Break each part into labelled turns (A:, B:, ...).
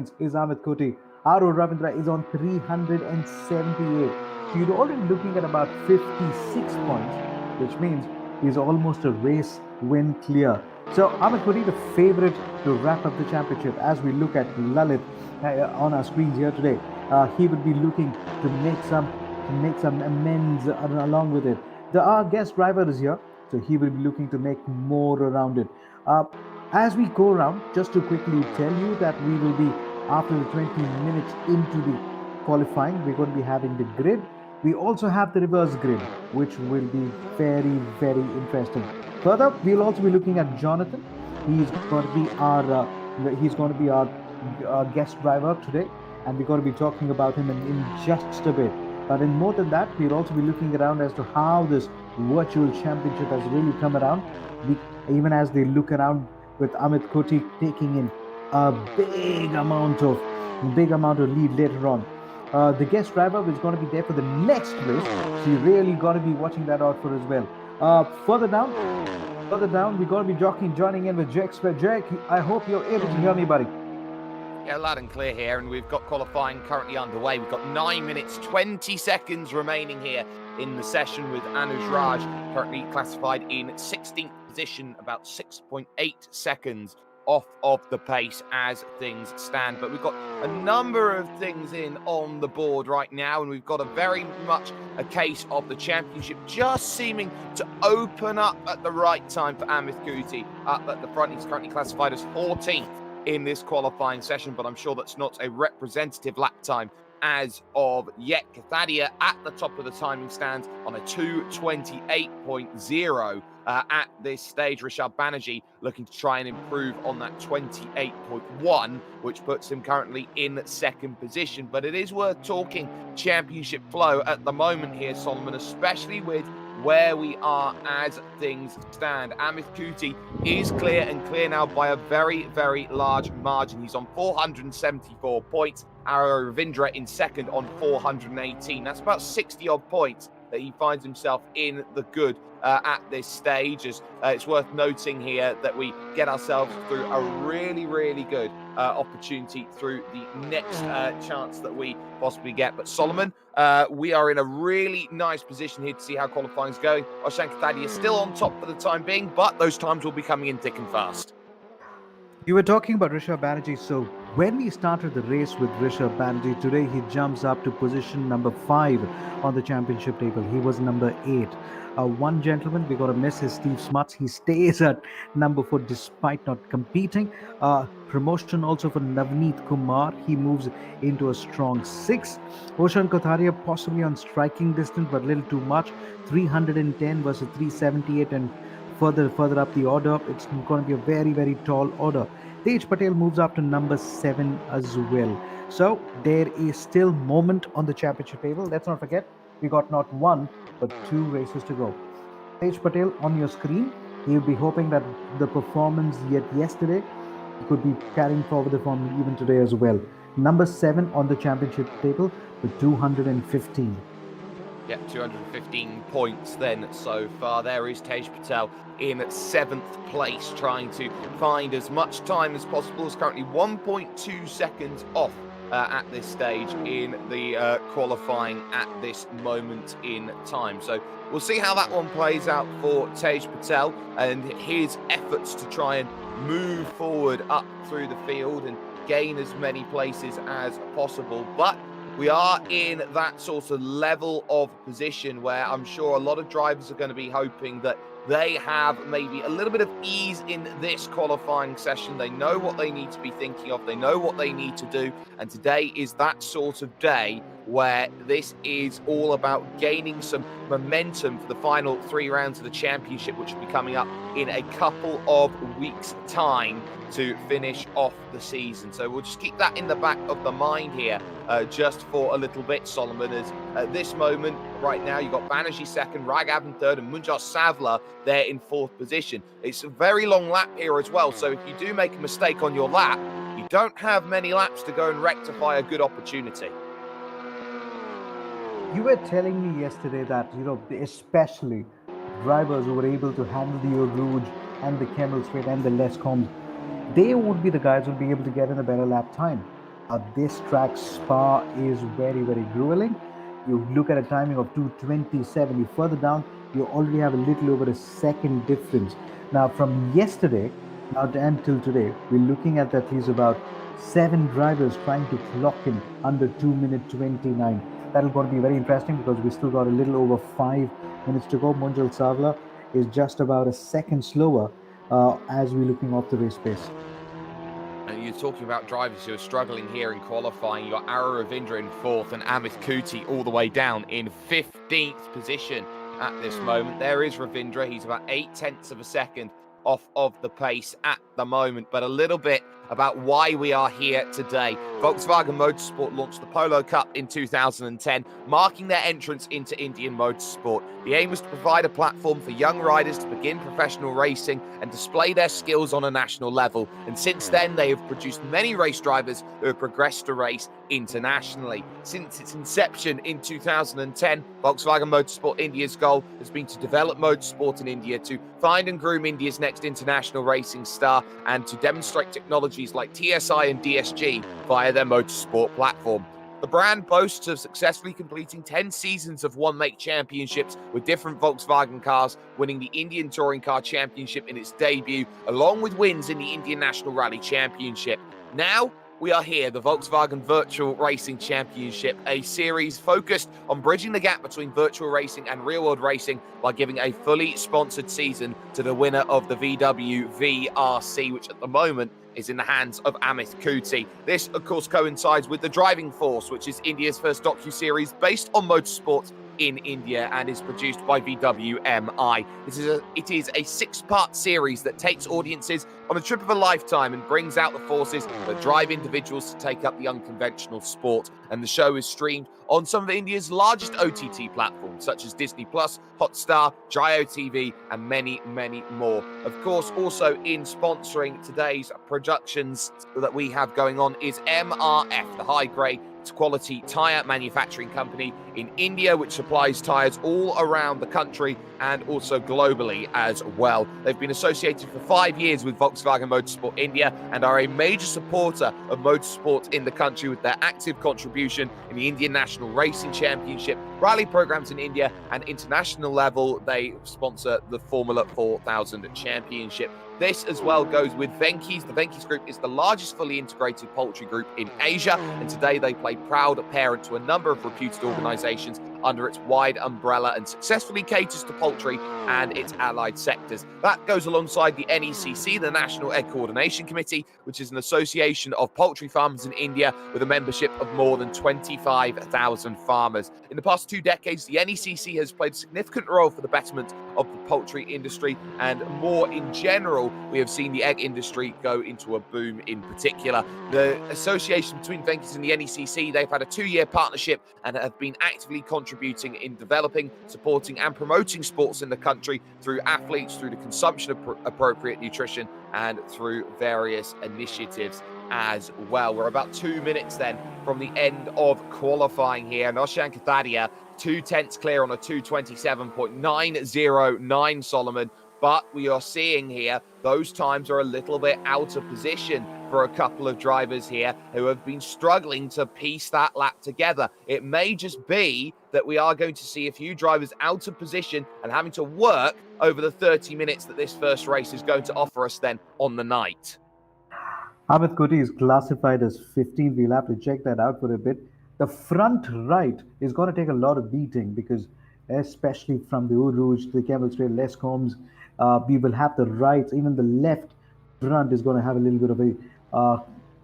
A: points is Amit Koti. Arul Ravindra is on 378. So you're already looking at about 56 points, which means he's almost a race win clear. So Amit Koti, the favorite to wrap up the championship. As we look at Lalit on our screens here today, he would be looking to make some amends along with it. Our guest driver is here, so he will be looking to make more around it. Uh, as we go around, just to quickly tell you that we will be after the 20 minutes into the qualifying, we're going to be having the grid. We also have the reverse grid, which will be very, very interesting. Further, we'll also be looking at Jonathan. He's going to be our guest driver today, and we're going to be talking about him in just a bit. But in more than that, we'll also be looking around as to how this virtual championship has really come around. We, even as they look around with Amit Koti taking in a big amount of lead later on. The guest driver is going to be there for the next race, so you really got to be watching that out for as well. Further down, we're going to be joining in with Jake. Jake, I hope you're able to hear me, buddy.
B: Yeah, loud and clear here, and we've got qualifying currently underway. We've got 9 minutes, 20 seconds remaining here in the session with Anuj Raj, currently classified in 16th position, about 6.8 seconds off of the pace as things stand. But we've got a number of things in on the board right now, and we've got a very much a case of the championship just seeming to open up at the right time for Amit Koti. Up at the front, he's currently classified as 14th in this qualifying session, but I'm sure that's not a representative lap time as of yet. Kathadia at the top of the timing stands on a 2:28.0 at this stage. Rishabh Banerjee looking to try and improve on that 28.1, which puts him currently in second position. But it is worth talking championship flow at the moment here, Solomon, especially with where we are as things stand. Amit Koti is clear now by a very, very large margin. He's on 474 points. Arul Ravindra in second on 418. That's about 60-odd points that he finds himself in the good at this stage. As it's worth noting here that we get ourselves through a really, really good opportunity through the next chance that we possibly get. But Solomon, we are in a really nice position here to see how qualifying is going. Oshan Kathadia is still on top for the time being, but those times will be coming in thick and fast.
A: You were talking about Rishabh Banerjee. So when we started the race with Rishabh Banerjee, today he jumps up to position number 5 on the championship table. He was number 8. One gentleman, we got to miss his Steve Smuts. He stays at number 4 despite not competing. Promotion also for Navneet Kumar. He moves into a strong 6. Oshan Katharia possibly on striking distance, but a little too much. 310 versus 378, and further up the order, it's going to be a very, very tall order. Tej Patel moves up to number 7 as well. So there is still moment on the championship table. Let's not forget, we got not one but 2 races to go. Tej Patel on your screen. You'll be hoping that the performance yesterday could be carrying forward the form even today as well. Number 7 on the championship table with 215.
B: Yeah, 215 points then so far. There is Tej Patel in 7th place, trying to find as much time as possible. Is currently 1.2 seconds off at this stage in the qualifying at this moment in time. So we'll see how that one plays out for Tej Patel and his efforts to try and move forward up through the field and gain as many places as possible. But we are in that sort of level of position where I'm sure a lot of drivers are going to be hoping that they have maybe a little bit of ease in this qualifying session. They know what they need to be thinking of. They know what they need to do. And today is that sort of day where this is all about gaining some momentum for the final 3 rounds of the championship, which will be coming up in a couple of weeks' time to finish off the season. So we'll just keep that in the back of the mind here just for a little bit, Solomon, as at this moment right now you've got Banerjee second, Raghav in third, and Munjar Savla there in 4th position. It's a very long lap here as well, so if you do make a mistake on your lap, you don't have many laps to go and rectify a good opportunity.
A: You were telling me yesterday that, especially drivers who were able to handle the Eau Rouge and the Camel Straight and the Les Combs, they would be the guys who would be able to get in a better lap time. This track Spa is very, very grueling. You look at a timing of 2:27. You further down, you already have a little over a second difference. Now, from yesterday, now to end till today, we're looking at least about seven drivers trying to clock in under 2 minute 29. That'll going to be very interesting because we still got a little over 5 minutes to go. Munjal Savla is just about a second slower as we're looking off the race pace.
B: And you're talking about drivers who are struggling here in qualifying. You've got Ara Ravindra in 4th and Amit Kuti all the way down in 15th position at this moment. There is Ravindra. He's about 0.8 of a second off of the pace at the moment. But a little bit about why we are here today. Volkswagen Motorsport launched the Polo Cup in 2010, marking their entrance into Indian motorsport. The aim was to provide a platform for young riders to begin professional racing and display their skills on a national level. And since then, they have produced many race drivers who have progressed to race internationally. Since its inception in 2010, Volkswagen Motorsport India's goal has been to develop motorsport in India, to find and groom India's next international racing star, and to demonstrate technologies like TSI and DSG via their motorsport platform. The brand boasts of successfully completing 10 seasons of one-make championships with different Volkswagen cars, winning the Indian Touring Car Championship in its debut, along with wins in the Indian National Rally Championship. Now, we are here, the Volkswagen Virtual Racing Championship, a series focused on bridging the gap between virtual racing and real-world racing by giving a fully sponsored season to the winner of the VW VRC, which at the moment is in the hands of Amit Kuti. This, of course, coincides with The Driving Force, which is India's first docu-series based on motorsports in India and is produced by VWMI. It is a 6-part series that takes audiences on a trip of a lifetime and brings out the forces that drive individuals to take up the unconventional sport. And the show is streamed on some of India's largest OTT platforms, such as Disney+, Hotstar, Jio TV, and many, many more. Of course, also in sponsoring today's productions that we have going on is MRF, the high-grade quality tyre manufacturing company in India, which supplies tyres all around the country and also globally as well. They've been associated for 5 years with Volkswagen Motorsport India and are a major supporter of motorsport in the country with their active contribution in the Indian National Racing Championship, rally programs in India, and international level. They sponsor the Formula 4000 Championship. This as well goes with Venky's. The Venky's Group is the largest fully integrated poultry group in Asia, and today they play proud parent to a number of reputed organizations under its wide umbrella and successfully caters to poultry and its allied sectors. That goes alongside the NECC, the National Egg Coordination Committee, which is an association of poultry farmers in India with a membership of more than 25,000 farmers. In the past 2 decades, the NECC has played a significant role for the betterment of the poultry industry, and more in general, we have seen the egg industry go into a boom in particular. The association between Venky's and the NECC, they've had a 2-year partnership and have been actively contributing in developing, supporting and promoting sports in the country through athletes, through the consumption of appropriate nutrition, and through various initiatives as well. We're about 2 minutes then from the end of qualifying here. Noshan Kathadia, 0.2 clear on a 2:27.909, Solomon. But we are seeing here those times are a little bit out of position for a couple of drivers here who have been struggling to piece that lap together. It may just be that we are going to see a few drivers out of position and having to work over the 30 minutes that this first race is going to offer us then on the night.
A: Amit Kuti is classified as 15. We'll have to check that out for a bit. The front right is going to take a lot of beating because, especially from the Eau Rouge to the Camel Trail, Les Combs, we will have the right, even the left front is going to have a little bit of a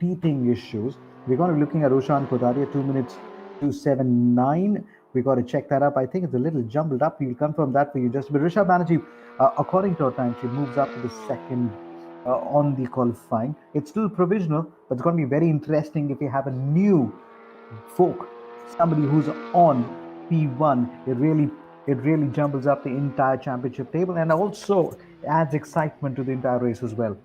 A: teething issues. We're going to be looking at Roshan Kotaria, 2:279. We got to check that up. I think it's a little jumbled up. We'll confirm that for you just. But Rishabh Banerjee, according to our time, she moves up to the second on the qualifying. It's still provisional, but it's going to be very interesting if we have a new folk, somebody who's on P1. It really jumbles up the entire championship table and also adds excitement to the entire race as well.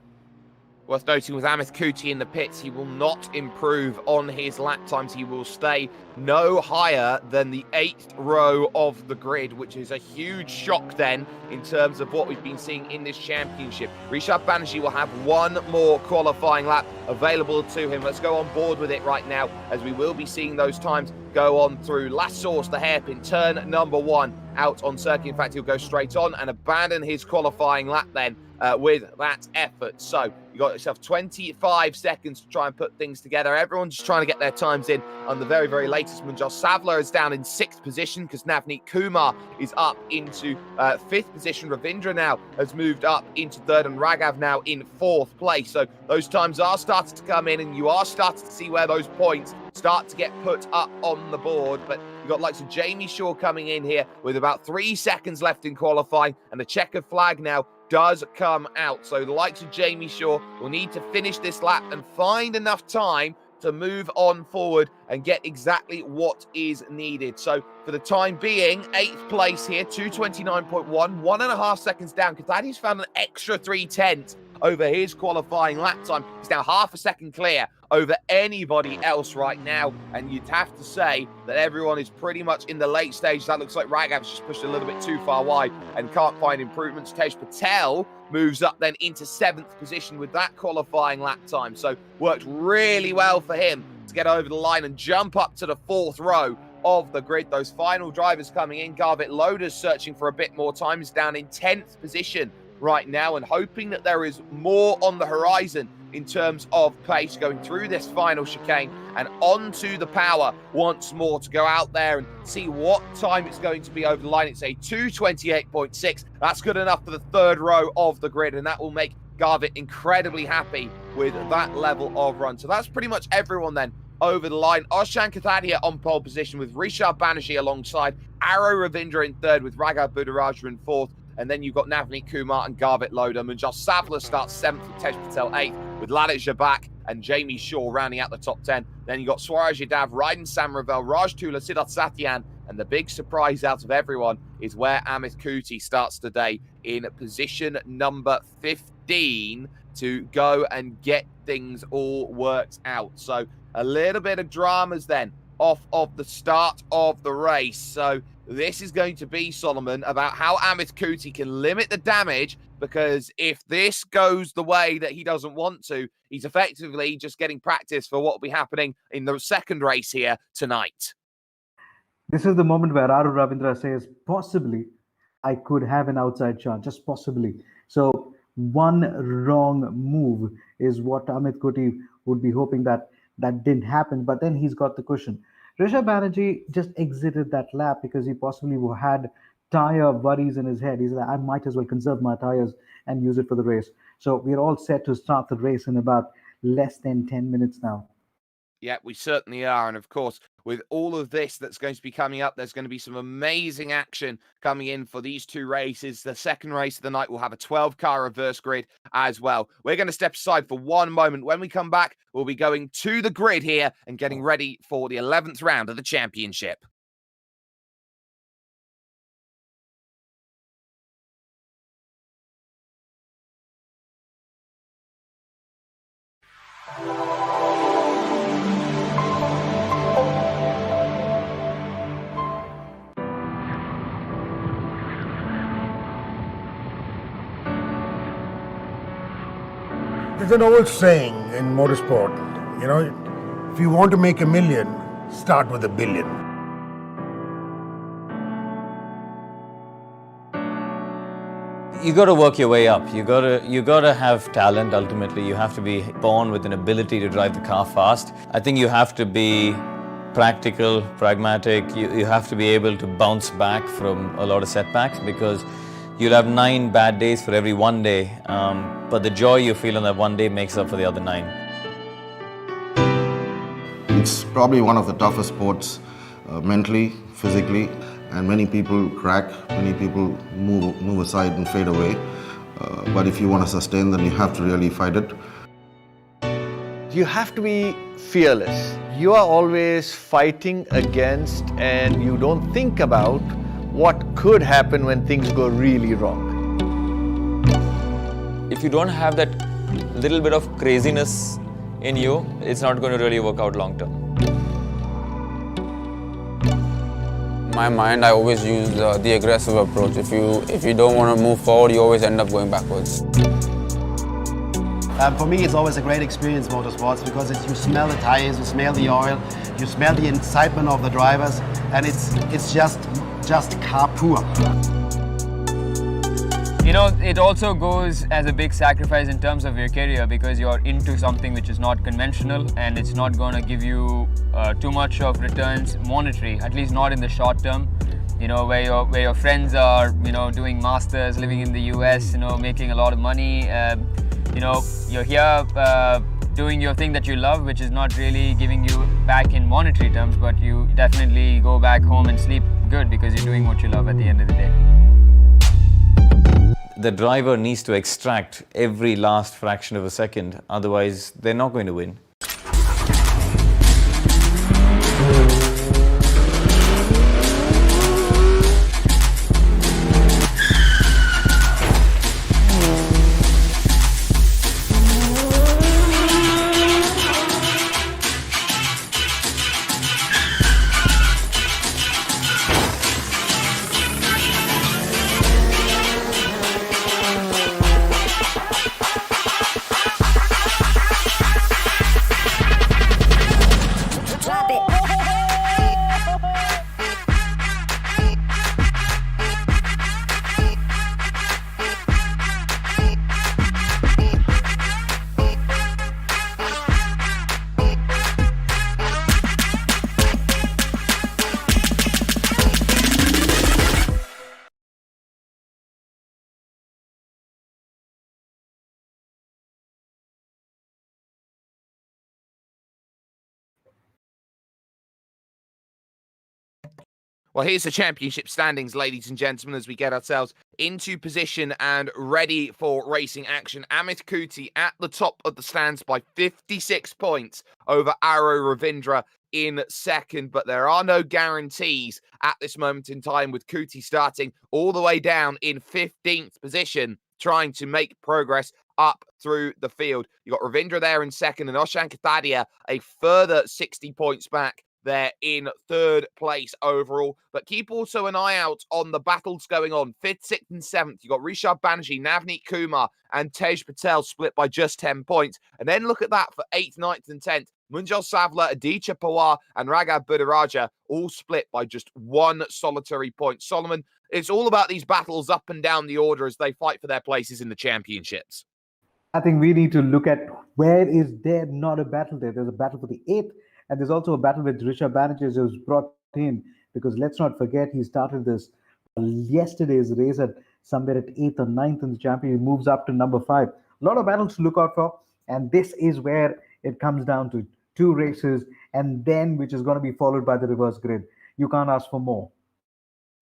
B: Worth noting with Amit Kuti in the pits, he will not improve on his lap times. He will stay no higher than the 8th row of the grid, which is a huge shock then in terms of what we've been seeing in this championship. Rishabh Banerjee will have one more qualifying lap available to him. Let's go on board with it right now, as we will be seeing those times go on through last source, the hairpin, turn number 1 out on circuit. In fact, he'll go straight on and abandon his qualifying lap then with that effort. So you got yourself 25 seconds to try and put things together. Everyone's just trying to get their times in on the very, very latest. Munjal Savla is down in 6th position because Navneet Kumar is up into 5th position. Ravindra now has moved up into 3rd, and Raghav now in 4th place. So those times are starting to come in, and you are starting to see where those points start to get put up on the board. But you've got likes of Jamie Shaw coming in here with about 3 seconds left in qualifying, and the checkered flag now does come out. So the likes of Jamie Shaw will need to finish this lap and find enough time to move on forward and get exactly what is needed. So for the time being, 8th place here, 2:29.1, 1.5 seconds down. Kathadi's found an extra 3/10 over his qualifying lap time. He's now half a second clear over anybody else right now, and you'd have to say that everyone is pretty much in the late stage. That looks like Raghav's just pushed a little bit too far wide and can't find improvements. Tej Patel moves up then into 7th position with that qualifying lap time, so worked really well for him to get over the line and jump up to the 4th row of the grid. Those final drivers coming in, Garvit Loder's searching for a bit more time, is down in 10th position right now and hoping that there is more on the horizon in terms of pace going through this final chicane and onto the power once more to go out there and see what time it's going to be over the line. It's a 2:28.6. That's good enough for the 3rd row of the grid, and that will make Garvit incredibly happy with that level of run. So that's pretty much everyone then over the line. Oshan Kathadia on pole position with Rishabh Banerjee alongside, Arrow Ravindra in 3rd with Raghav Buddharaja in 4th. And then you've got Navneet Kumar and Garvit Loder. Munjal Savla starts 7th with Tej Patel 8th, with Ladit Jabak and Jamie Shaw rounding out the top 10. Then you've got Swaraj Yadav, Raiden Samravel, Raj Tula, Siddharth Satyan. And the big surprise out of everyone is where Amit Kuti starts today in position number 15 to go and get things all worked out. So a little bit of dramas then off of the start of the race. So this is going to be, Solomon, about how Amit Kuti can limit the damage, because if this goes the way that he doesn't want to, he's effectively just getting practice for what will be happening in the second race here tonight.
A: This is the moment where Aru Ravindra says, possibly I could have an outside shot, just possibly. So one wrong move is what Amit Kuti would be hoping that didn't happen, but then he's got the cushion. Rishabh Banerjee just exited that lap because he possibly had tire worries in his head. He's like, I might as well conserve my tires and use it for the race. So we're all set to start the race in about less than 10 minutes now.
B: Yeah, we certainly are. And of course, with all of this that's going to be coming up, there's going to be some amazing action coming in for these two races. The second race of the night will have a 12-car reverse grid as well. We're going to step aside for one moment. When we come back, we'll be going to the grid here and getting ready for the 11th round of the championship.
C: There's an old saying in motorsport, if you want to make $1 million, start with $1 billion.
D: You got to work your way up. You got to have talent. Ultimately, you have to be born with an ability to drive the car fast. I think you have to be practical, pragmatic. You have to be able to bounce back from a lot of setbacks, because you'll have 9 bad days for every one day, but the joy you feel on that one day makes up for the other 9.
E: It's probably one of the toughest sports, mentally, physically, and many people crack, many people move aside and fade away. But if you want to sustain, then you have to really fight it.
F: You have to be fearless. You are always fighting against, and you don't think about what could happen when things go really wrong.
D: If you don't have that little bit of craziness in you, it's not going to really work out long term.
G: My mind, I always use the aggressive approach. If you don't want to move forward, you always end up going backwards.
H: For me, it's always a great experience, motorsports, because you smell the tires, you smell the oil, you smell the excitement of the drivers, and it's just car pure.
I: You know, it also goes as a big sacrifice in terms of your career, because you're into something which is not conventional and it's not going to give you too much of returns monetary, at least not in the short term. You know, where your friends are, you know, doing masters, living in the US, you know, making a lot of money. You know, you're here doing your thing that you love, which is not really giving you back in monetary terms, but you definitely go back home and sleep good because you're doing what you love at the end of the day.
D: The driver needs to extract every last fraction of a second, otherwise they're not going to win.
B: Well, here's the championship standings, ladies and gentlemen, as we get ourselves into position and ready for racing action. Amit Kuti at the top of the stands by 56 points over Aro Ravindra in second, but there are no guarantees at this moment in time, with Kuti starting all the way down in 15th position, trying to make progress up through the field. You've got Ravindra there in second, and Oshan Katadia a further 60 points back there in third place overall. But keep also an eye out on the battles going on. 5th, 6th, and 7th. You've got Rishabh Banerjee, Navneet Kumar, and Tej Patel split by just 10 points. And then look at that for 8th, 9th, and 10th. Munjal Savla, Aditya Pawar, and Raghav Buddharaja all split by just one solitary point. Solomon, it's all about these battles up and down the order as they fight for their places in the championships.
A: I think we need to look at where is there not a battle there. There's a battle for the eighth, and there's also a battle with Rishabh Banerjee who's brought in, because let's not forget he started this yesterday's race at somewhere at 8th or 9th in the champion. He moves up to number 5. A lot of battles to look out for, and this is where it comes down to 2 races, and then which is going to be followed by the reverse grid. You can't ask for more.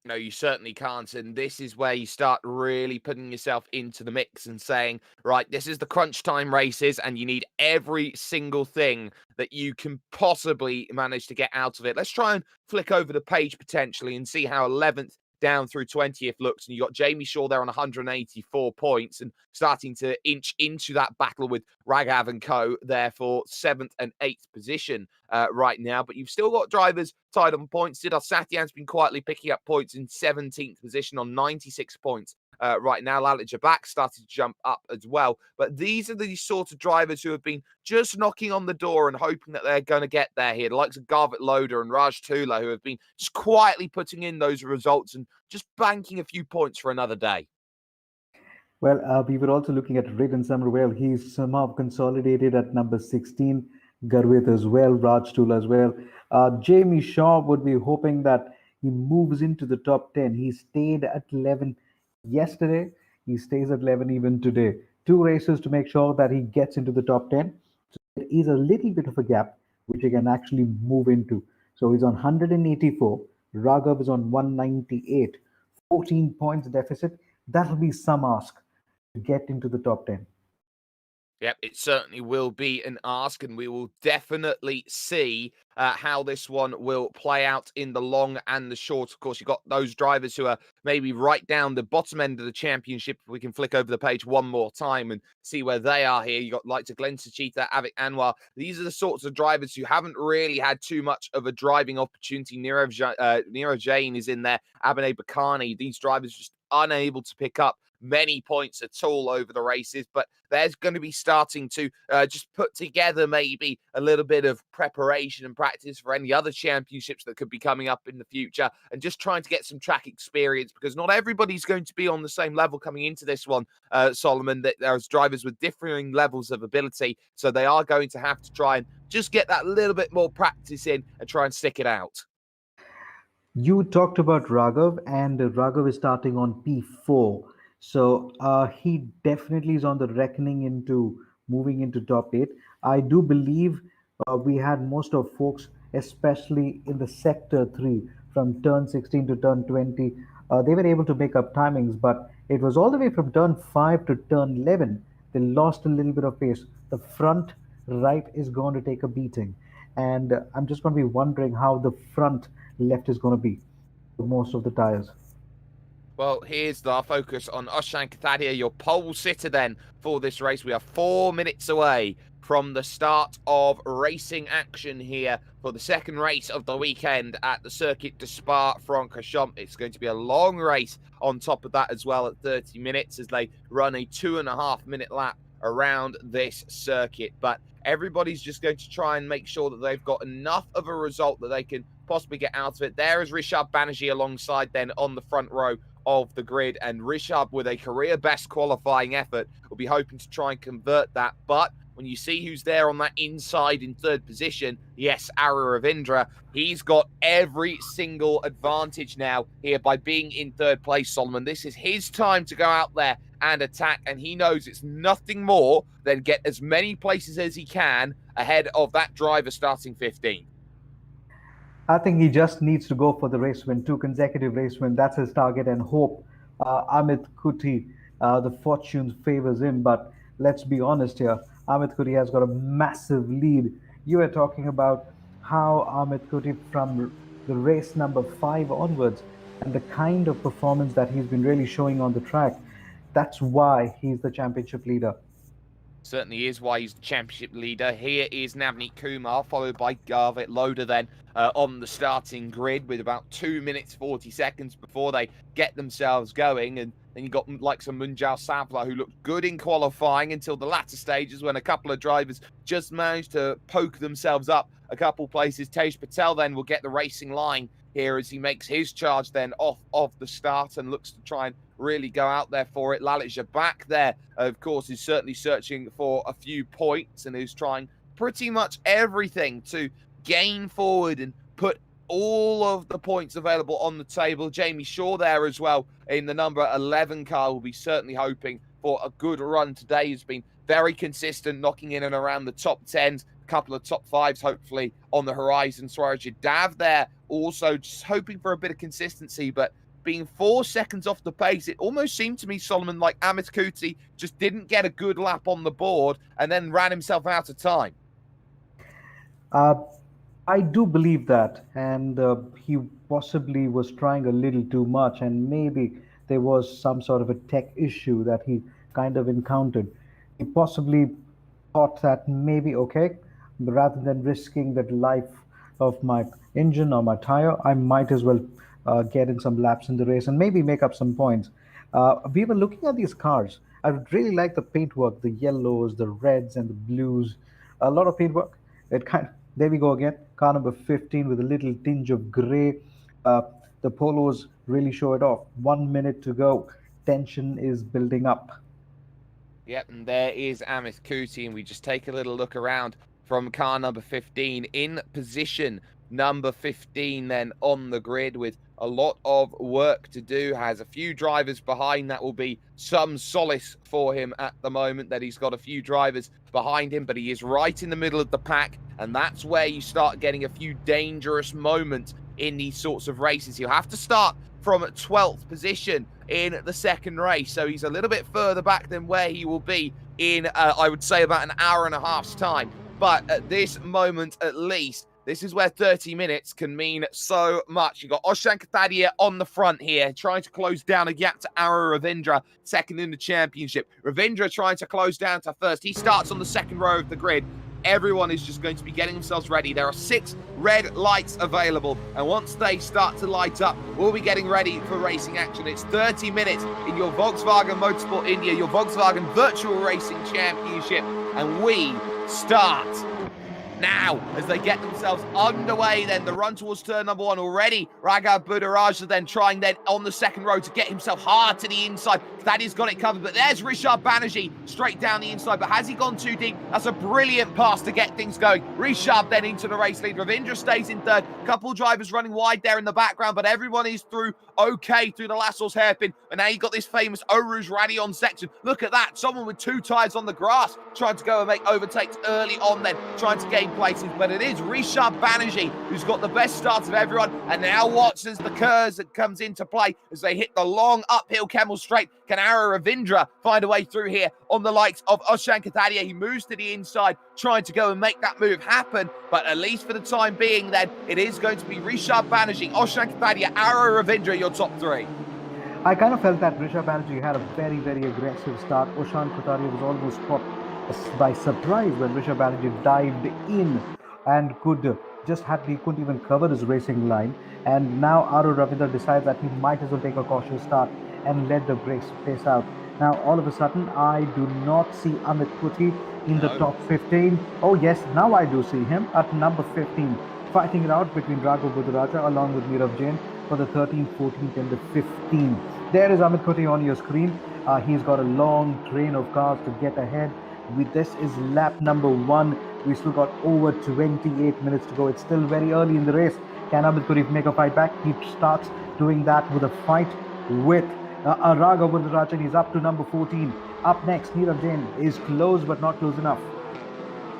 B: No, you certainly can't. And this is where you start really putting yourself into the mix and saying, right, this is the crunch time races, and you need every single thing that you can possibly manage to get out of it. Let's try and flick over the page potentially and see how 11th down through 20th looks. And you got Jamie Shaw there on 184 points and starting to inch into that battle with Raghav and co there for 7th and 8th position right now. But you've still got drivers tied on points. Siddharth Satyan's been quietly picking up points in 17th position on 96 points. Right now, Lalit Jabak started to jump up as well. But these are the sort of drivers who have been just knocking on the door and hoping that they're going to get there here. The likes of Garvit Loader and Raj Tula, who have been just quietly putting in those results and just banking a few points for another day.
A: Well, we were also looking at Ridden Somerville. He's somehow consolidated at number 16. Garvit as well, Raj Tula as well. Jamie Shaw would be hoping that he moves into the top 10. He stayed at 11 yesterday. He stays at 11 even today. 2 races to make sure that he gets into the top 10. So there is a little bit of a gap which he can actually move into. So he's on 184. Raghav is on 198. 14 points deficit. That'll be some ask to get into the top 10.
B: Yep, it certainly will be an ask, and we will definitely see how this one will play out in the long and the short. Of course, you've got those drivers who are maybe right down the bottom end of the championship. If we can flick over the page one more time and see where they are here. You've got like to Glenn Sachita, Avik Anwar. These are the sorts of drivers who haven't really had too much of a driving opportunity. Nirav Jain is in there, Abhinay Bakani. These drivers just unable to pick up many points at all over the races, but there's going to be starting to just put together maybe a little bit of preparation and practice for any other championships that could be coming up in the future, and just trying to get some track experience, because not everybody's going to be on the same level coming into this one, Solomon. That there's drivers with differing levels of ability, so they are going to have to try and just get that little bit more practice in and try and stick it out.
A: You talked about Raghav, and Raghav is starting on P4. So he definitely is on the reckoning into moving into top eight. I do believe we had most of folks, especially in the sector three, from turn 16 to turn 20. They were able to make up timings, but it was all the way from turn 5 to turn 11. They lost a little bit of pace. The front right is going to take a beating. And I'm just going to be wondering how the front left is going to be for most of the tires.
B: Well, here's our focus on Oshan Kathadia, your pole sitter then for this race. We are 4 minutes away from the start of racing action here for the second race of the weekend at the Circuit de Spa-Francorchamps. It's going to be a long race on top of that as well at 30 minutes as they run a 2.5-minute lap around this circuit. But everybody's just going to try and make sure that they've got enough of a result that they can possibly get out of it. There is Rishabh Banerjee alongside then on the front row of the grid, and Rishabh, with a career best qualifying effort, will be hoping to try and convert that. But when you see who's there on that inside in third position, yes, Ara Ravindra, he's got every single advantage now here by being in third place, Solomon. This is his time to go out there and attack, and he knows it's nothing more than get as many places as he can ahead of that driver starting 15.
A: I think he just needs to go for the race win, two consecutive race win. That's his target, and hope Amit Kuti, the fortune favors him. But let's be honest here, Amit Kuti has got a massive lead. You were talking about how Amit Kuti from the race number 5 onwards, and the kind of performance that he's been really showing on the track. That's why he's the championship leader.
B: Certainly is why he's the championship leader. Here is Navneet Kumar, followed by Garvit Loader then on the starting grid with about 2 minutes 40 seconds before they get themselves going. And then you got like some Munjal Savla, who looked good in qualifying until the latter stages when a couple of drivers just managed to poke themselves up a couple places. Tej Patel then will get the racing line here as he makes his charge then off of the start and looks to try and really go out there for it. Lalit Jabak there, of course, is certainly searching for a few points and is trying pretty much everything to gain forward and put all of the points available on the table. Jamie Shaw there as well in the number 11 car will be certainly hoping for a good run today. He's been very consistent, knocking in and around the top 10s, a couple of top 5s hopefully on the horizon. Swaraj Dav there also just hoping for a bit of consistency, but being 4 seconds off the pace, it almost seemed to me, Solomon, like Amit Kuti just didn't get a good lap on the board and then ran himself out of time.
A: I do believe that, and he possibly was trying a little too much, and maybe there was some sort of a tech issue that he kind of encountered. He possibly thought that maybe, okay, rather than risking the life of my engine or my tire, I might as well get in some laps in the race and maybe make up some points. We were looking at these cars. I would really like the paintwork, the yellows, the reds, and the blues. A lot of paintwork. It kind of, there we go again. Car number 15 with a little tinge of gray. The polos really show it off. 1 minute to go. Tension is building up.
B: Yep, and there is Amit Kuti, and we just take a little look around from car number 15 in position number 15 then on the grid with a lot of work to do. Has a few drivers behind. That will be some solace for him at the moment that he's got a few drivers behind him, but he is right in the middle of the pack, and that's where you start getting a few dangerous moments in these sorts of races. You'll have to start from 12th position in the second race, so he's a little bit further back than where he will be in, I would say, about an hour and a half's time. But at this moment, at least, this is where 30 minutes can mean so much. You've got Oshan Katadia on the front here, trying to close down a gap to Ara Ravindra, second in the championship. Ravindra trying to close down to first. He starts on the second row of the grid. Everyone is just going to be getting themselves ready. There are 6 red lights available, and once they start to light up, we'll be getting ready for racing action. It's 30 minutes in your Volkswagen Motorsport India, your Volkswagen Virtual Racing Championship, and we start now as they get themselves underway. Then the run towards turn number 1 already. Raghav Budaraja then trying then on the second row to get himself hard to the inside. Thaddeus got it covered, but there's Rishabh Banerjee straight down the inside. But has he gone too deep? That's a brilliant pass to get things going. Rishabh then into the race lead. Ravindra stays in third. Couple drivers running wide there in the background, but everyone is through okay through the Lassos hairpin. And now you got this famous Oruj Radion section. Look at that. Someone with 2 tyres on the grass trying to go and make overtakes early on then, trying to gain places. But it is Rishabh Banerjee who's got the best start of everyone. And now watch as the curves that comes into play as they hit the long uphill Kemmel straight. Can Ara Ravindra find a way through here on the likes of Oshan Katadia? He moves to the inside, trying to go and make that move happen. But at least for the time being then, it is going to be Rishabh Banerjee, Oshan Katadia, Ara Ravindra, your top 3.
A: I kind of felt that Rishabh Banerjee had a very, very aggressive start. Oshan Kataria was almost caught by surprise when Rishabh Banerjee dived in and he couldn't even cover his racing line. And now Aru Ravindra decides that he might as well take a cautious start and let the race pace out. Now all of a sudden I do not see Amit Kuti in the top 15. Oh yes, now I do see him at number 15, fighting it out between Raghav Budaraja along with Nirav Jain for the 13th, 14th and the 15th. There is Amit Kuti on your screen. He's got a long train of cars to get ahead. This is lap number 1. We still got over 28 minutes to go. It's still very early in the race. Can Amit Kuti make a fight back? He starts doing that with a fight with Raghav Budaraja. He's up to number 14. Up next, Nirav Jain is close but not close enough.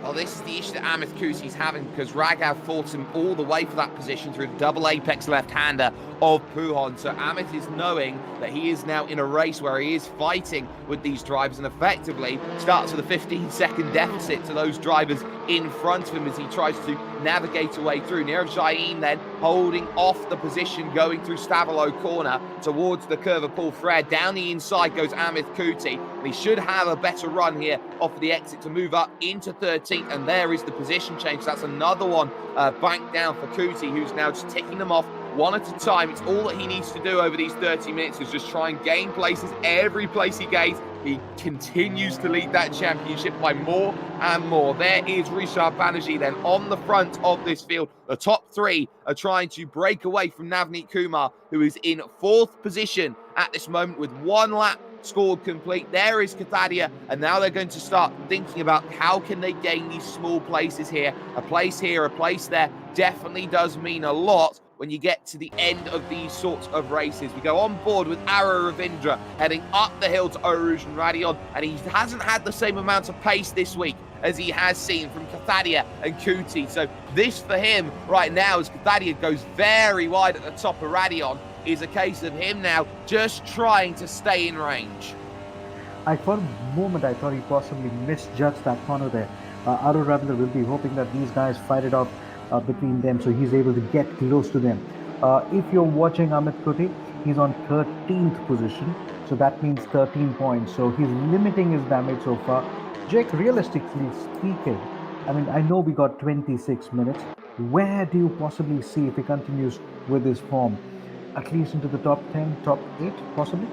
B: Well, this is the issue that Amit Kuti's having, because Raghav fought him all the way for that position through the double apex left-hander of Pujon. So Amit is knowing that he is now in a race where he is fighting with these drivers and effectively starts with a 15-second deficit to those drivers in front of him as he tries to navigate a way through. Nirav Jain then holding off the position going through Stavalo corner towards the curve of Paul Frere. Down the inside goes Amit Kuti, and he should have a better run here off the exit to move up into 13th, and there is the position change. That's another one banked down for Kuti, who's now just ticking them off one at a time. It's all that he needs to do over these 30 minutes is just try and gain places. Every place he gains, he continues to lead that championship by more and more. There is Rishabh Banerjee then on the front of this field. The top 3 are trying to break away from Navneet Kumar, who is in 4th position at this moment with 1 lap scored complete. There is Katadia, and now they're going to start thinking about how can they gain these small places here. A place here, a place there definitely does mean a lot when you get to the end of these sorts of races. We go on board with Ara Ravindra heading up the hill to Oruj and Radion, and he hasn't had the same amount of pace this week as he has seen from Katadia and Kuti. So this for him right now, as Katadia goes very wide at the top of Radion, is a case of him now just trying to stay in range.
A: For a moment I thought he possibly misjudged that corner there. Aru Ravindra will be hoping that these guys fight it off between them, so he's able to get close to them. If you're watching Amit Kuti, he's on 13th position, so that means 13 points. So he's limiting his damage so far. Jake, realistically speaking, I mean, I know we got 26 minutes. Where do you possibly see if he continues with this form? At least into the top 10, top 8, possibly?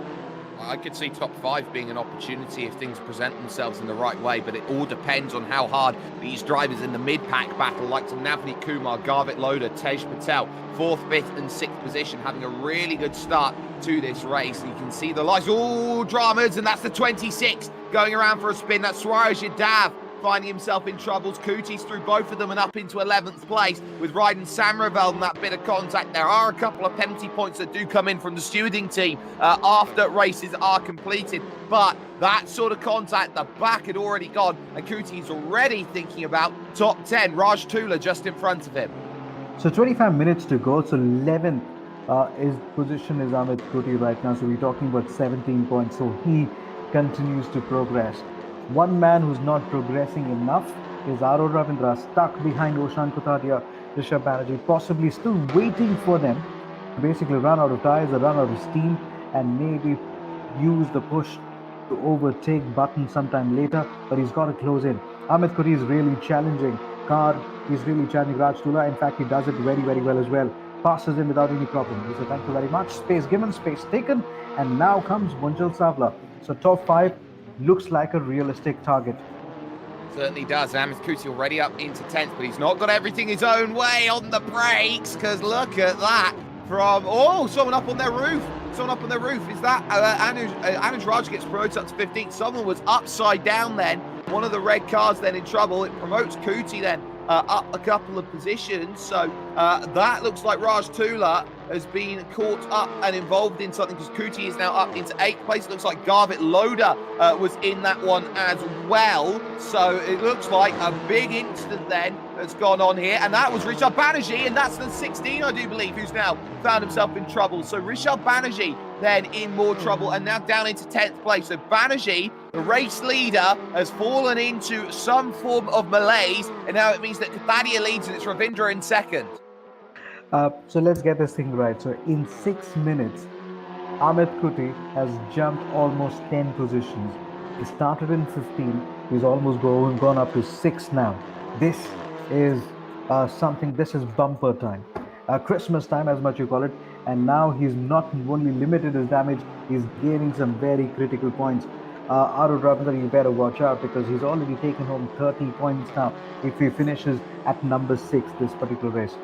B: I could see top 5 being an opportunity if things present themselves in the right way, but it all depends on how hard these drivers in the mid-pack battle, like Navneet Kumar, Garvit Loda, Tej Patel, 4th, 5th and 6th position, having a really good start to this race. And you can see the lights, all dramas, and that's the 26 going around for a spin. That's Swaraj Yadav finding himself in troubles. Kuti's through both of them and up into 11th place with Ryden Samravel and that bit of contact. There are a couple of penalty points that do come in from the stewarding team after races are completed, but that sort of contact, the back had already gone, and Kuti's already thinking about top 10. Raj Tula just in front of him.
A: So 25 minutes to go. So 11th position is Amit Kuti right now. So we're talking about 17 points. So he continues to progress. One man who's not progressing enough is Aro Ravindra, stuck behind Oshan Kotadia, Rishabh Banerjee, possibly still waiting for them to basically run out of tires, or run out of steam, and maybe use the push to overtake Button sometime later, but he's got to close in. Amit Kuri is really challenging Car. He's really challenging Raj Tula. In fact, he does it very, very well as well. Passes him without any problem. He said, thank you very much. Space given, space taken. And now comes Munjal Savla. So top 5 looks like a realistic target.
B: Certainly does. Amit Kuti already up into 10th, but he's not got everything his own way on the brakes, because look at that from, someone up on their roof. Someone up on their roof. Is that Anuj Raj gets promoted up to 15th. Someone was upside down then. One of the red cars then in trouble. It promotes Kuti then up a couple of positions. So that looks like Raj Tula has been caught up and involved in something, because Kuti is now up into 8th place. It looks like Garvit Loader was in that one as well. So it looks like a big incident then that's gone on here. And that was Rishabh Banerjee, and that's the 16, I do believe, who's now found himself in trouble. So Rishabh Banerjee then in more trouble, and now down into 10th place. So Banerjee, the race leader, has fallen into some form of malaise, and now it means that Kathadia leads and it's Ravindra in second.
A: So let's get this thing right. So in 6 minutes, Amit Kuti has jumped almost 10 positions. He started in 15. He's almost gone up to 6 now. This is this is bumper time. Christmas time, as much you call it. And now he's not only limited his damage, he's gaining some very critical points. Aro Ravindra, you better watch out, because he's already taken home 30 points now if he finishes at number 6 this particular race.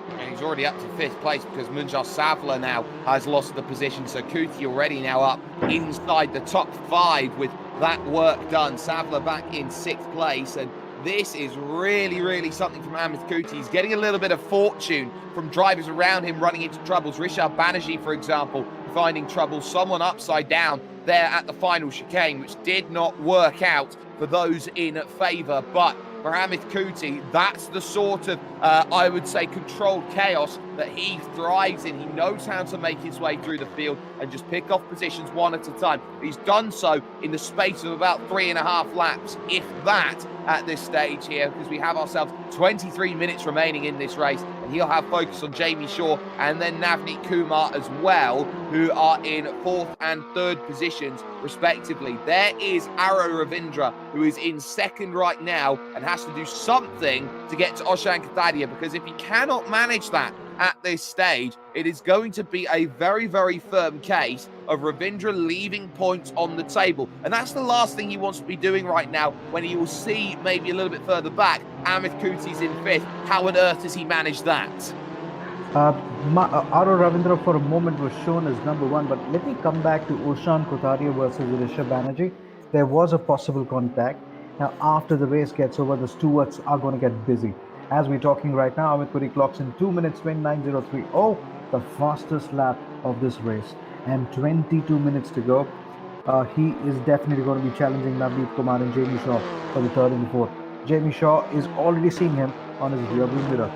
B: And he's already up to 5th place, because Munjal Savla now has lost the position. So Kuti already now up inside the top 5 with that work done. Savla back in 6th place, and this is really, really something from Amit Kuti. He's getting a little bit of fortune from drivers around him running into troubles. Rishabh Banerjee, for example, finding trouble. Someone upside down there at the final chicane, which did not work out for those in favour. But for Amit Kuti, that's the sort of, I would say, controlled chaos that he thrives in. He knows how to make his way through the field and just pick off positions one at a time. He's done so in the space of about 3.5 laps, if that, at this stage here, because we have ourselves 23 minutes remaining in this race, and he'll have focus on Jamie Shaw and then Navneet Kumar as well, who are in 4th and 3rd positions respectively. There is Aro Ravindra, who is in 2nd right now and has to do something to get to Oshan Kathadia, because if he cannot manage that at this stage, it is going to be a very, very firm case of Ravindra leaving points on the table. And that's the last thing he wants to be doing right now, when he will see maybe a little bit further back, Amit Kuti's in 5th. How on earth does he manage that?
A: Aro Ravindra for a moment was shown as number 1, but let me come back to Oshan Kotadia versus Rishabh Banerjee. There was a possible contact. Now, after the race gets over, the stewards are going to get busy. As we're talking right now, Amit Kuti clocks in 2 minutes 29.030, the fastest lap of this race, and 22 minutes to go. He is definitely going to be challenging Navneet Kumar and Jamie Shaw for the 3rd and 4th. Jamie Shaw is already seeing him on his rearview mirror.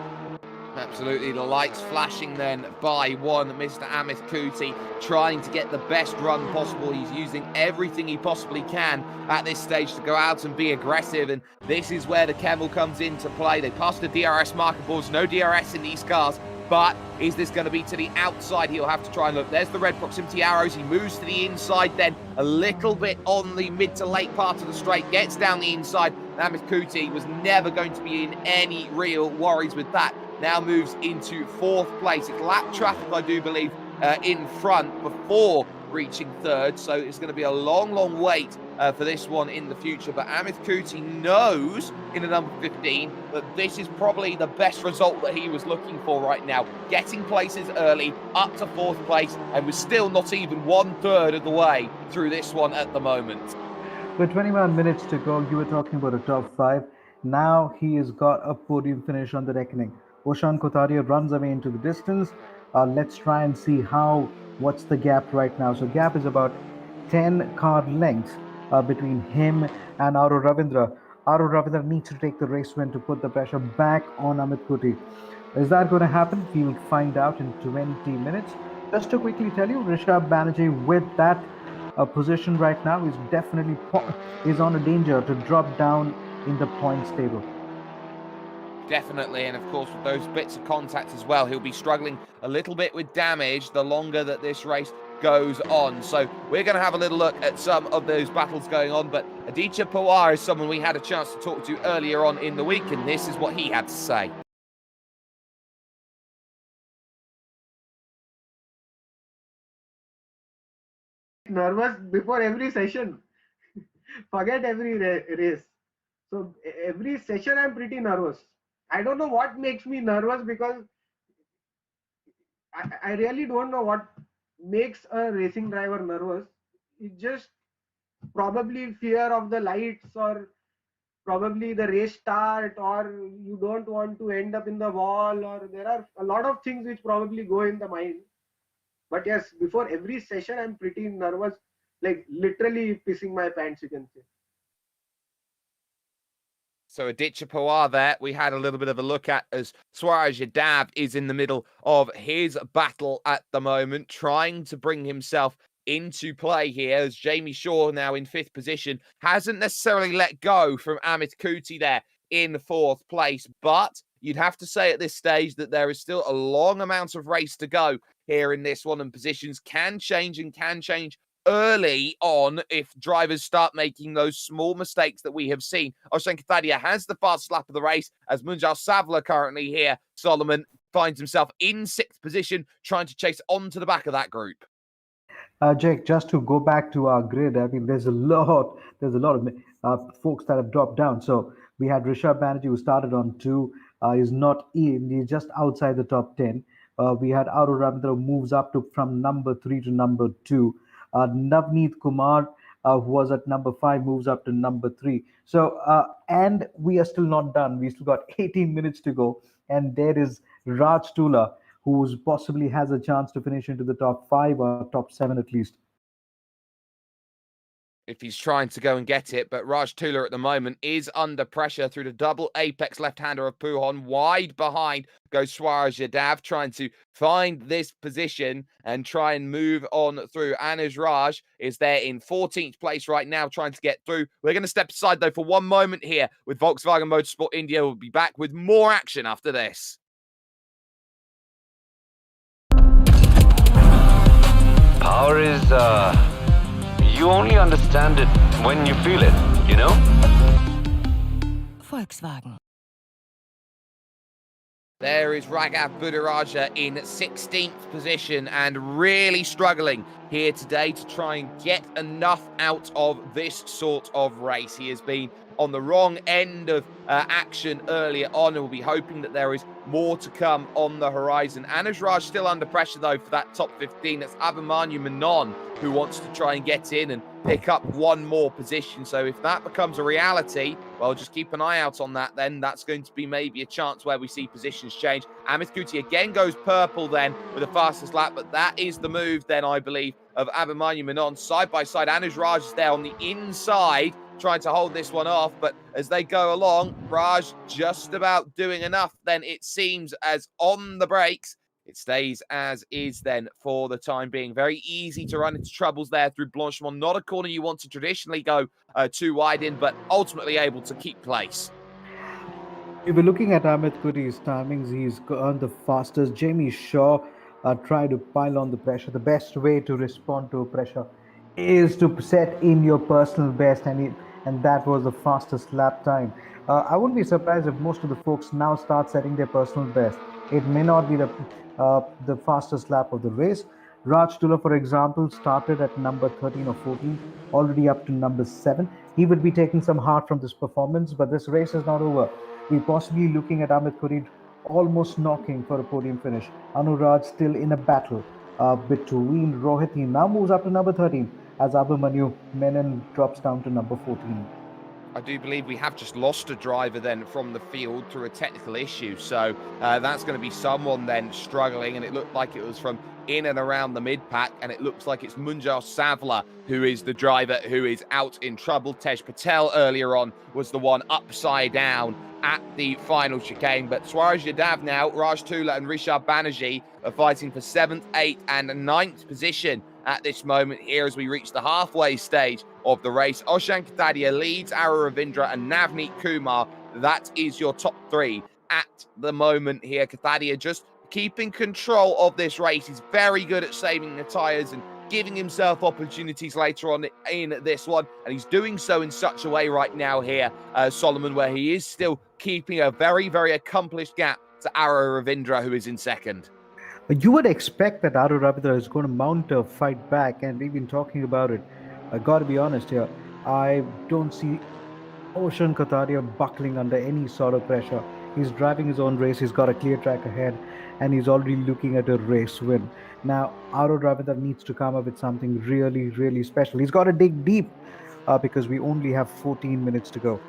B: Absolutely, the lights flashing then by one. Mr. Amit Kuti trying to get the best run possible. He's using everything he possibly can at this stage to go out and be aggressive, and this is where the Camel comes into play. They passed the DRS marker boards, no DRS in these cars, but is this going to be to the outside? He'll have to try and look. There's the red proximity arrows. He moves to the inside then, a little bit on the mid to late part of the straight, gets down the inside. Amit Kuti was never going to be in any real worries with that. Now moves into 4th place. It's lap traffic, I do believe, in front before reaching 3rd. So it's going to be a long, long wait for this one in the future. But Amit Kuti knows in the number 15 that this is probably the best result that he was looking for right now. Getting places early, up to 4th place, and we're still not even 1/3 of the way through this one at the moment.
A: With 21 minutes to go, you were talking about a top 5. Now he has got a podium finish on the reckoning. Oshan Kotadia runs away into the distance. Let's try and see what's the gap right now. So gap is about 10 car lengths between him and Aro Ravindra. Aro Ravindra needs to take the race win to put the pressure back on Amit Kuti. Is that going to happen? We'll find out in 20 minutes. Just to quickly tell you, Rishabh Banerjee with that position right now, is definitely is on a danger to drop down in the points table.
B: Definitely, and of course with those bits of contact as well, he'll be struggling a little bit with damage the longer that this race goes on. So we're going to have a little look at some of those battles going on, but Aditya Pawar is someone we had a chance to talk to earlier on in the week, and this is what he had to say.
J: Nervous before every session. Forget every race. So every session I'm pretty nervous. I don't know what makes me nervous, because I really don't know what makes a racing driver nervous. It's just probably fear of the lights, or probably the race start, or you don't want to end up in the wall, or there are a lot of things which probably go in the mind. But yes, before every session I'm pretty nervous, like literally pissing my pants, you can say.
B: So Aditya Pawar there, we had a little bit of a look at, as Swaraj Yadav is in the middle of his battle at the moment, trying to bring himself into play here, as Jamie Shaw now in 5th position hasn't necessarily let go from Amit Kuti there in 4th place, but you'd have to say at this stage that there is still a long amount of race to go here in this one, and positions can change early on if drivers start making those small mistakes that we have seen. Oshan Katadia has the fastest lap of the race, as Munjal Savla currently here, Solomon, finds himself in 6th position, trying to chase on to the back of that group.
A: Jake, just to go back to our grid, I mean, there's a lot of folks that have dropped down. So we had Rishabh Banerjee, who started on 2, is not in, he's just outside the top 10. We had Aru Ravindra, who moves up to from number 3 to number 2. Navneet Kumar, who was at number 5, moves up to number 3. So, and we are still not done. We still got 18 minutes to go. And there is Raj Tula, who possibly has a chance to finish into the top 5 or top 7 at least.
B: If he's trying to go and get it, but Raj Tula at the moment is under pressure through the double apex left-hander of Puhon. Wide behind goes Swaraj Yadav, trying to find this position and try and move on through. Anuj Raj is there in 14th place right now, trying to get through. We're going to step aside, though, for one moment here with Volkswagen Motorsport India. We'll be back with more action after this.
K: Power is, you only understand it when you feel it, you know?
L: Volkswagen.
B: There is Raghav Budaraja in 16th position and really struggling here today to try and get enough out of this sort of race. He has been on the wrong end of action earlier on, and we'll be hoping that there is more to come on the horizon. Anuj Raj still under pressure, though, for that top 15. That's Abhimanyu Menon, who wants to try and get in and pick up one more position. So if that becomes a reality, well, just keep an eye out on that then. That's going to be maybe a chance where we see positions change. Amit Kuti again goes purple then with the fastest lap, but that is the move then, I believe, of Abhimanyu Menon. Side by side, Anuj Raj is there on the inside, trying to hold this one off, but as they go along, Raj just about doing enough then, it seems, as on the brakes. It stays as is then for the time being. Very easy to run into troubles there through Blanchemont. Not a corner you want to traditionally go too wide in, but ultimately able to keep place.
A: If we're looking at Amit Kuti's timings, he's earned the fastest. Jamie Shaw tried to pile on the pressure. The best way to respond to pressure is to set in your personal best, and that was the fastest lap time. I wouldn't be surprised if most of the folks now start setting their personal best. It may not be the fastest lap of the race. Raj Tula, for example, started at number 13 or 14, already up to number 7. He would be taking some heart from this performance, but this race is not over. We're possibly looking at Amit Kuti almost knocking for a podium finish. Anuraj still in a battle between Rohit. He now moves up to number 13 as Abhimanyu Menon drops down to number 14.
B: I do believe we have just lost a driver then from the field through a technical issue. So that's going to be someone then struggling, and it looked like it was from in and around the mid-pack, and it looks like it's Munjal Savla who is the driver who is out in trouble. Tej Patel earlier on was the one upside down at the final chicane, but Swaraj Yadav now, Raj Tula and Rishabh Banerjee are fighting for 7th, 8th and 9th position at this moment here as we reach the halfway stage of the race. Oshan Katadia leads Ara Ravindra and Navneet Kumar. That is your top three at the moment here. Katadia just keeping control of this race. He's very good at saving the tyres and giving himself opportunities later on in this one, and he's doing so in such a way right now here, Solomon, where he is still keeping a very, very accomplished gap to Ara Ravindra, who is in second.
A: You would expect that Aru Ravindra is going to mount a fight back, and we've been talking about it. I got to be honest here. I don't see Ocean Kataria buckling under any sort of pressure. He's driving his own race, he's got a clear track ahead, and he's already looking at a race win. Now, Aru Ravindra needs to come up with something really, really special. He's got to dig deep because we only have 14 minutes to go.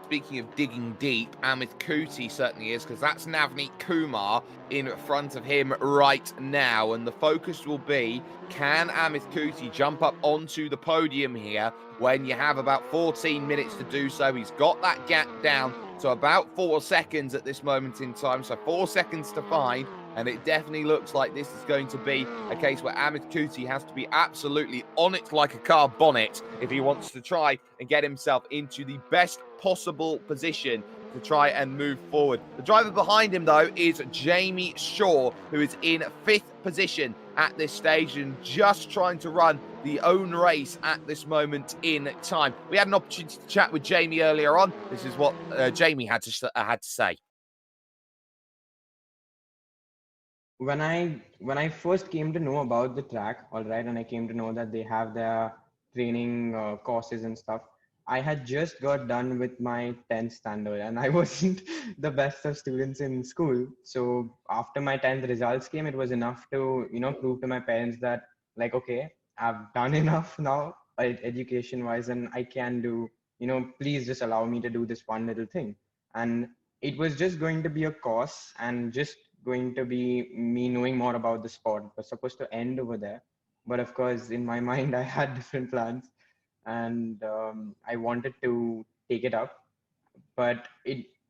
B: Speaking of digging deep, Amit Kuti certainly is, because that's Navneet Kumar in front of him right now. And the focus will be, can Amit Kuti jump up onto the podium here when you have about 14 minutes to do so? He's got that gap down to about 4 seconds at this moment in time. So 4 seconds to find. And it definitely looks like this is going to be a case where Amit Kuti has to be absolutely on it like a car bonnet if he wants to try and get himself into the best possible position to try and move forward. The driver behind him, though, is Jamie Shaw, who is in 5th position at this stage and just trying to run the own race at this moment in time. We had an opportunity to chat with Jamie earlier on. This is what Jamie had to say.
L: When I first came to know about the track, all right, and I came to know that they have their training courses and stuff, I had just got done with my 10th standard, and I wasn't the best of students in school. So after my 10th results came, it was enough to, prove to my parents that, like, okay, I've done enough now, education wise, and I can do, please just allow me to do this one little thing. And it was just going to be a course and just going to be me knowing more about the sport. It was supposed to end over there, but of course in my mind I had different plans, and I wanted to take it up, but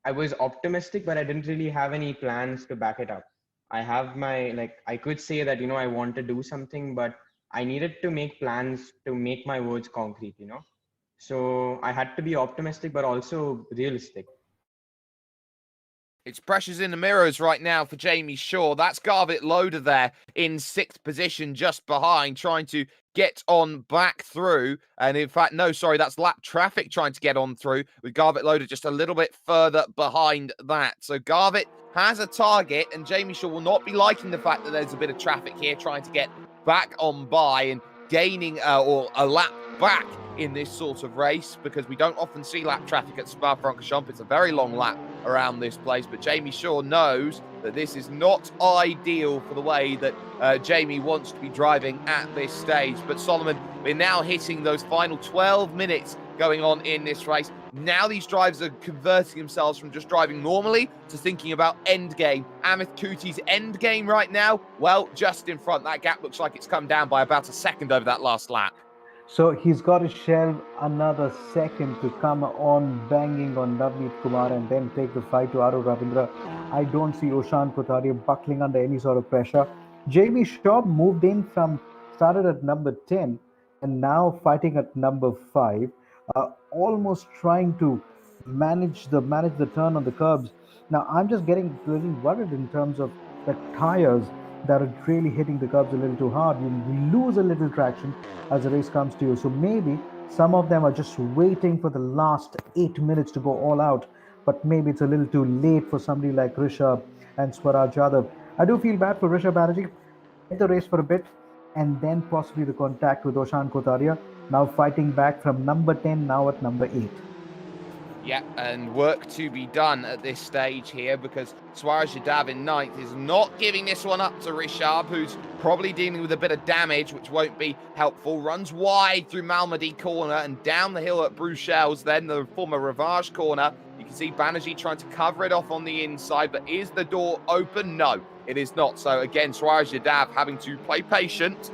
L: I was optimistic, but I didn't really have any plans to back it up. I have I could say that I want to do something, but I needed to make plans to make my words concrete. So I had to be optimistic but also realistic.
B: It's pressures in the mirrors right now for Jamie Shaw. That's Garvit Loader there in 6th position, just behind, trying to get on back through. And in fact, no, sorry, that's lap traffic trying to get on through, with Garvit Loader just a little bit further behind that. So Garvit has a target, and Jamie Shaw will not be liking the fact that there's a bit of traffic here, trying to get back on by and gaining or a lap back in this sort of race, because we don't often see lap traffic at Spa-Francorchamps. It's a very long lap around this place, but Jamie Shaw knows that this is not ideal for the way that Jamie wants to be driving at this stage. But Solomon, we're now hitting those final 12 minutes going on in this race. Now these drivers are converting themselves from just driving normally to thinking about end game. Amit Kuti's end game right now, well, just in front. That gap looks like it's come down by about a second over that last lap.
A: So he's got to shelve another second to come on banging on Navneet Kumar and then take the fight to Aru Ravindra. I don't see Oshan Kothari buckling under any sort of pressure. Jamie Shaw moved in started at number 10 and now fighting at number 5, almost trying to manage the turn on the curbs. Now I'm just getting really worried in terms of the tires that are really hitting the curbs a little too hard. You lose a little traction as the race comes to you. So maybe some of them are just waiting for the last 8 minutes to go all out. But maybe it's a little too late for somebody like Rishabh and Swaraj Yadav. I do feel bad for Rishabh Banerjee. Get the race for a bit and then possibly the contact with Oshan Kotaria. Now fighting back from number 10, now at number 8.
B: Yeah, and work to be done at this stage here, because Swaraj Yadav in 9th is not giving this one up to Rishabh, who's probably dealing with a bit of damage, which won't be helpful. Runs wide through Malmedy corner and down the hill at Bruxelles, then the former Ravage corner. You can see Banerjee trying to cover it off on the inside, but is the door open? No, it is not. So again, Swaraj Yadav having to play patient.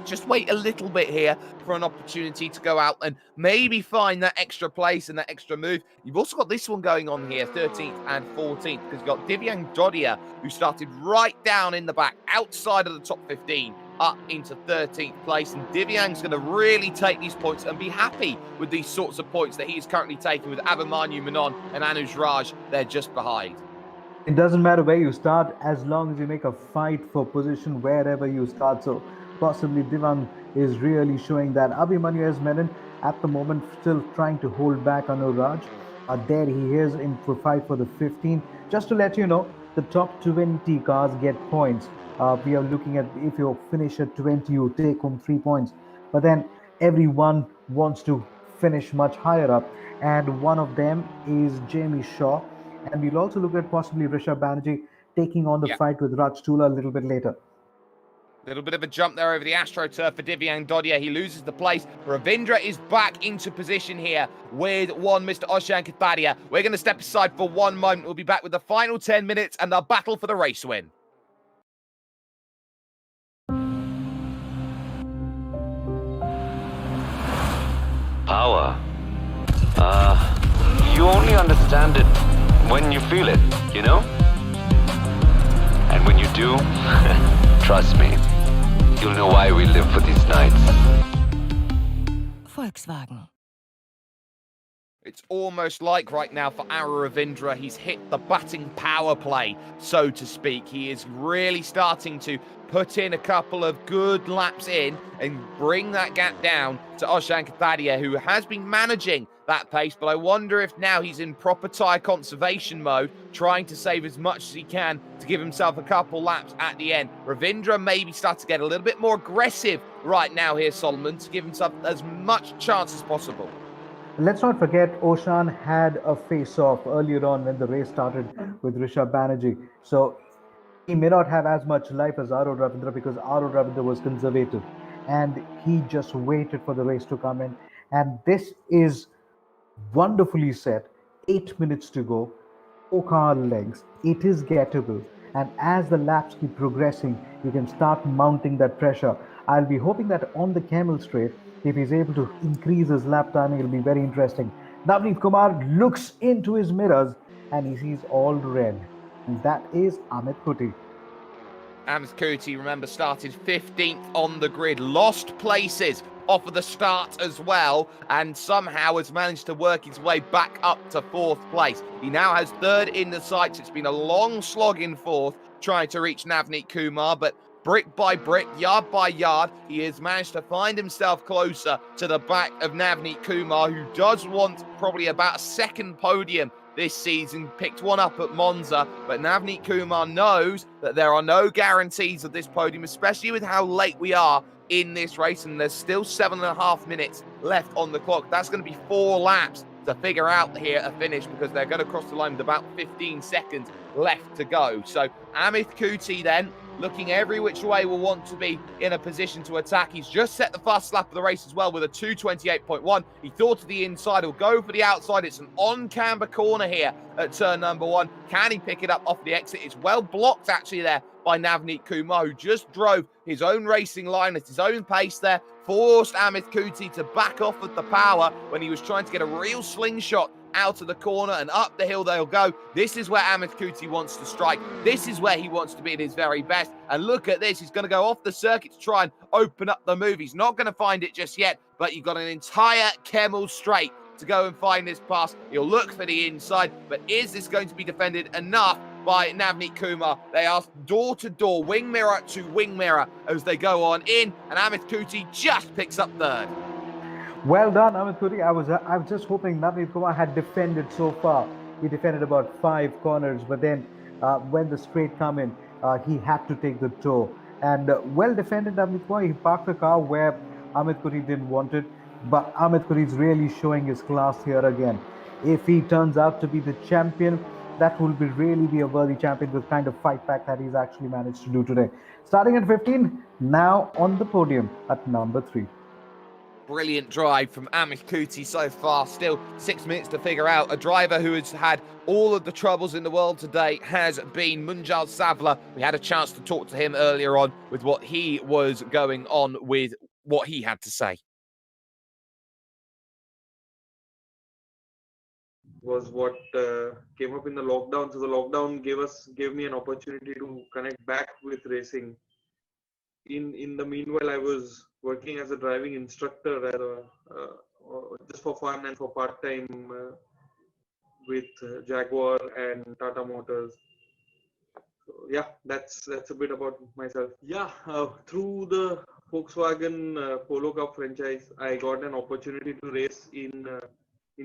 B: Just wait a little bit here for an opportunity to go out and maybe find that extra place and that extra move. You've also got this one going on here, 13th and 14th, because you've got Divyang Dodia, who started right down in the back, outside of the top 15 up into 13th place. And Divyang's going to really take these points and be happy with these sorts of points that he's currently taking with Abhimanyu Menon and Anuj Raj. They're just behind.
A: It doesn't matter where you start as long as you make a fight for position wherever you start. So possibly Divan is really showing that Abhimanyu as Menon at the moment still trying to hold back Anuraj. There he is in for fight for the 15. Just to let you know, the top 20 cars get points. We are looking at if you finish at 20, you take home 3 points. But then everyone wants to finish much higher up, and one of them is Jamie Shaw. And we'll also look at possibly Rishabh Banerjee taking on the
B: Yeah.
A: fight with Raj Tula a little bit later.
B: Little bit of a jump there over the AstroTurf for Divyang Dodya. He loses the place. Ravindra is back into position here with one Mr. Oshan Katharia. We're going to step aside for one moment. We'll be back with the final 10 minutes and the battle for the race win.
K: Power. You only understand it when you feel it, you know? And when you do, trust me, you'll know why we live for these nights.
M: Volkswagen.
B: It's almost like right now for Ara Ravindra, he's hit the batting power play, so to speak. He is really starting to put in a couple of good laps in and bring that gap down to Oshan Katharia, who has been managing that pace. But I wonder if now he's in proper tyre conservation mode, trying to save as much as he can to give himself a couple laps at the end. Ravindra maybe start to get a little bit more aggressive right now here, Solomon, to give himself as much chance as possible.
A: Let's not forget Oshan had a face-off earlier on when the race started with Rishabh Banerjee. So he may not have as much life as Arun Ravindra because Arun Ravindra was conservative and he just waited for the race to come in. And this is wonderfully set. 8 minutes to go, 4 car lengths. It is gettable. And as the laps keep progressing, you can start mounting that pressure. I'll be hoping that on the Camel Straight, if he's able to increase his lap timing, it'll be very interesting. Navneet Kumar looks into his mirrors and he sees all red. And that is Amit Kuti.
B: Amit Kuti, remember, started 15th on the grid, lost places off of the start as well, and somehow has managed to work his way back up to 4th place. He now has 3rd in the sights. It's been a long slog in 4th, trying to reach Navneet Kumar, but brick by brick, yard by yard, he has managed to find himself closer to the back of Navneet Kumar, who does want probably about a 2nd podium this season, picked one up at Monza, but Navneet Kumar knows that there are no guarantees of this podium, especially with how late we are in this race, and there's still 7.5 minutes left on the clock. That's going to be 4 laps to figure out here a finish, because they're going to cross the line with about 15 seconds left to go. So Amit Kuti then, looking every which way, will want to be in a position to attack. He's just set the fast lap of the race as well with a 2:28.1. He thought to the inside, he'll go for the outside. It's an on-camber corner here at turn number 1. Can he pick it up off the exit? It's well blocked actually there by Navneet Kumar, who just drove his own racing line at his own pace there, forced Amit Kuti to back off at the power when he was trying to get a real slingshot out of the corner, and up the hill they'll go. This is where Amit Kuti wants to strike. This is where he wants to be at his very best. And look at this. He's going to go off the circuit to try and open up the move. He's not going to find it just yet, but you've got an entire Kemmel straight to go and find this pass. He'll look for the inside, but is this going to be defended enough by Navneet Kumar? They are door to door, wing mirror to wing mirror as they go on in, and Amit Kuti just picks up 3rd.
A: Well done, Amit Kuti. I was just hoping Navneet Kumar had defended so far. He defended about 5 corners, but then when the straight come in, he had to take the toe. And well defended, Navneet Kumar. He parked the car where Amit Kuti didn't want it, but Amit Kuti is really showing his class here again. If he turns out to be the champion, that will really be a worthy champion with kind of fight back that he's actually managed to do today. Starting at 15, now on the podium at number 3.
B: Brilliant drive from Amit Kuti so far. Still 6 minutes to figure out. A driver who has had all of the troubles in the world today has been Munjal Savla. We had a chance to talk to him earlier on with what he was going on with, what he had to say.
N: Was what came up in the lockdown. So the lockdown gave me an opportunity to connect back with racing. in the meanwhile, I was working as a driving instructor at just for fun and for part time with Jaguar and Tata Motors. So yeah, that's a bit about myself. Yeah, through the Volkswagen Polo Cup franchise, I got an opportunity to race in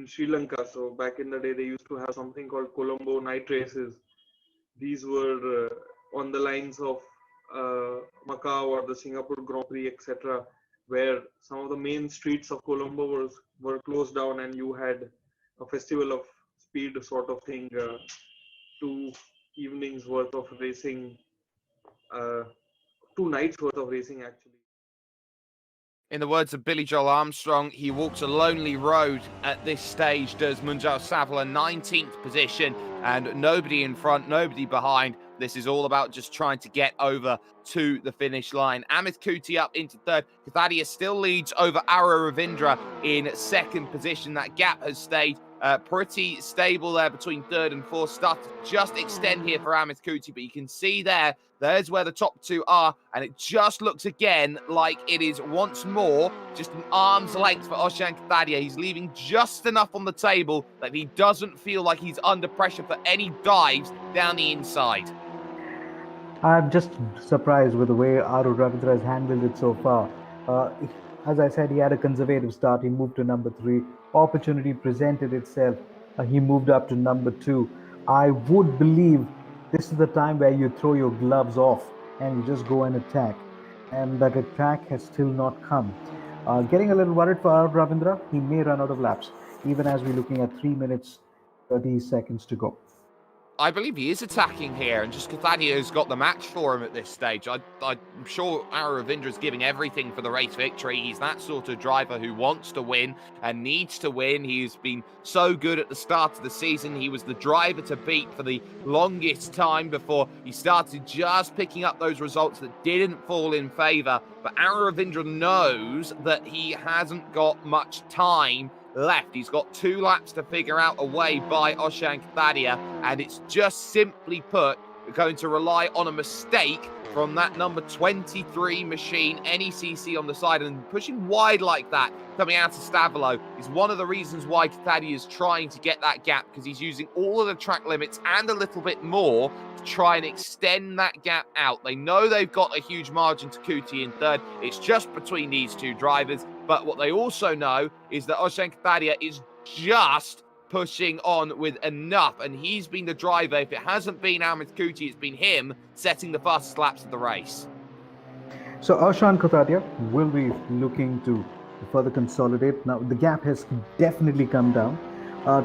N: Sri Lanka. So back in the day, they used to have something called Colombo night races. These were on the lines of Macau or the Singapore Grand Prix, etc., where some of the main streets of Colombo were closed down, and you had a festival of speed sort of thing, 2 evenings worth of racing, uh, 2 nights worth of racing actually.
B: In the words of Billy Joel Armstrong, he walks a lonely road at this stage, does Munjal Savala, 19th position, and nobody in front, nobody behind. This is all about just trying to get over to the finish line. Amit Kuti up into third. Kathadia still leads over Ara Ravindra in second position. That gap has stayed pretty stable there between third and fourth. Start to just extend here for Amit Kuti, but you can see there's where the top two are, and it just looks again like it is once more just an arm's length for Oshan Kathadia. He's leaving just enough on the table that he doesn't feel like he's under pressure for any dives down the inside.
A: I'm just surprised with the way Aru Ravindra has handled it so far. As I said, he had a conservative start. He moved to number 3. Opportunity presented itself. He moved up to number 2. I would believe this is the time where you throw your gloves off and you just go and attack. And that attack has still not come. Getting a little worried for Aru Ravindra. He may run out of laps, even as we're looking at 3 minutes, 30 seconds to go.
B: I believe he is attacking here, and just Kathadia has got the match for him at this stage. I'm sure Ara Ravindra is giving everything for the race victory. He's that sort of driver who wants to win and needs to win. He's been so good at the start of the season. He was the driver to beat for the longest time before he started just picking up those results that didn't fall in favour. But Ara Ravindra knows that he hasn't got much time left. He's got 2 laps to figure out a way by Oshan Kathadia, and it's just simply put going to rely on a mistake from that number 23 machine, NECC on the side, and pushing wide like that coming out of Stavolo is one of the reasons why Kathadia is trying to get that gap, because he's using all of the track limits and a little bit more to try and extend that gap out. They know they've got a huge margin to Kuti in third. It's just between these two drivers. But what they also know is that Oshan Kathadia is just pushing on with enough, and he's been the driver. If it hasn't been Amit Kuti, it's been him setting the fastest laps of the race.
A: So Oshan Kathadia will be looking to further consolidate. Now the gap has definitely come down.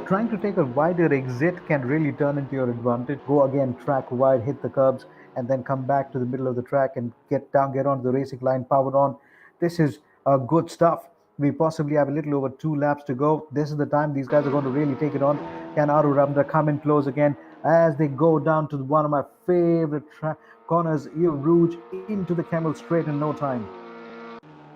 A: Trying to take a wider exit can really turn into your advantage. Go again, track wide, hit the curbs, and then come back to the middle of the track and get onto the racing line, powered on. This is good stuff. We possibly have a little over 2 laps to go. This is the time these guys are going to really take it on. Can Aru Ravindra come in close again as they go down to one of my favorite corners, Eau Rouge, into the Camel Straight in no time?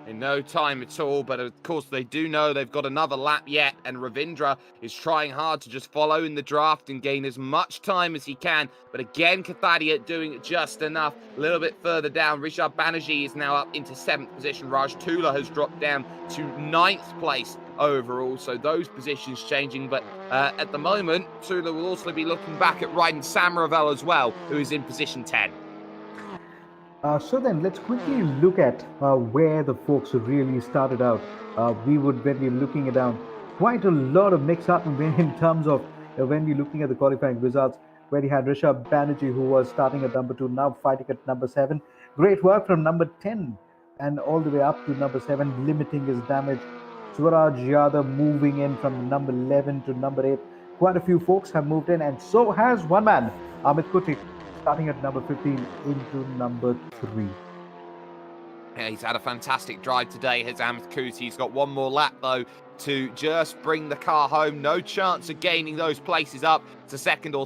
B: In no time at all, but of course they do know they've got another lap yet, and Ravindra is trying hard to just follow in the draft and gain as much time as he can. But again, Kathadia doing just enough. A little bit further down, Rishabh Banerjee is now up into 7th position. Raj Tula has dropped down to 9th place overall, so those positions changing. But at the moment, Tula will also be looking back at Raiden Samaravel as well, who is in position 10.
A: So then let's quickly look at where the folks really started out. When we were looking at down, quite a lot of mix-up in terms of when we're looking at the qualifying results, where you had Rishabh Banerjee, who was starting at number 2, now fighting at number 7. Great work from number 10 and all the way up to number 7, limiting his damage. Swaraj Yadav moving in from number 11 to number 8. Quite a few folks have moved in, and so has one man, Amit Kuti, starting at number 15 into number 3.
B: Yeah, he's had a fantastic drive today, has Amit Kuti. He's got one more lap, though, to just bring the car home. No chance of gaining those places up to second or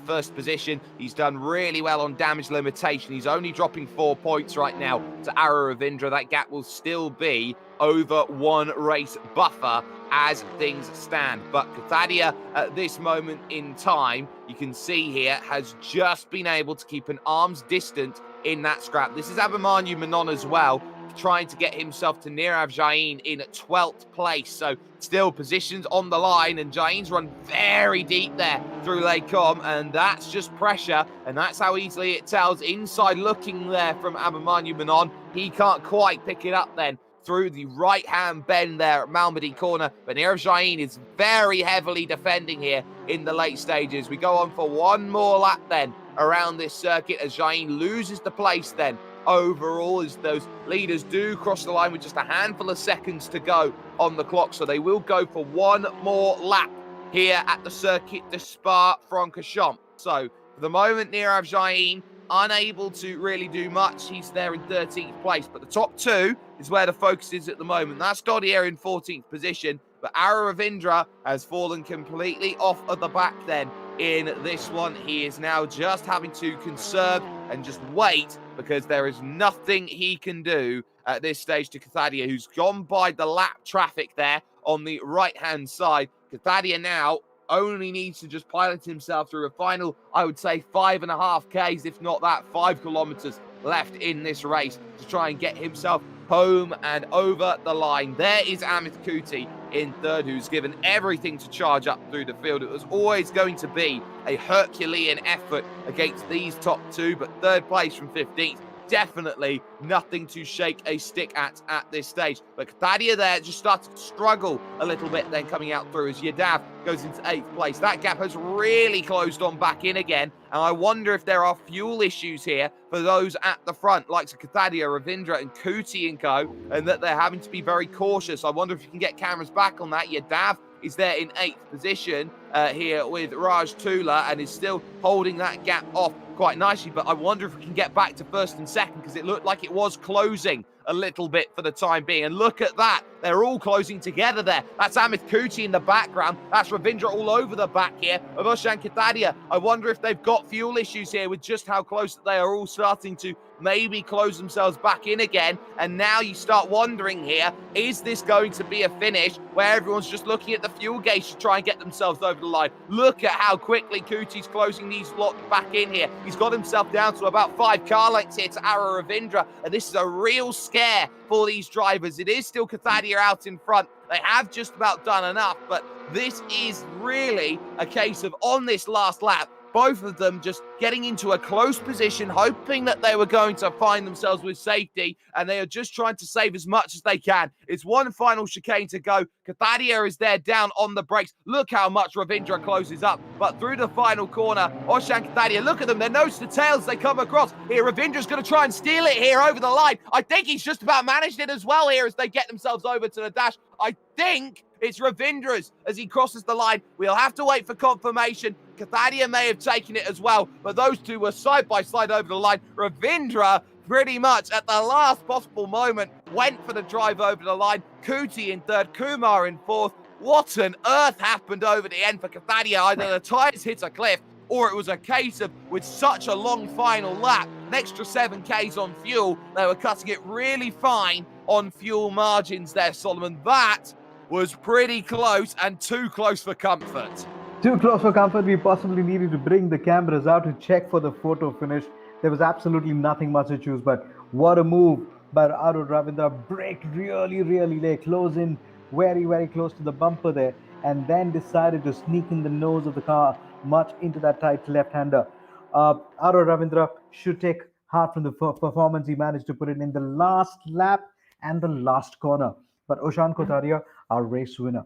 B: first position. He's done really well on damage limitation. He's only dropping 4 points right now to Ara Ravindra. That gap will still be over 1 race buffer as things stand. But Kathadia, at this moment in time, you can see here, has just been able to keep an arm's distance in that scrap. This is Abimanyu Manon as well, trying to get himself to Nirav Jain in 12th place. So still positions on the line, and Jain's run very deep there through Lecom, and that's just pressure, and that's how easily it tells. Inside looking there from Abimanyu Manon. He can't quite pick it up then through the right-hand bend there at Malmedy corner. But Nirav Jain is very heavily defending here in the late stages. We go on for one more lap then around this circuit as Jain loses the place then overall, as those leaders do cross the line with just a handful of seconds to go on the clock. So they will go for one more lap here at the Circuit de Spa-Francorchamps. So for the moment, Nirav Jain unable to really do much. He's there in 13th place, but the top two is where the focus is at the moment. That's Dodier in 14th position, but Ara Ravindra has fallen completely off of the back then in this one. He is now just having to conserve and just wait, because there is nothing he can do at this stage to Cathadia, who's gone by the lap traffic there on the right-hand side. Cathadia now only needs to just pilot himself through a final, I would say, 5.5 Ks, if not that, 5 kilometers left in this race to try and get himself home and over the line. There is Amit Kuti in third, who's given everything to charge up through the field. It was always going to be a Herculean effort against these top two, but third place from 15th, definitely nothing to shake a stick at this stage. But Cathadia there just started to struggle a little bit then coming out through as Yadav goes into 8th place. That gap has really closed on back in again, and I wonder if there are fuel issues here for those at the front, like Cathadia, Ravindra and Kuti and co, and that they're having to be very cautious. I wonder if you can get cameras back on that. Yadav is there in 8th position here with Raj Tula and is still holding that gap off quite nicely, but I wonder if we can get back to first and second, because it looked like it was closing a little bit for the time being. And look at that, they're all closing together there. That's Amit Kuti in the background. That's Ravindra all over the back here of Oshan Cathadia. I wonder if they've got fuel issues here with just how close that they are all starting to maybe close themselves back in again. And now you start wondering here, is this going to be a finish where everyone's just looking at the fuel gauge to try and get themselves over the line? Look at how quickly Kuti's closing these lot back in here. He's got himself down to about 5 car lengths here to Ara Ravindra, and this is a real scare for these drivers. It is still Cathadia out in front. They have just about done enough, but this is really a case of, on this last lap, both of them just getting into a close position, hoping that they were going to find themselves with safety, and they are just trying to save as much as they can. It's one final chicane to go. Cathadia is there down on the brakes. Look how much Ravindra closes up. But through the final corner, Oshan Cathadia, look at them. They're nose to tails. They come across. Here, Ravindra's going to try and steal it here over the line. I think he's just about managed it as well here as they get themselves over to the dash. I think it's Ravindra's as he crosses the line. We'll have to wait for confirmation. Cathadia may have taken it as well, but those two were side by side over the line. Ravindra, pretty much at the last possible moment, went for the drive over the line. Kuti in third, Kumar in fourth. What on earth happened over the end for Cathadia? Either the tyres hit a cliff, or it was a case of, with such a long final lap, an extra 7 Ks on fuel, they were cutting it really fine on fuel margins there, Solomon. That was pretty close, and too close for comfort.
A: Too close for comfort. We possibly needed to bring the cameras out to check for the photo finish. There was absolutely nothing much to choose, but what a move by Arun Ravindra. Braked really, really late, close in very, very close to the bumper there, and then decided to sneak in the nose of the car much into that tight left-hander. Arun Ravindra should take heart from the performance. He managed to put it in the last lap and the last corner. But Oshan Kotaria, our race winner.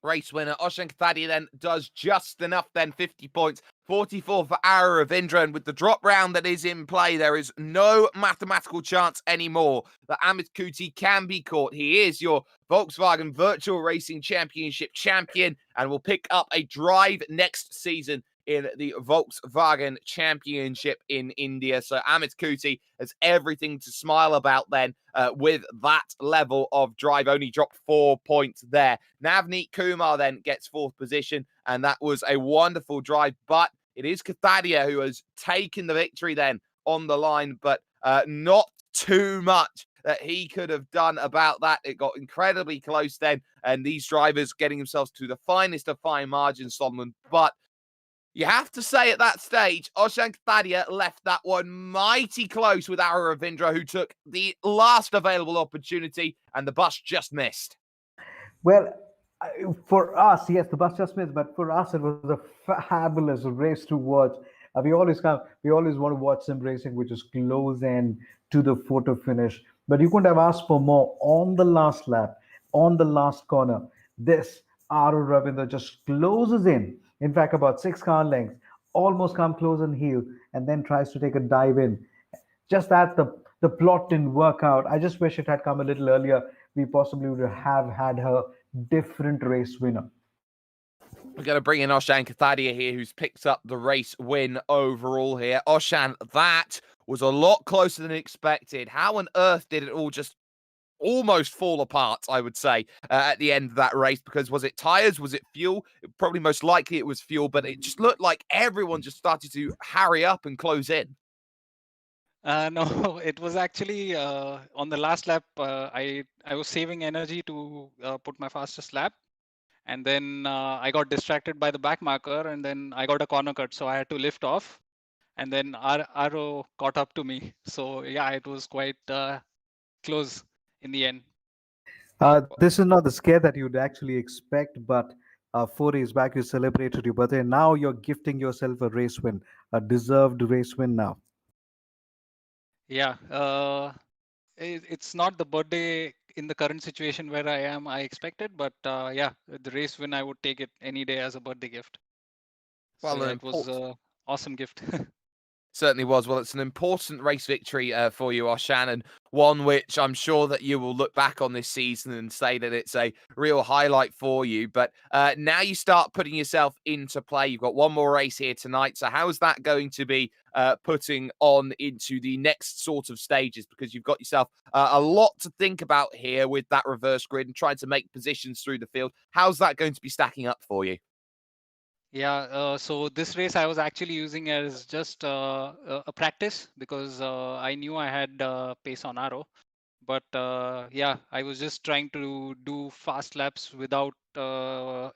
B: Race winner, Oshan Cathadia then does just enough then, 50 points, 44 for Ara Ravindra, and with the drop round that is in play, there is no mathematical chance anymore that Amit Kuti can be caught. He is your Volkswagen Virtual Racing Championship champion and will pick up a drive next season in the Volkswagen Championship in India. So Amit Kuti has everything to smile about then with that level of drive. Only dropped 4 points there. Navneet Kumar then gets 4th position, and that was a wonderful drive. But it is Cathadia who has taken the victory then on the line, but not too much that he could have done about that. It got incredibly close then, and these drivers getting themselves to the finest of fine margins, Solomon. But You have to say at that stage, Oshan Kathadia left that one mighty close with Ara Ravindra, who took the last available opportunity, and the bus just missed.
A: Well, for us, yes, the bus just missed, but for us, it was a fabulous race to watch. We always want to watch sim racing, which is close and to the photo finish. But you couldn't have asked for more on the last lap, on the last corner. This Aaron Ravindra just closes in fact, about 6 car lengths, almost come close on heel, and then tries to take a dive in. Just that the plot didn't work out. I just wish it had come a little earlier. We possibly would have had her different race winner.
B: We're going to bring in Oshan Kathadia here, who's picked up the race win overall here. Oshan, that was a lot closer than expected. How on earth did it all just almost fall apart, I would say, at the end of that race? Because was it tires? Was it fuel? Probably most likely it was fuel, but it just looked like everyone just started to hurry up and close in.
M: No, it was actually on the last lap. I was saving energy to put my fastest lap, and then I got distracted by the back marker, and then I got a corner cut, so I had to lift off, and then Arrow caught up to me. So yeah, it was quite close in the end.
A: This is not the scare that you'd actually expect, but 4 days back you celebrated your birthday. Now you're gifting yourself a race win, a deserved race win now.
M: Yeah, it's not the birthday in the current situation where I am I expected, but yeah, the race win I would take it any day as a birthday gift.
B: Well,
M: So yeah, it was an awesome gift.
B: Certainly was. Well, it's an important race victory for you, Oshan, and one which I'm sure that you will look back on this season and say that it's a real highlight for you. But now you start putting yourself into play. You've got one more race here tonight. So how is that going to be putting on into the next sort of stages? Because you've got yourself a lot to think about here with that reverse grid and trying to make positions through the field. How's that going to be stacking up for you?
M: Yeah, so this race I was actually using as just a practice because I knew I had pace on arrow. But yeah, I was just trying to do fast laps without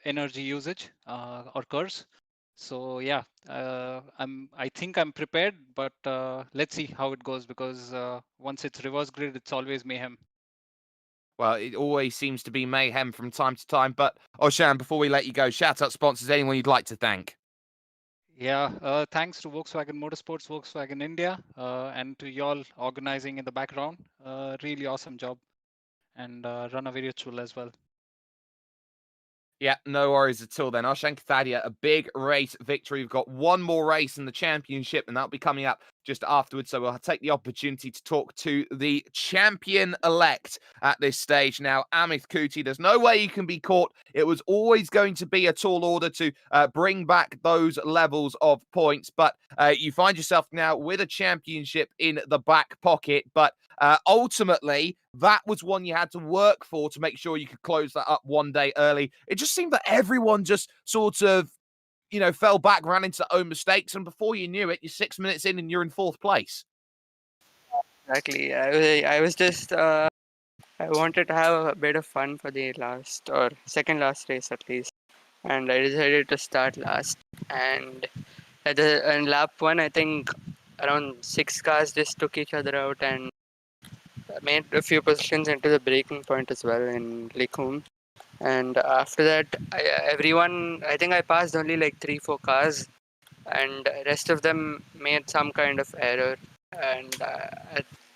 M: energy usage or curves. So yeah, I think I'm prepared, but let's see how it goes because once it's reverse grid, it's always mayhem.
B: Well, it always seems to be mayhem from time to time. But, Oshan, before we let you go, shout out sponsors, anyone you'd like to thank.
M: Yeah, thanks to Volkswagen Motorsports, Volkswagen India, and to y'all organizing in the background. Really awesome job. And run a virtual as well.
B: Yeah, no worries at all then. Oshan Kathadia, a big race victory. We've got one more race in the championship, and that'll be coming up just afterwards. So we'll take the opportunity to talk to the champion-elect at this stage. Now, Amit Kuti, there's no way you can be caught. It was always going to be a tall order to bring back those levels of points, but you find yourself now with a championship in the back pocket. But ultimately, that was one you had to work for to make sure you could close that up one day early. It just seemed that everyone just sort of, fell back, ran into their own mistakes, and before you knew it, you're 6 minutes in and you're in 4th place.
O: Exactly. I was just I wanted to have a bit of fun for the last or second last race at least, and I decided to start last. And in lap one, I think around 6 cars just took each other out and made a few positions into the braking point as well in Likum. And after that, I think I passed only like 3-4 cars, and rest of them made some kind of error. And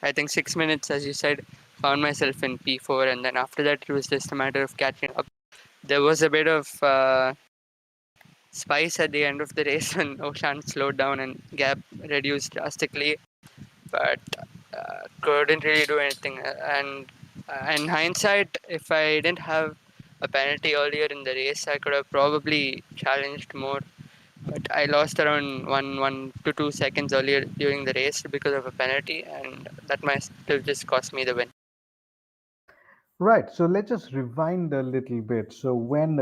O: I think 6 minutes, as you said, found myself in P4, and then after that it was just a matter of catching up. There was a bit of spice at the end of the race when Oshan slowed down and gap reduced drastically, but couldn't really do anything. And in hindsight, if I didn't have a penalty earlier in the race, I could have probably challenged more. But I lost around 1 to 2 seconds earlier during the race because of a penalty, and that might still just cost me the win.
A: Right. So let's just rewind a little bit. So when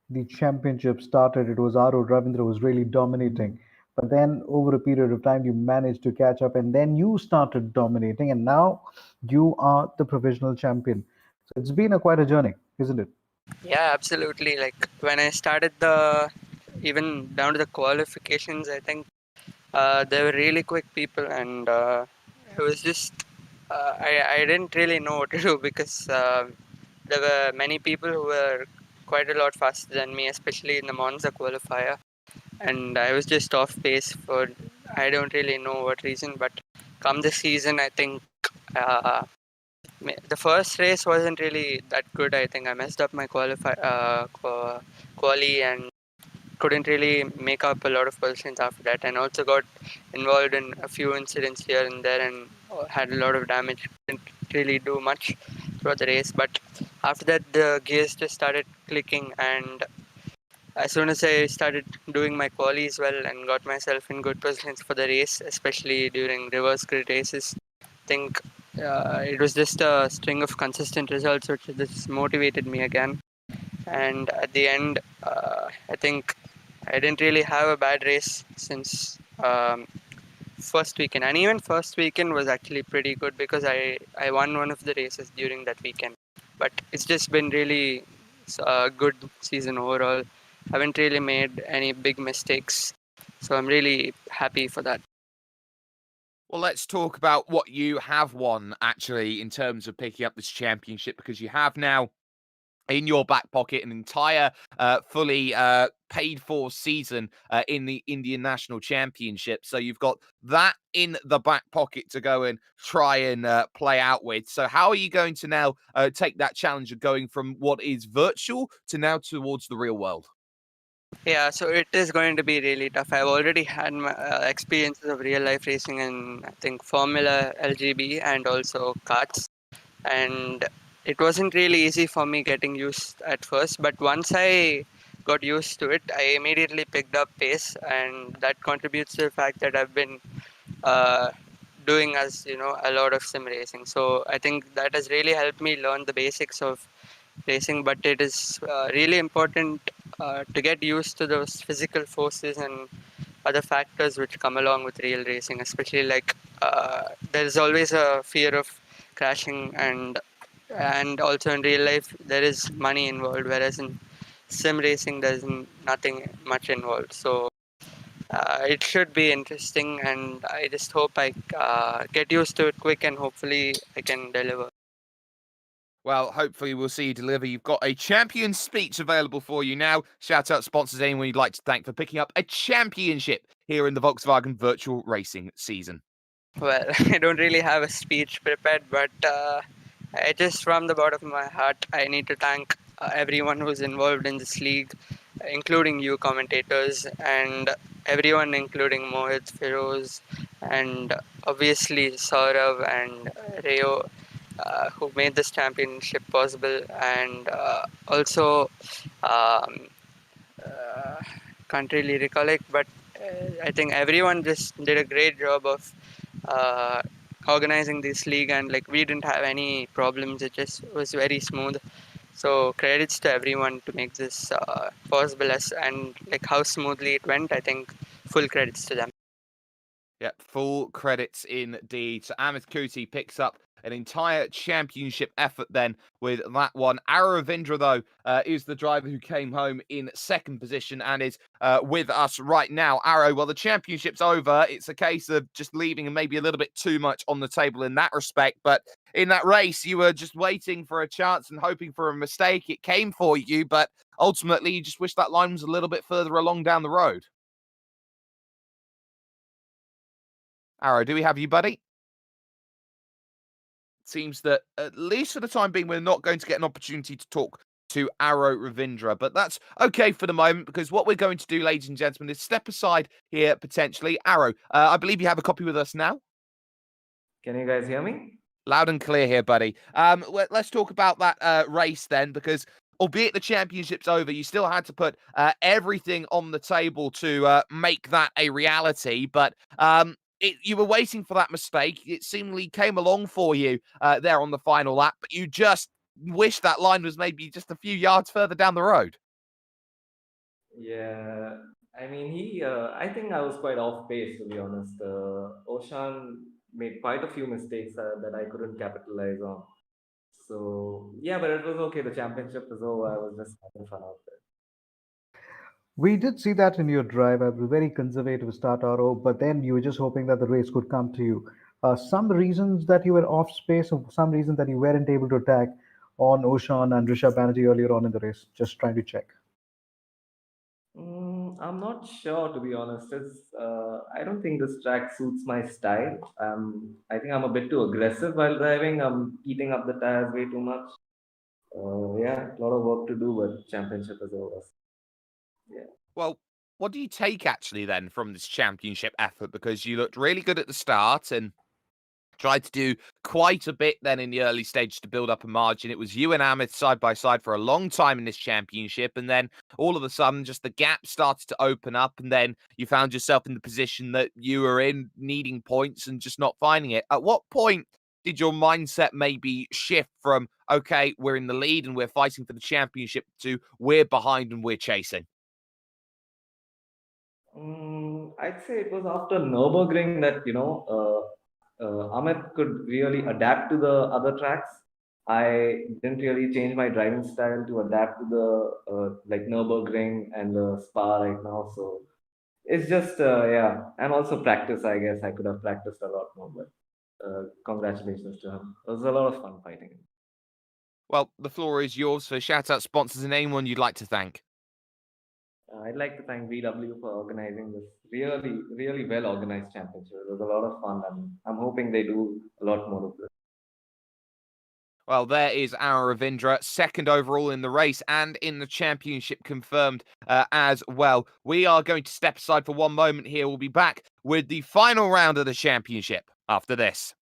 A: the championship started, it was Aro Ravindra was really dominating. But then over a period of time, you managed to catch up, and then you started dominating, and now you are the provisional champion. So it's been quite a journey, isn't it?
O: Yeah, absolutely. Like when I started the even down to the qualifications, I think they were really quick people, and it was just I didn't really know what to do because there were many people who were quite a lot faster than me, especially in the Monza qualifier, and I was just off pace for I don't really know what reason, but come this season, I think uh, the first race wasn't really that good. I think I messed up my quali and couldn't really make up a lot of positions after that, and also got involved in a few incidents here and there and had a lot of damage. Didn't really do much throughout the race, but after that the gears just started clicking, and as soon as I started doing my qualies well and got myself in good positions for the race, especially during reverse grid races, I think it was just a string of consistent results which just motivated me again. And at the end, I think I didn't really have a bad race since first weekend, and even first weekend was actually pretty good because I won one of the races during that weekend. But it's just been really a good season overall. Haven't really made any big mistakes, so I'm really happy for that.
B: Well, let's talk about what you have won actually in terms of picking up this championship, because you have now in your back pocket an entire fully paid for season in the Indian National Championship. So you've got that in the back pocket to go and try and play out with. So how are you going to now take that challenge of going from what is virtual to now towards the real world?
O: Yeah, so it is going to be really tough. I've already had my experiences of real life racing in, I think, Formula LGB and also karts. And it wasn't really easy for me getting used at first, but once I got used to it, I immediately picked up pace, and that contributes to the fact that I've been uh, doing, as you know, a lot of sim racing. So I think that has really helped me learn the basics of racing, but it is really important to get used to those physical forces and other factors which come along with real racing, especially like there is always a fear of crashing, and also in real life there is money involved, whereas in sim racing there's nothing much involved. So it should be interesting, and I just hope I get used to it quick, and hopefully I can deliver.
B: Well, hopefully we'll see you deliver. You've got a champion speech available for you now. Shout out sponsors, anyone you'd like to thank for picking up a championship here in the Volkswagen virtual racing season.
O: Well, I don't really have a speech prepared, but I just from the bottom of my heart, I need to thank everyone who's involved in this league, including you commentators, and everyone, including Mohit, Firoz, and obviously Saurav and Rayo, who made this championship possible, and also um, uh, can't really recollect, but I think everyone just did a great job of uh, organizing this league, and like we didn't have any problems. It just was very smooth. So credits to everyone to make this possible, as and like how smoothly it went. I think full credits to them.
B: Yep, full credits indeed. So Amit Kuti picks up an entire championship effort then with that one. Aravindra, though, is the driver who came home in second position and is with us right now. Arrow, well, the championship's over. It's a case of just leaving maybe a little bit too much on the table in that respect. But in that race, you were just waiting for a chance and hoping for a mistake. It came for you, but ultimately you just wish that line was a little bit further along down the road. Arrow, do we have you, buddy? Seems that, at least for the time being, we're not going to get an opportunity to talk to Arrow Ravindra, but that's okay for the moment, because what we're going to do, ladies and gentlemen, is step aside here potentially. Arrow, I believe you have a copy with us now.
P: Can you guys hear me?
B: Loud and clear here, buddy. Let's talk about that race then, because albeit the championship's over, you still had to put everything on the table to make that a reality. But you were waiting for that mistake. It seemingly came along for you there on the final lap, but you just wish that line was maybe just a few yards further down the road.
P: Yeah, I mean, I think I was quite off pace, to be honest. Oshan made quite a few mistakes that I couldn't capitalize on. So, yeah, but it was okay. The championship is over. I was just having fun out there.
A: We did see that in your drive. A very conservative start, Aro, but then you were just hoping that the race could come to you. Some reasons that you were off space, or some reason that you weren't able to attack on Oshan and Rishabh Banerjee earlier on in the race. Just trying to check.
P: I'm not sure, to be honest. I don't think this track suits my style. I think I'm a bit too aggressive while driving. I'm heating up the tires way too much. Yeah, a lot of work to do, but championship is over. Yeah.
B: Well, what do you take actually then from this championship effort? Because you looked really good at the start and tried to do quite a bit then in the early stage to build up a margin. It was you and Amit side by side for a long time in this championship. And then all of a sudden, just the gap started to open up. And then you found yourself in the position that you were in, needing points and just not finding it. At what point did your mindset maybe shift from, okay, we're in the lead and we're fighting for the championship, to we're behind and we're chasing?
P: I'd say it was after Nürburgring that, Amit could really adapt to the other tracks. I didn't really change my driving style to adapt to the like Nürburgring and the Spa right now. So it's just yeah, and also practice. I guess I could have practiced a lot more, but congratulations to him. It was a lot of fun fighting him.
B: Well, the floor is yours for shout out sponsors and anyone you'd like to thank.
P: I'd like to thank VW for organizing this really, really well organized championship. It was a lot of fun, and I'm hoping they do a lot more of this.
B: Well, there is our Ravindra, second overall in the race and in the championship confirmed as well. We are going to step aside for one moment here. We'll be back with the final round of the championship after this.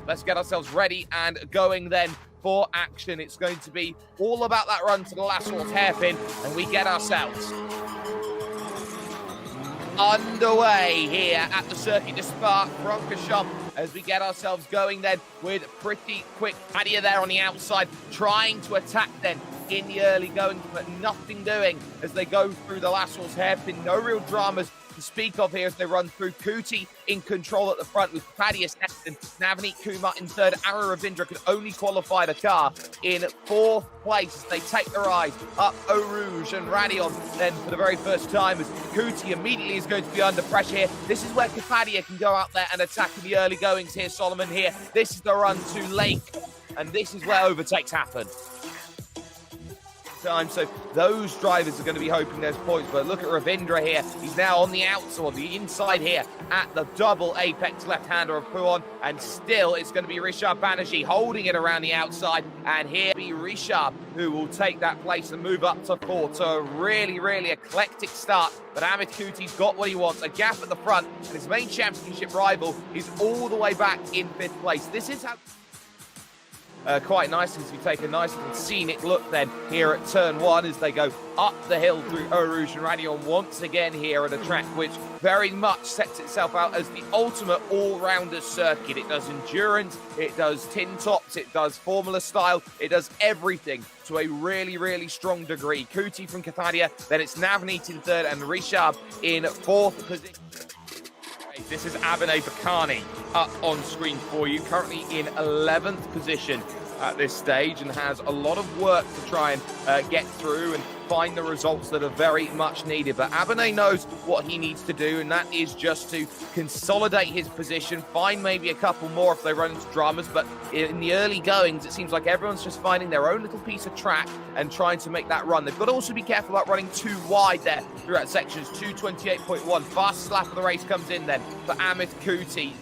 B: Let's get ourselves ready and going then for action. It's going to be all about that run to the last sort of hairpin, and we get ourselves underway here at the Circuit de Spa Francorchamps as we get ourselves going then with pretty quick Padilla there on the outside, trying to attack then in the early going, but nothing doing as they go through the last sort of hairpin. No real dramas to speak of here as they run through. Kuti in control at the front with Paddy second, Navneet Kumar in third. Ara Ravindra could only qualify the car in fourth place as they take their eyes up Eau Rouge and Radion then for the very first time as Kuti immediately is going to be under pressure here. This is where Kapadia can go out there and attack in the early goings here, Solomon here. This is the run to Lake, and this is where overtakes happen. So those drivers are going to be hoping there's points, but look at Ravindra here. He's now on the outside, or the inside here at the double apex left-hander of Puon, and still it's going to be Rishabh Banerjee holding it around the outside, and here be Rishabh who will take that place and move up to fourth. So a really, really eclectic start, but Amit Kuti's got what he wants, a gap at the front, and his main championship rival is all the way back in fifth place. This is how... quite nice as we take a nice and scenic look then here at turn one as they go up the hill through Eau Rouge and Radion once again here at a track which very much sets itself out as the ultimate all-rounder circuit. It does endurance, it does tin tops, it does formula style, it does everything to a really, really strong degree. Kuti from Kathadia, then it's Navneet in third and Rishabh in fourth position. This is Abhinay Bakani up on screen for you, currently in 11th position at this stage and has a lot of work to try and get through and find the results that are very much needed. But Abhinay knows what he needs to do, and that is just to consolidate his position, find maybe a couple more if they run into dramas. But in the early goings, it seems like everyone's just finding their own little piece of track and trying to make that run. They've got to also be careful about running too wide there throughout sections 2:28.1. Fastest lap of the race comes in then for Amit Kuti.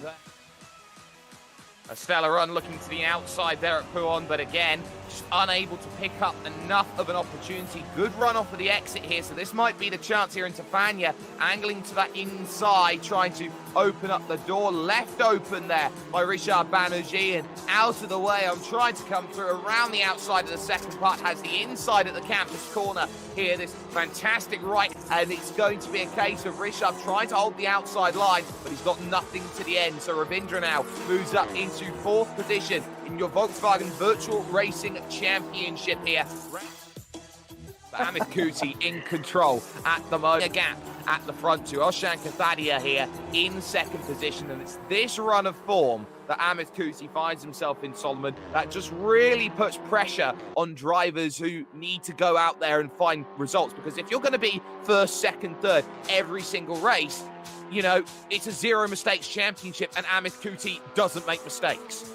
B: A stellar run looking to the outside there at Puon, but again, just unable to pick up enough of an opportunity. Good run off of the exit here, so this might be the chance here into Fania, angling to that inside, trying to open up the door, left open there by Richard Banerjee, and out of the way. I'm trying to come through around the outside of the second part, has the inside at the campus corner here, this fantastic right, and it's going to be a case of Rishabh trying to hold the outside line, but he's got nothing to the end. So Ravindra now moves up into 4th position in your Volkswagen Virtual Racing Championship here. Amit Kuti in control at the moment. A gap at the front to Oshan Kathadia here in 2nd position, and it's this run of form that Amit Kuti finds himself in, Solomon, that just really puts pressure on drivers who need to go out there and find results. Because if you're going to be 1st, 2nd, 3rd every single race, you know, it's a zero mistakes championship, and Amit Kuti doesn't make mistakes.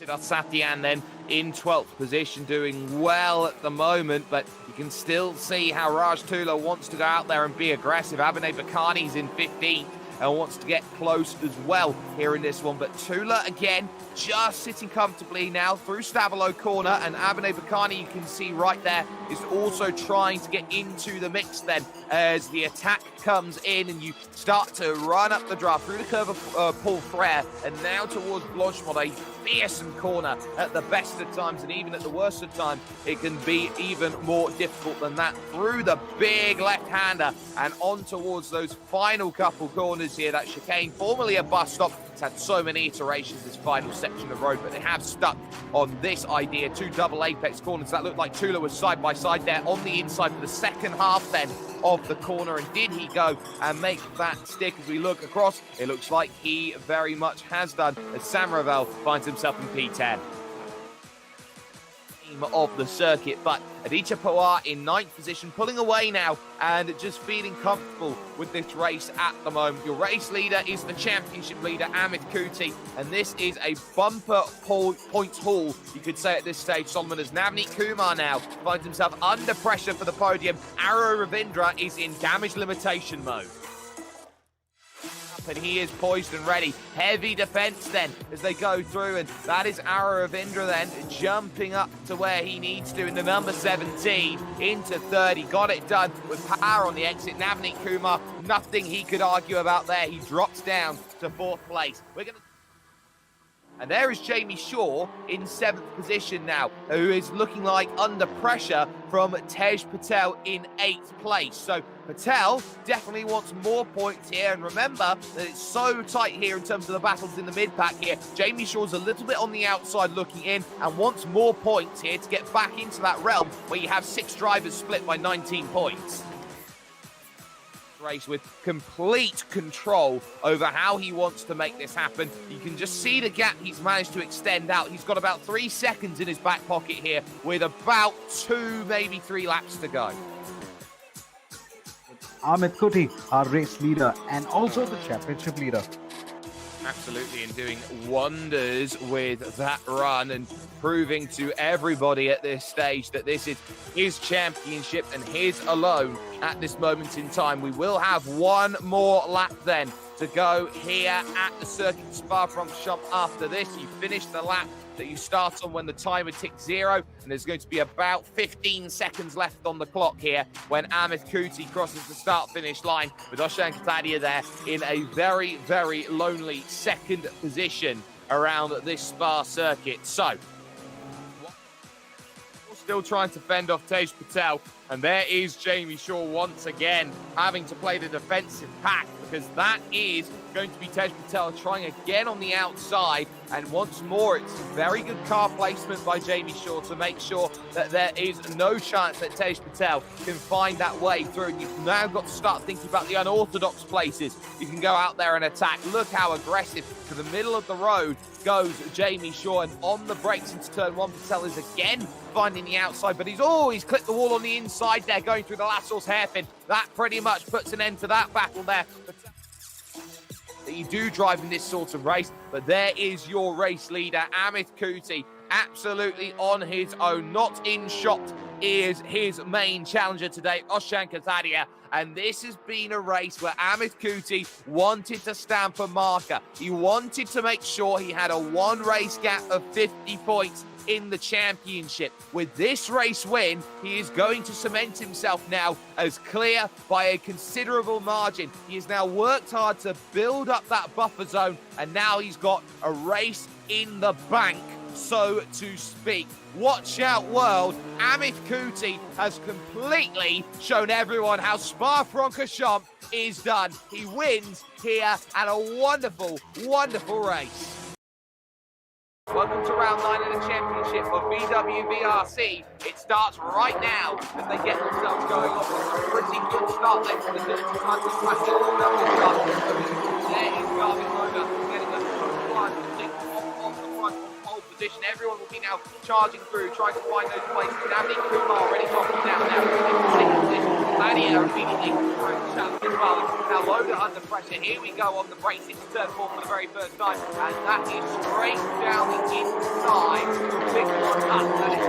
B: Siddharth Satyan then in 12th position, doing well at the moment, but you can still see how Raj Tula wants to go out there and be aggressive. Abhinay Bakani's in 15th and wants to get close as well here in this one, but Tula again just sitting comfortably now through Stavilo corner, and Abhinay Bakani, you can see right there, is also trying to get into the mix then as the attack comes in and you start to run up the draft through the curve of Paul Frere and now towards Blanchemont, a fearsome corner at the best of times, and even at the worst of times it can be even more difficult than that, through the big left-hander and on towards those final couple corners here. That chicane, formerly a bus stop, it's had so many iterations, this final section of road, but they have stuck on this idea. 2 double apex corners that looked like Tula was side by side there on the inside for the second half then of the corner, and did he go and make that stick? As we look across, it looks like he very much has done, as Sam Ravel finds himself in P10 of the circuit. But Aditya Pawar in 9th position, pulling away now and just feeling comfortable with this race at the moment. Your race leader is the championship leader, Amit Kuti, and this is a bumper points haul, you could say at this stage, Solomon, as Navneet Kumar now finds himself under pressure for the podium. Arrow Ravindra is in damage limitation mode, and he is poised and ready. Heavy defense then as they go through, and that is Ara Ravindra then jumping up to where he needs to in the number 17 into 30. Got it done with power on the exit. Navneet Kumar, nothing he could argue about there. He drops down to 4th place. And there is Jamie Shaw in 7th position now, who is looking like under pressure from Tej Patel in 8th place. So Patel definitely wants more points here, and remember that it's so tight here in terms of the battles in the mid-pack here. Jamie Shaw's a little bit on the outside looking in and wants more points here to get back into that realm where you have 6 drivers split by 19 points. Race with complete control over how he wants to make this happen. You can just see the gap he's managed to extend out. He's got about 3 seconds in his back pocket here with about 2, maybe 3 laps to go.
A: Amit Kuti, our race leader and also the championship leader.
B: Absolutely, and doing wonders with that run and proving to everybody at this stage that this is his championship and his alone at this moment in time. We will have one more lap then to go here at the Circuit Spa-Francorchamps. After this, you finish the lap that you start on when the timer ticks 0, and there's going to be about 15 seconds left on the clock here when Amit Kuti crosses the start-finish line, with Oshan Kathadia there in a very, very lonely 2nd position around this Spa circuit. So, still trying to fend off Tej Patel, and there is Jamie Shaw once again having to play the defensive pack, because that is going to be Tej Patel trying again on the outside, and once more it's very good car placement by Jamie Shaw to make sure that there is no chance that Tej Patel can find that way through. And you've now got to start thinking about the unorthodox places you can go out there and attack. Look how aggressive to the middle of the road goes Jamie Shaw, and on the brakes into turn 1, Patel is again finding the outside, but he's always clipped the wall on the inside there, going through the last horse hairpin. That pretty much puts an end to that battle there. That you do drive in this sort of race, but there is your race leader, Amit Kuti, absolutely on his own. Not in shot is his main challenger today, Oshan Kazadia. And this has been a race where Amit Kuti wanted to stamp a marker. He wanted to make sure he had a one race gap of 50 points in the championship. With this race win, he is going to cement himself now as clear by a considerable margin. He has now worked hard to build up that buffer zone, and now he's got a race in the bank, so to speak. Watch out, world. Amit Kuti has completely shown everyone how Spa-Francorchamps is done. He wins here at a wonderful, wonderful race. Welcome to round 9 of the championship for VW VRC. It starts right now as they get themselves going off with a pretty good start there from the dirty time to smash it all up the start. There is Garvin Logan getting a good line of the off the front on pole position. Everyone will be now charging through, trying to find those places. Navneet Kumar already dropping down now. Claudia immediately through the challenge as well. Now Logan under pressure. Here we go on the brakes into turn 4 for the very first time. And that is straight down the inside. Big one up. That is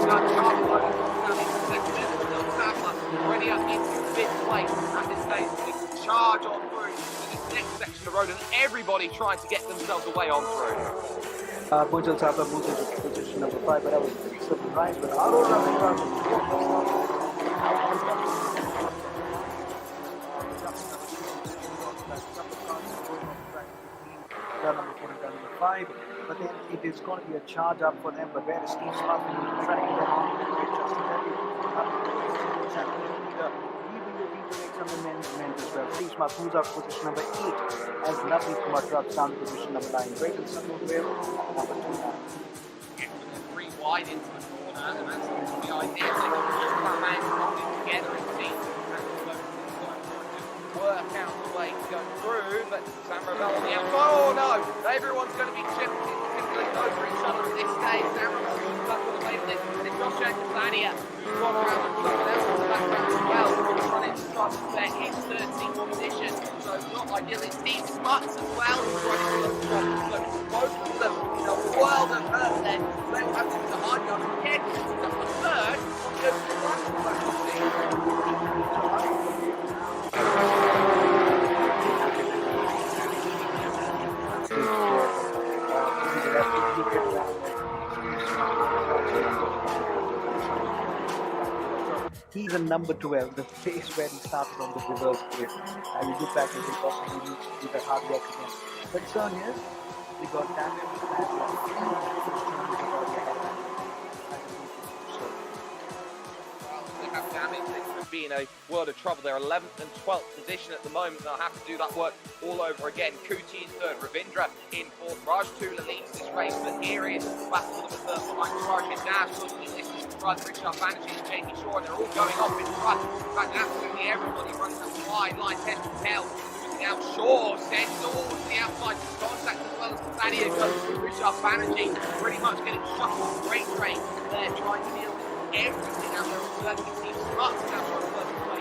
B: done. Charles Logan down into second. Still Sadler already up into 5th place at this stage. They charge on through to this next section of the road, and everybody trying to get themselves away on through.
A: Bujal Sabla moves into position number 5, but I was pretty surprised with Aurora number 5, but then it is going to be a charge up for them. But where is Steve Smart tracking them on? As well. Steve Smart moves out to position number 8 as Navneet Kumar drops down to position number 9. Great and simple with number 2 now.
B: Three wide into the corner, and that's the idea. They got two man coming together in teams. Work out the way to go through, but Sam Ravel on the outside. Oh no! Everyone's going to be chipping over each other at this stage. Sam Ravel moves up all the way to this. It's Joshua Kazadia who's gone around and someone else in the background as well. Running to start to play in 13th position, so not ideal. It's Steve Smuts as well who's running to the front. So both of them in a world of hurt then. They'll have to do the hard yards again. That's the third on the front.
A: He's a number 12, the place where he started on the reverse grid. And you look back and think possibly he needs to do that hard work again. But so here, we got damage
B: They could be in a world of trouble. They're 11th and 12th position at the moment. They'll have to do that work all over again. Kuti in 3rd, Ravindra in 4th. Raj Tula leads this race, but here is battle for the third behind Sharkin Dash. Looking at this front, Richard Banerjee and Jamie Shaw, they're all going off in front. In fact, absolutely everybody running a wide line, test to tell. Now Shaw sends all to the outside contact as well as Kazadia goes through Richard Banerjee, pretty much getting shuffled great train there, trying to deal with everything out there on circuit. Team Smuts now trying to work his way.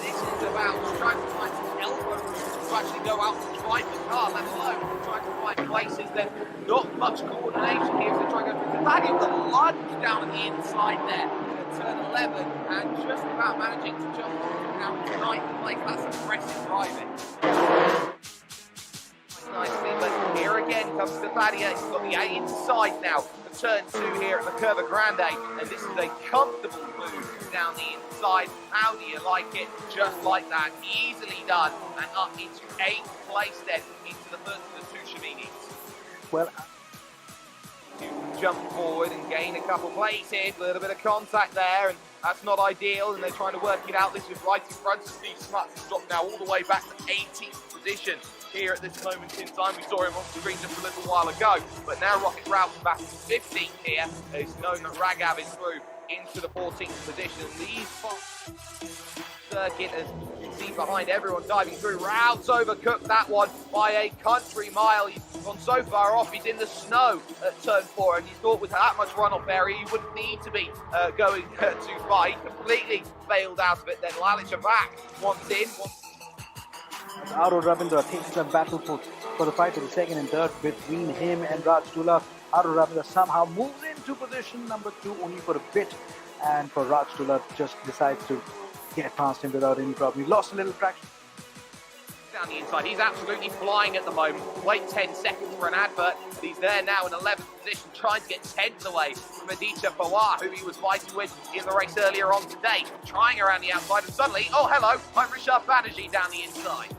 B: This is about trying to find some elbow to actually go out and drive the car, let alone trying to find places. There's not much coordination here, so trying to go through Kazadia with a lunge down at the inside there. Turn 11 and just about managing to jump now to 9th place. That's impressive driving. Nicely, but here again comes Kazadia. He's got the A inside now for turn 2 here at the Curva Grande, and this is a comfortable move down the inside. How do you like it? Just like that, easily done, and up into 8th place then into the first of the 2 Shaminis.
A: Well,
B: to jump forward and gain a couple places, a little bit of contact there, and that's not ideal, and they're trying to work it out. This is right in front of Steve Smuts. He's dropped now all the way back to 18th position here at this moment in time. We saw him on screen just a little while ago, but now Rocket Ralph back to 15th here as Nona Raghav is through into the 14th position. These circuit, as you can see behind everyone diving through. Routes overcooked that one by a country mile. He's gone so far off, he's in the snow at turn 4, and he thought with that much runoff area, he wouldn't need to be going too far. He completely failed out of it. Then Lalic back, once in, once
A: As Aro Ravindra takes the battle for the fight for the second and third between him and Raj Dullah. Aro Ravindra somehow moves into position number 2 only for a bit, and for Raj Dullah just decides to get past him without any problem. He lost a little traction
B: down the inside. He's absolutely flying at the moment. Wait 10 seconds for an advert. He's there now in 11th position, trying to get tenths away from Aditya Pawar, who he was fighting with in the race earlier on today. Trying around the outside, and suddenly, oh hello, I'm Rishabh Banerjee down the inside.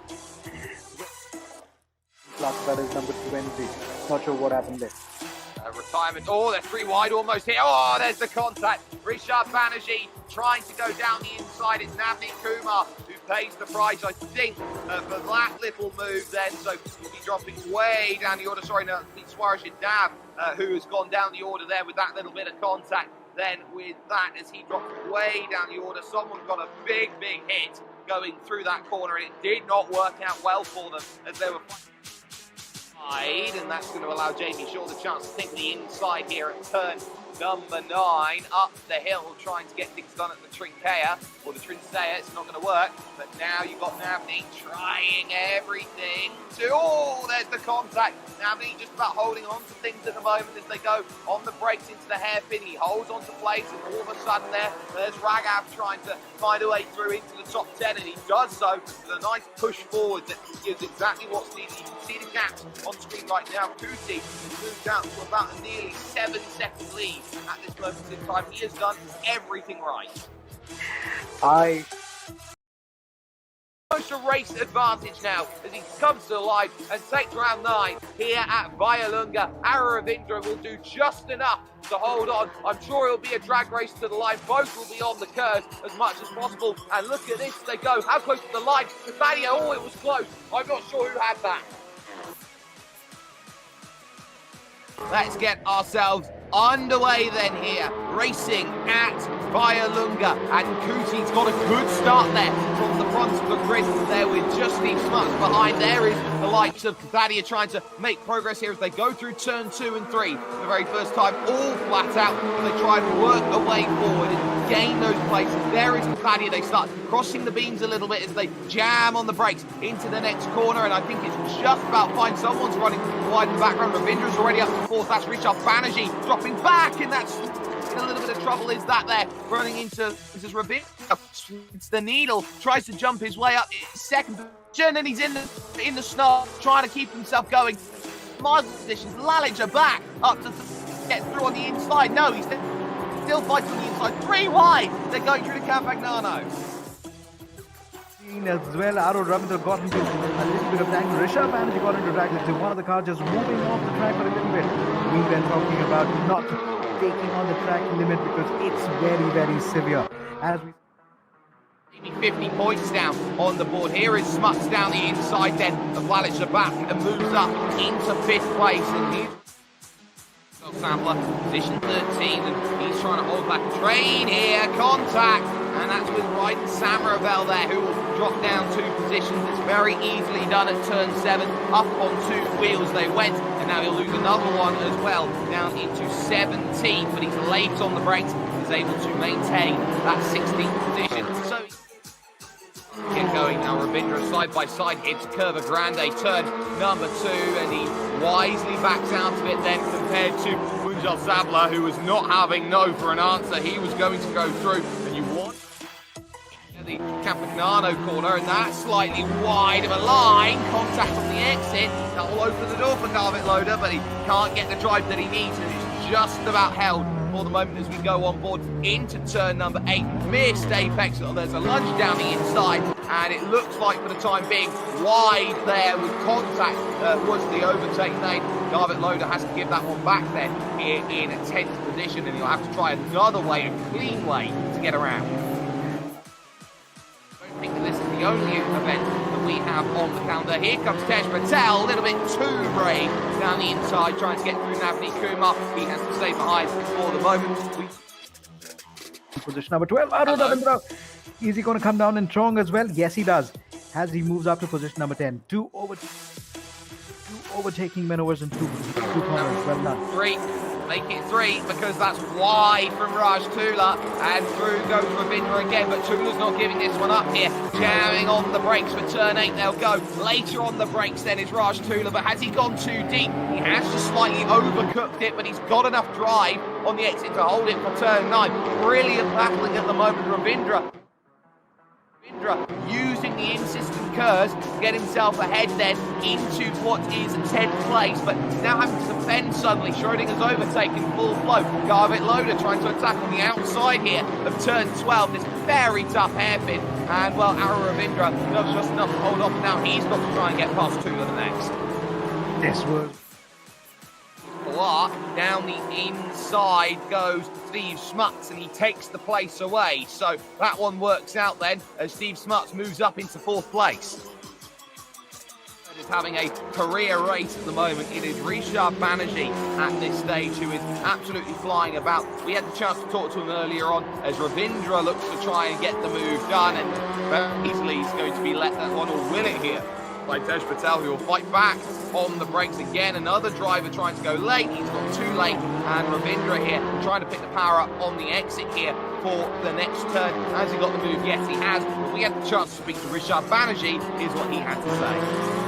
A: That is number 20. Not sure what happened there.
B: Retirement. Oh, they're 3 wide almost here. Oh, there's the contact. Rishabh Banerjee trying to go down the inside. It's Navneet Kumar who pays the price, I think, for that little move then. So he'll be dropping way down the order. Sorry, no, it's Swaraj Dav who has gone down the order there with that little bit of contact. Then with that, as he dropped way down the order, someone got a big hit going through that corner, and it did not work out well for them as they were and that's going to allow Jamie Shaw the chance to take the inside here at turn number 9, up the hill, trying to get things done at the Trinquea, or the Trinsea. It's not going to work, but now you've got Navneet trying everything to, oh, there's the contact. Navneet just about holding on to things at the moment as they go on the brakes into the hairpin. He holds on to place, and all of a sudden there's Raghav trying to find a way through into the top 10, and he does so with a nice push forward that gives exactly what's needed. You can see the gaps on screen right now. Kuti has moved out to about a nearly 7-second lead at this moment in time. He has done everything right. Almost a race advantage now as he comes to life and takes round 9 here at Vayalunga. Aro Ravindra will do just enough to hold on. I'm sure it'll be a drag race to the line. Both will be on the curve as much as possible. And look at this, they go. How close to the line? Nathaniel, oh, it was close. I'm not sure who had that. Let's get ourselves underway then here, racing at Vayalunga, and Kuti's got a good start there from the front of the grid there with Justine Smuts behind. There is the likes of Kathadia trying to make progress here as they go through turn 2 and 3 for the very first time, all flat out as they try and work a way forward and gain those places. There is Kathadia. They start crossing the beams a little bit as they jam on the brakes into the next corner, and I think it's just about fine. Someone's running wide in the background. Ravindra's already up to 4th. That's Rishabh Banerjee dropping back, and that's in a little bit of trouble. Is that there running into Ravindra? It's the needle, tries to jump his way up second position, and he's in the snow trying to keep himself going. Miles positions. Lalija back up to get through on the inside. No, he's still fighting on the inside. 3 wide. They're going through to Campagnano.
A: As well, Aro Ravindra got into a little bit of tangle. Rishabh Banerjee got into drag. One of the cars just moving off the track for a little bit. We've been talking about not taking on the track limit because it's very severe. As we
B: 50 points down on the board. Here is Smuts down the inside then of Lalija back and moves up into 5th place, and he's Sampler, position 13, and he's trying to hold back a train here. Contact, and that's with Ryden Samaravel there, who will drop down 2 positions. It's very easily done at turn 7. Up on 2 wheels they went, and now he'll lose another one as well, down into 17th, but he's late on the brakes. He's able to maintain that 16th position. So get going now. Ravindra side by side hits Curva Grande, turn number 2, and he wisely backs out of it then compared to Munjal Sabla, who was not having no for an answer. He was going to go through, and you want the Campagnano corner, and that's slightly wide of a line. Contact on the exit. That will open the door for Garvit Loader, but he can't get the drive that he needs, and it's just about held for the moment as we go on board into turn number 8. Missed apex. There's a lunge down the inside, and it looks like for the time being wide there with contact was the overtake made. Garvit Loader has to give that one back then in a 10th position, and he'll have to try another way, a clean way to get around. I don't think this is the only event that we have on the calendar. Here comes Tej Patel, a little bit too brave down the inside, trying to get through Navneet Kumar. He has to stay behind for the moment.
A: Position number 12, Aro Ravindra. Is he going to come down and strong as well? Yes, he does. As he moves up to position number 10. Two overtaking maneuvers and two corners. Well done.
B: 3 make it 3 because that's wide from Raj Tula, and through goes Ravindra again, but Tula's not giving this one up here, jamming on the brakes for turn 8. They'll go later on the brakes then is Raj Tula, but has he gone too deep? He has just slightly overcooked it, but he's got enough drive on the exit to hold it for turn 9. Brilliant battling at the moment, Ravindra using the in-system curves to get himself ahead then into what is 10th place, but now having to defend suddenly. Schrodinger's overtaken full flow. Garvit Loader trying to attack on the outside here of turn 12, this very tough hairpin, and well, Ara Ravindra does just enough to hold off. Now he's got to try and get past Tula the next.
A: This was
B: down the inside goes Steve Smuts, and he takes the place away. So that one works out then as Steve Smuts moves up into 4th place. Is having a career race at the moment. It is Rishabh Banerjee at this stage who is absolutely flying about. We had the chance to talk to him earlier on as Ravindra looks to try and get the move done, and very easily he's going to be let that one or win it here by Tej Patel, who will fight back on the brakes again. Another driver trying to go late. He's got too late, and Ravindra here trying to pick the power up on the exit here for the next turn. Has he got the move? Yes, he has. But we had the chance to speak to Rishabh Banerjee, is what he had to say.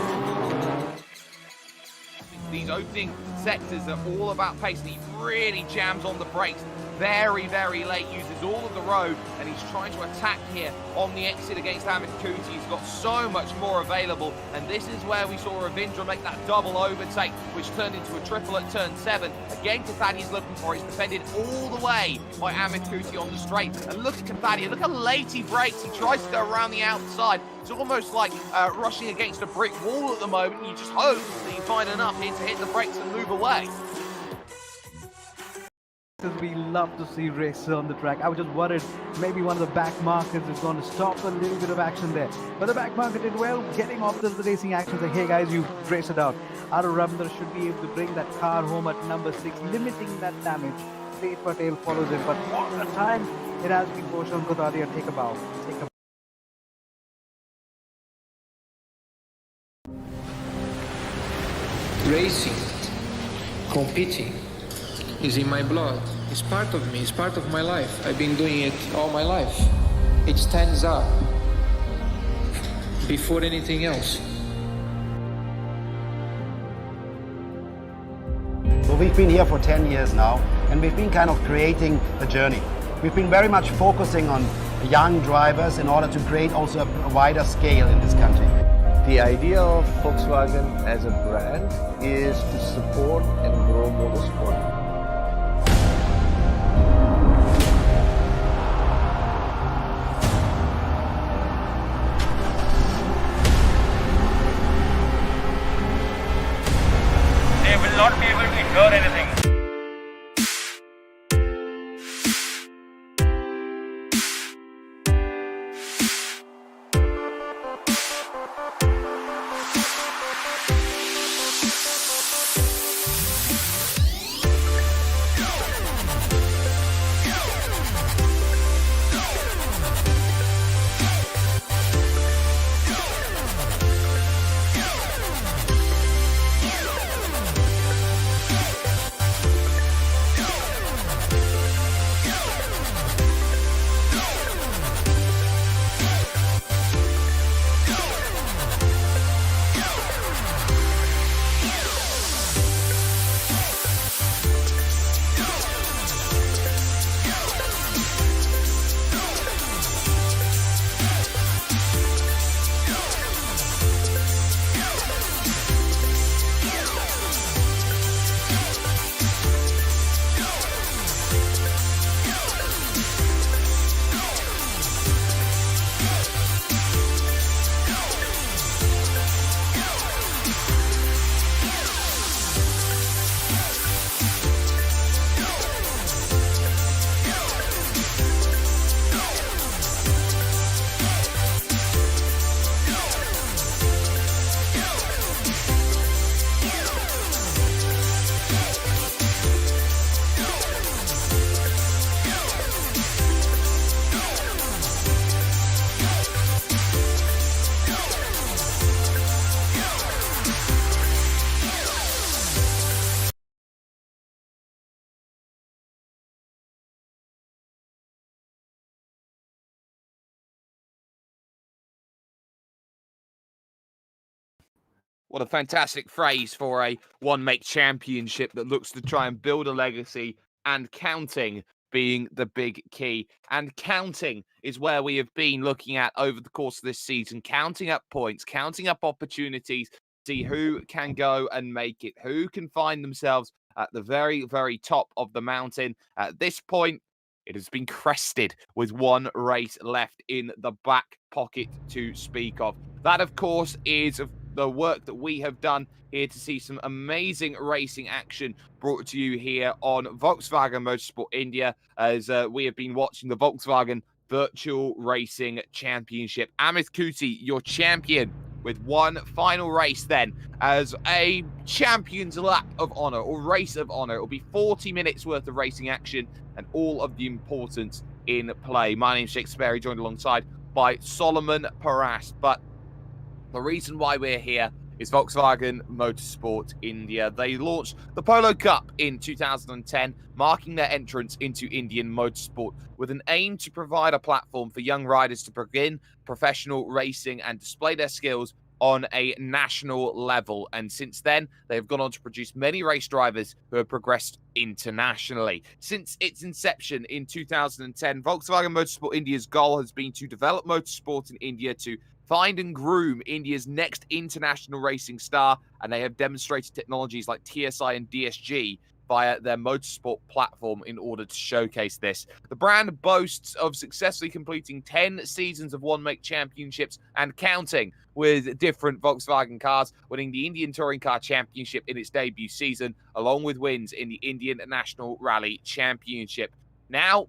B: These opening sectors are all about pace, and he really jams on the brakes very, very late, uses all of the road, and he's trying to attack here on the exit against Amit Kuti. He's got so much more available, and this is where we saw Ravindra make that double overtake, which turned into a triple at turn 7. Again, Kathadia's looking for it. He's defended all the way by Amit Kuti on the straight, and look at Kathadia, look how late he brakes. He tries to go around the outside. It's almost like rushing against a brick wall at the moment. You just hope that you find enough here to hit the brakes and move away.
A: We love to see races on the track. I was just worried maybe one of the back markers is going to stop a little bit of action there. But the back marker did well, getting off the racing action. Like, hey guys, you race it out. Ara Ravindra should be able to bring that car home at number 6, limiting that damage. Tej Patel follows him, but what a time it has been for Sean Kathadia. Take a bow.
Q: Racing, competing, is in my blood. It's part of me, it's part of my life. I've been doing it all my life. It stands up before anything else.
H: So we've been here for 10 years now, and we've been kind of creating a journey. We've been very much focusing on young drivers in order to create also a wider scale in this country.
F: The idea of Volkswagen as a brand is to support and grow motorsport.
R: They will not be able to hear anything.
B: What a fantastic phrase for a one-make championship that looks to try and build a legacy, and counting being the big key. And counting is where we have been looking at over the course of this season, counting up points, counting up opportunities, see who can go and make it, who can find themselves at the very, very top of the mountain. At this point, it has been crested with one race left in the back pocket to speak of. That, of course, is the work that we have done here to see some amazing racing action brought to you here on Volkswagen Motorsport India, as we have been watching the Volkswagen Virtual Racing Championship. Amit Kuti, your champion, with one final race then as a champion's lap of honor or race of honor. It will be 40 minutes worth of racing action and all of the importance in play. My name's Shakespeare, joined alongside by Solomon Paras. But the reason why we're here is Volkswagen Motorsport India. They launched the Polo Cup in 2010, marking their entrance into Indian motorsport with an aim to provide a platform for young riders to begin professional racing and display their skills on a national level. And since then, they've gone on to produce many race drivers who have progressed internationally. Since its inception in 2010, Volkswagen Motorsport India's goal has been to develop motorsport in India to find and groom India's next international racing star, and they have demonstrated technologies like TSI and DSG via their motorsport platform in order to showcase this. The brand boasts of successfully completing 10 seasons of one-make championships and counting with different Volkswagen cars, winning the Indian Touring Car Championship in its debut season, along with wins in the Indian National Rally Championship. Now,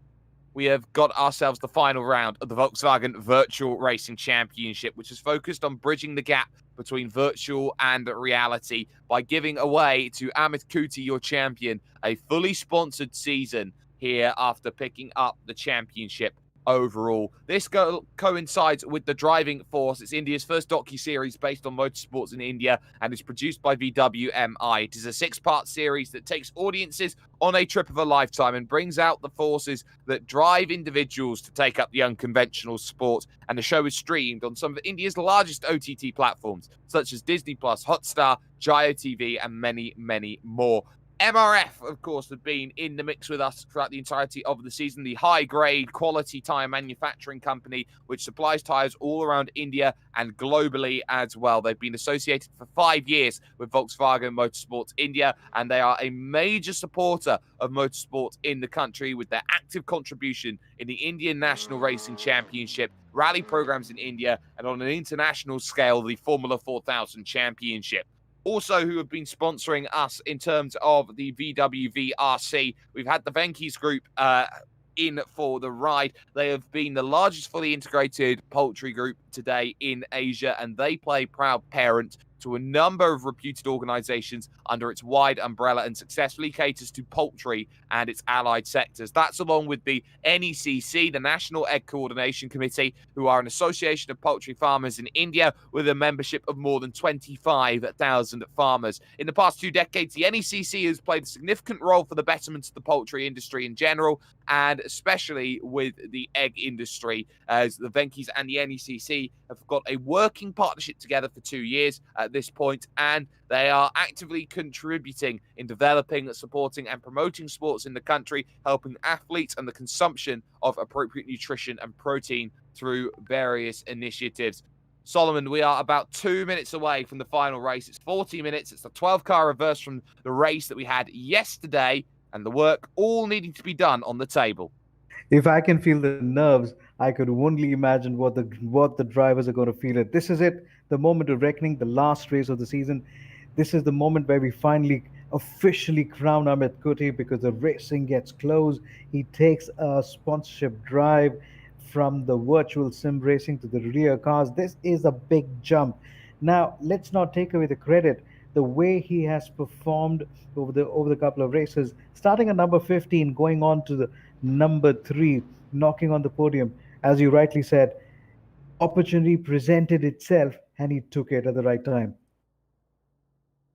B: we have got ourselves the final round of the Volkswagen Virtual Racing Championship, which is focused on bridging the gap between virtual and reality by giving away to Amit Kuti, your champion, a fully sponsored season here after picking up the championship overall. This coincides with the Driving Force. It's India's first docu-series based on motorsports in India and is produced by VWMI. It is a 6-part series that takes audiences on a trip of a lifetime and brings out the forces that drive individuals to take up the unconventional sport. And the show is streamed on some of India's largest OTT platforms, such as Disney+, Hotstar, Jio TV, and many, many more. MRF, of course, have been in the mix with us throughout the entirety of the season. The high-grade quality tyre manufacturing company, which supplies tyres all around India and globally as well. They've been associated for 5 years with Volkswagen Motorsport India, and they are a major supporter of motorsport in the country with their active contribution in the Indian National Racing Championship, rally programs in India, and on an international scale, the Formula 4000 Championship. Also, who have been sponsoring us in terms of the VWVRC. We've had the Venky's Group in for the ride. They have been the largest fully integrated poultry group today in Asia, and they play proud parent to a number of reputed organizations under its wide umbrella and successfully caters to poultry and its allied sectors. That's along with the NECC, the National Egg Coordination Committee, who are an association of poultry farmers in India with a membership of more than 25,000 farmers. In the past 2 decades, the NECC has played a significant role for the betterment of the poultry industry in general, and especially with the egg industry, as the Venky's and the NECC have got a working partnership together for 2 years at this point, and they are actively contributing in developing, supporting, and promoting sports in the country, helping athletes and the consumption of appropriate nutrition and protein through various initiatives. Solomon, we are about 2 minutes away from the final race. It's 40 minutes. It's a 12-car reverse from the race that we had yesterday, and the work all needing to be done on the table.
A: If I can feel the nerves, I could only imagine what the drivers are going to feel it. This is it, the moment of reckoning, the last race of the season. This is the moment where we finally officially crown Amit Kuti, because the racing gets close. He takes a sponsorship drive from the virtual sim racing to the rear cars. This is a big jump. Now, let's not take away the credit. The way he has performed over the couple of races, starting at number 15, going on to the number 3, knocking on the podium, as you rightly said, opportunity presented itself, and he took it at the right time.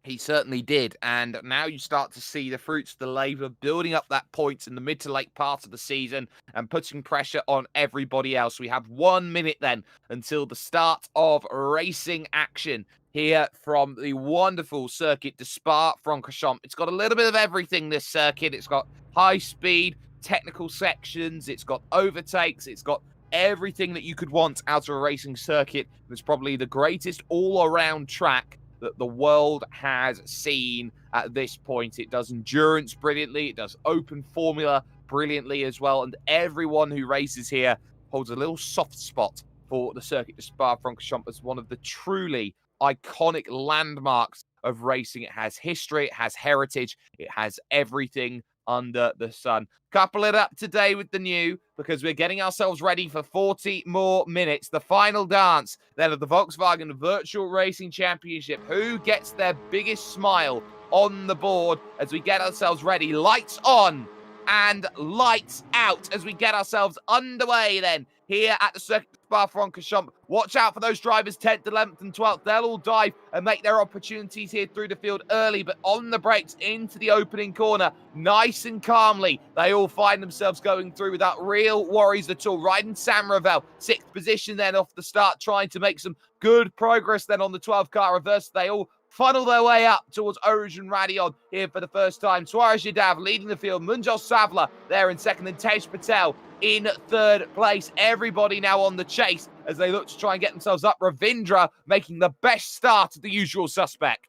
B: He certainly did, and now you start to see the fruits of the labour, building up that points in the mid to late part of the season and putting pressure on everybody else. We have 1 minute then until the start of racing action here from the wonderful circuit de Spa-Francorchamps. It's got a little bit of everything, this circuit. It's got high speed, technical sections, it's got overtakes, it's got everything that you could want out of a racing circuit. It's probably the greatest all-around track that the world has seen at this point. It does endurance brilliantly, it does open formula brilliantly as well, and everyone who races here holds a little soft spot for the circuit de Spa-Francorchamps as one of the truly iconic landmarks of racing. It has history, it has heritage, it has everything under the sun. Couple it up today with the new, because we're getting ourselves ready for 40 more minutes. The final dance then of the Volkswagen Virtual Racing Championship. Who gets their biggest smile on the board as we get ourselves ready? Lights on and lights out as we get ourselves underway then here at the Circuit de Spa-Francorchamps. Watch out for those drivers 10th, 11th and 12th. They'll all dive and make their opportunities here through the field early, but on the brakes into the opening corner, nice and calmly, they all find themselves going through without real worries at all. Riding Sam Ravel, 6th position then off the start, trying to make some good progress then on the 12 car reverse. They all funnel their way up towards Origin Radion here for the first time. Suarez Yadav leading the field. Munjal Savla there in second, and Tej Patel in third place. Everybody now on the chase as they look to try and get themselves up. Ravindra making the best start of the usual suspect.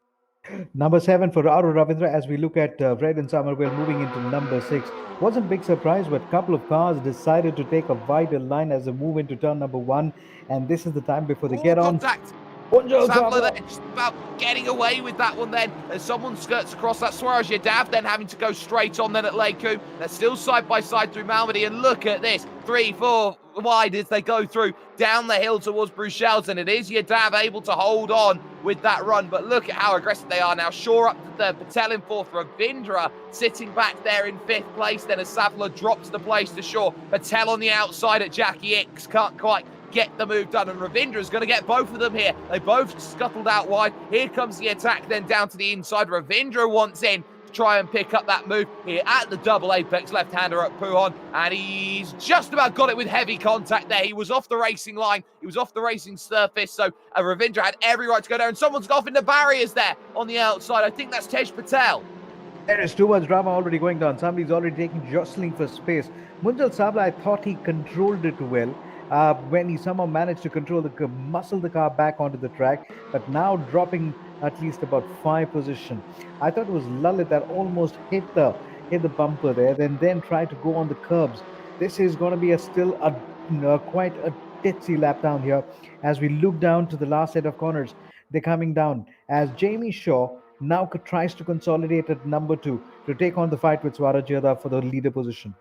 A: Number 7 for Aro Ravindra as we look at Fred and Somerville moving into number 6. Wasn't a big surprise, but a couple of cars decided to take a wider line as they move into turn number 1, and this is the time before they get on.
B: Contact.
A: Munjal
B: Savla
A: Savla.
B: there just about getting away with that one then as someone skirts across that. Suarez Yadav then having to go straight on then at Leiku. They're still side by side through Malmedy, and look at this, 3-4 wide as they go through down the hill towards Bruxelles, and it is Yadav able to hold on with that run, but look at how aggressive they are now. Shaw up to third, Patel in fourth, Ravindra sitting back there in 5th place then as Savla drops the place to Shaw. Patel on the outside at Jackie X, can't quite get the move done, and Ravindra is going to get both of them here. They both scuttled out wide. Here comes the attack then down to the inside. Ravindra wants in to try and pick up that move here at the double apex left-hander at Pujon, and he's just about got it with heavy contact there. He was off the racing line, he was off the racing surface, so Ravindra had every right to go there, and someone's got off in the barriers there on the outside. I think that's Tej Patel.
A: There is too much drama already going down. Somebody's already taking jostling for space. Munjal Savla, I thought he controlled it well. When he somehow managed to muscle the car back onto the track, but now dropping at least about 5 position. I thought it was Lalit that almost hit the bumper there, then tried to go on the curbs. This is going to be quite a ditzy lap down here as we look down to the last set of corners. They're coming down as Jamie Shaw now tries to consolidate at number 2 to take on the fight with Swaraj Yadav for the leader position.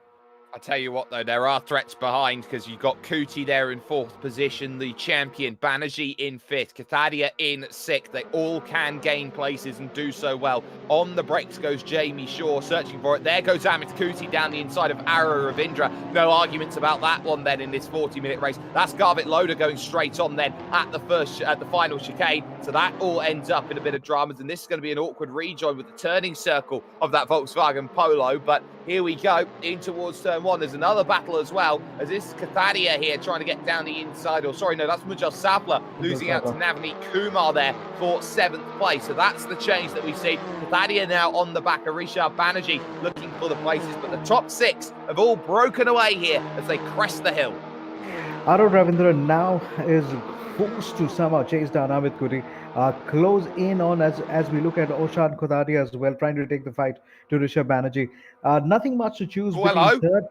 B: I tell you what, though, there are threats behind because you've got Kuti there in 4th position, the champion, Banerjee in 5th, Kathadia in 6th. They all can gain places and do so well. On the brakes goes Jamie Shaw, searching for it. There goes Amit Kuti down the inside of Aro Ravindra. No arguments about that one then in this 40-minute race. That's Garvit Loader going straight on then at the final chicane. So that all ends up in a bit of dramas, and this is going to be an awkward rejoin with the turning circle of that Volkswagen Polo. But here we go in towards turn 1. There's another battle as well, as this is Kathadia here trying to get down the inside. Or sorry, no, that's Munjal Savla losing out to Navneet Kumar there for 7th place. So that's the change that we see. Kathadia now on the back of Rishad Banerjee looking for the places, but the top 6 have all broken away here as they crest the hill.
A: Aro Ravindra now is forced to somehow chase down Amit Kuti, close in on as we look at Oshan Kodadia as well, trying to take the fight to Rishabh Banerjee. Nothing much to choose between third.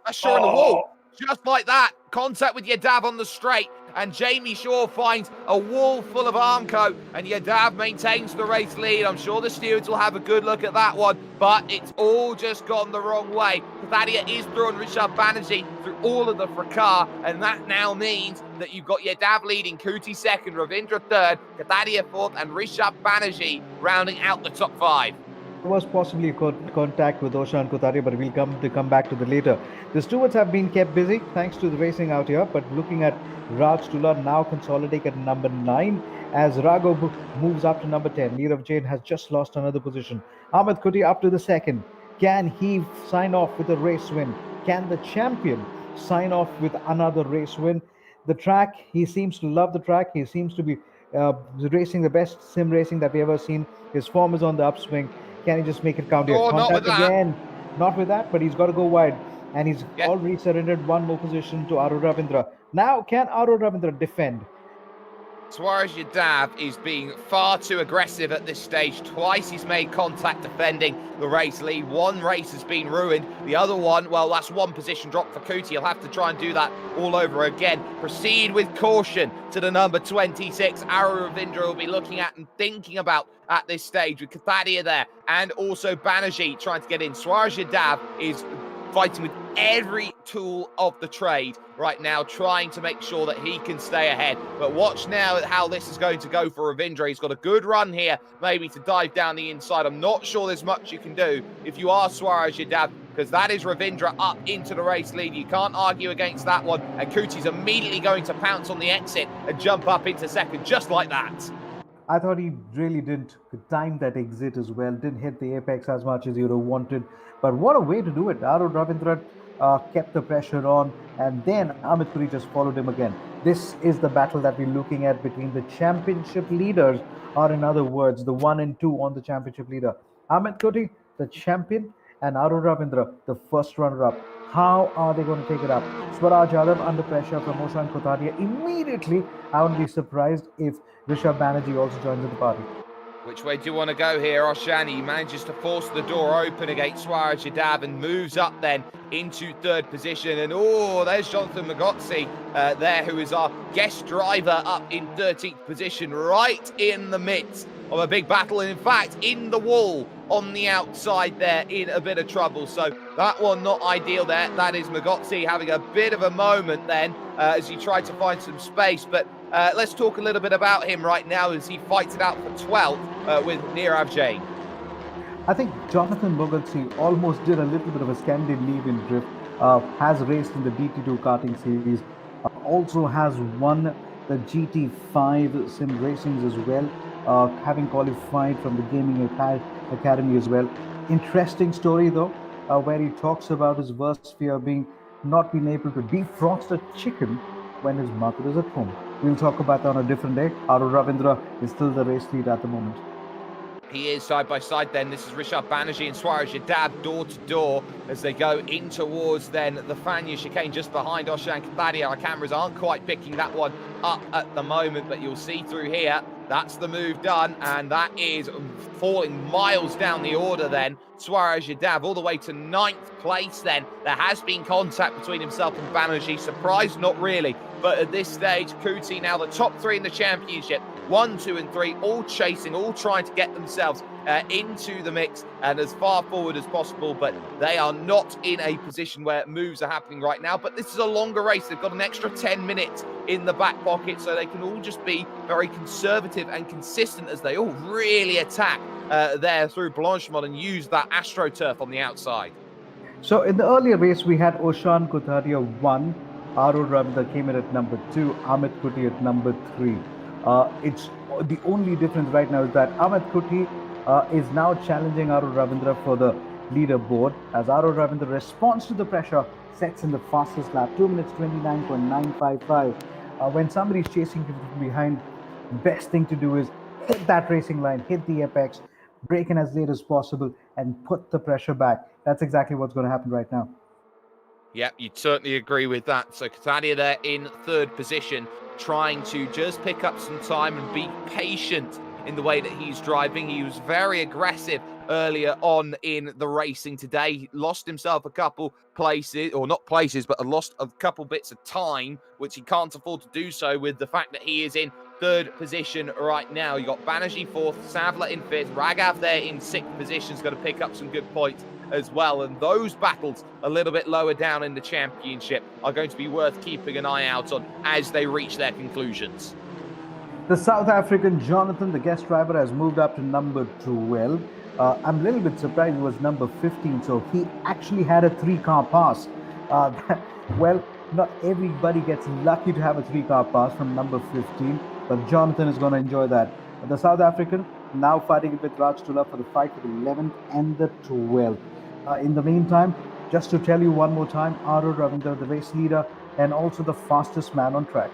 B: That's Shaw on the wall. Just like that. Contact with Yadav on the straight, and Jamie Shaw finds a wall full of Armco, and Yadav maintains the race lead. I'm sure the stewards will have a good look at that one, but it's all just gone the wrong way. Kathadia is through on Rishabh Banerjee through all of the fracas, and that now means that you've got Yadav leading, Kuti 2nd, Ravindra 3rd, Kathadia 4th, and Rishabh Banerjee rounding out the top 5.
A: There was possibly contact with Oshan Kotaria, but we'll come back to the later. The stewards have been kept busy thanks to the racing out here, but looking at Raj Tula now consolidating at number 9 as Raghav moves up to number 10. Neerav Jain has just lost another position. Ahmed Kuti up to the 2nd. Can he sign off with a race win? Can the champion sign off with another race win? The track, he seems to love the track. He seems to be racing, the best sim racing that we ever seen. His form is on the upswing. Can he just make it count here?
B: Oh, not with
A: Contact
B: that.
A: again. Not with that, but he's got to go wide. And he's
B: Yeah.
A: already surrendered one more position to Aru Ravindra. Now, can Aru Ravindra defend?
B: Suarez Yadav is being far too aggressive at this stage. Twice he's made contact defending the race lead. One race has been ruined. The other one, well, that's one position drop for Kuti. He'll have to try and do that all over again. Proceed with caution to the number 26. Aru Ravindra will be looking at and thinking about at this stage with Kathadia there and also Banerjee trying to get in. Suarez Yadav is fighting with every tool of the trade right now, trying to make sure that he can stay ahead. But watch now how this is going to go for Ravindra. He's got a good run here, maybe to dive down the inside. I'm not sure there's much you can do if you are Suarez Yadav, because that is Ravindra up into the race lead. You can't argue against that one. And Kuti's immediately going to pounce on the exit and jump up into second, just like that.
A: I thought he really didn't time that exit as well, didn't hit the apex as much as he would have wanted. But what a way to do it. Aru Ravindra kept the pressure on, and then Amit Puri just followed him again. This is the battle that we're looking at between the championship leaders, or in other words, the 1 and 2 on the championship leader. Amit Puri, the champion, and Aru Ravindra, the first runner-up. How are they going to take it up? Swaraj Yadav under pressure from Oshan Kotadia immediately. I wouldn't be surprised if Rishabh Banerjee also joins in the party.
B: Which way do you want to go here? Oshani manages to force the door open against Swaraj Yadav and moves up then into third position. And oh, there's Jonathan Magotsi there, who is our guest driver up in 13th position, right in the midst of a big battle. And in fact, in the wall on the outside there, in a bit of trouble. So that one not ideal there. That is Magotsi having a bit of a moment then as he tried to find some space. But let's talk a little bit about him right now as he fights it out for 12th with Nirav Jain.
A: I think Jonathan Mogotsi almost did a little bit of a Scandinavian drift, has raced in the DT2 karting series, also has won the GT5 sim racings as well, having qualified from the Gaming Academy as well. Interesting story though, where he talks about his worst fear being not being able to defrost a chicken when his mother is at home. We'll talk about that on a different day. Aru Ravindra is still the race lead at the moment.
B: He is side by side then. This is Rishabh Banerjee and Swaraj Yadav door to door as they go in towards then the Fanya chicane just behind Oshan Kathadia. Our cameras aren't quite picking that one up at the moment, but you'll see through here. That's the move done, and that is falling miles down the order then. Swaraj Yadav all the way to 9th place then. There has been contact between himself and Banerjee. Surprised? Not really. But at this stage, Kuti now the top 3 in the championship. 1, 2 and 3, all chasing, all trying to get themselves into the mix and as far forward as possible, but they are not in a position where moves are happening right now. But this is a longer race. They've got an extra 10 minutes in the back pocket, so they can all just be very conservative and consistent as they all really attack there through Blanchemont and use that AstroTurf on the outside.
A: So in the earlier race, we had Oshan Kotadia 1, Aru Ravindra came in at number 2, Amit Kuti at number 3. It's the only difference right now is that Amit Kuti is now challenging Aru Ravindra for the leaderboard as Aru Ravindra responds to the pressure, sets in the fastest lap, 2 minutes 29.955. When somebody's chasing you from behind, best thing to do is hit that racing line, hit the apex, break in as late as possible, and put the pressure back. That's exactly what's going to happen right now.
B: Yeah, you'd certainly agree with that. So Kathadia there in third position, trying to just pick up some time and be patient in the way that he's driving. He was very aggressive earlier on in the racing today. He lost himself a couple places, or not places, but lost a couple bits of time, which he can't afford to do so with the fact that he is in third position right now. You got Banerjee 4th, Savla in 5th, Raghav there in 6th position is going to pick up some good points as well. And those battles a little bit lower down in the championship are going to be worth keeping an eye out on as they reach their conclusions.
A: The South African Jonathan, the guest driver, has moved up to number 12. I'm a little bit surprised he was number 15, so he actually had a 3-car pass. Well, not everybody gets lucky to have a 3-car pass from number 15, but Jonathan is going to enjoy that. The South African now fighting with Raj Tula for the fight for the 11th and the 12th. In the meantime, just to tell you one more time, Aru Ravindra, the race leader and also the fastest man on track.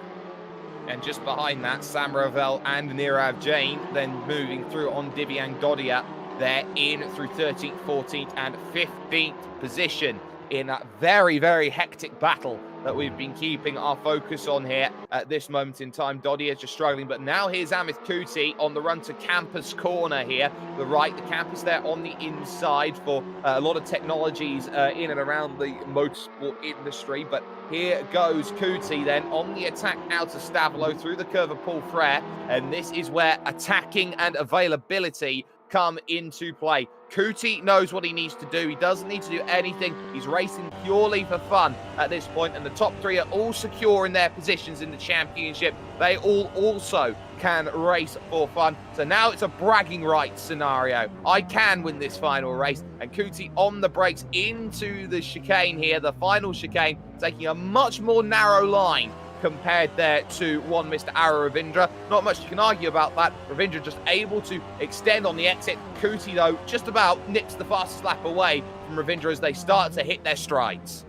B: And just behind that, Sam Ravel and Nirav Jain then moving through on Divyang Dodia. They're in through 13th, 14th and 15th position in that very, very hectic battle that we've been keeping our focus on here at this moment in time. Dodia is just struggling, but now here's Amit Kuti on the run to Campus Corner here. The right, the campus there on the inside for a lot of technologies in and around the motorsport industry. But here goes Kuti then on the attack out of Stavelo through the curve of Paul Frere. And this is where attacking and availability come into play. Kuti knows what he needs to do. He doesn't need to do anything. He's racing purely for fun at this point, and the top three are all secure in their positions in the championship. They all also can race for fun. So now it's a bragging rights scenario. I can win this final race, and Kuti on the brakes into the chicane here, the final chicane, taking a much more narrow line compared there to one Mr. Ara Ravindra. Not much you can argue about that. Ravindra just able to extend on the exit. Kuti, though, just about nips the fastest lap away from Ravindra as they start to hit their strides.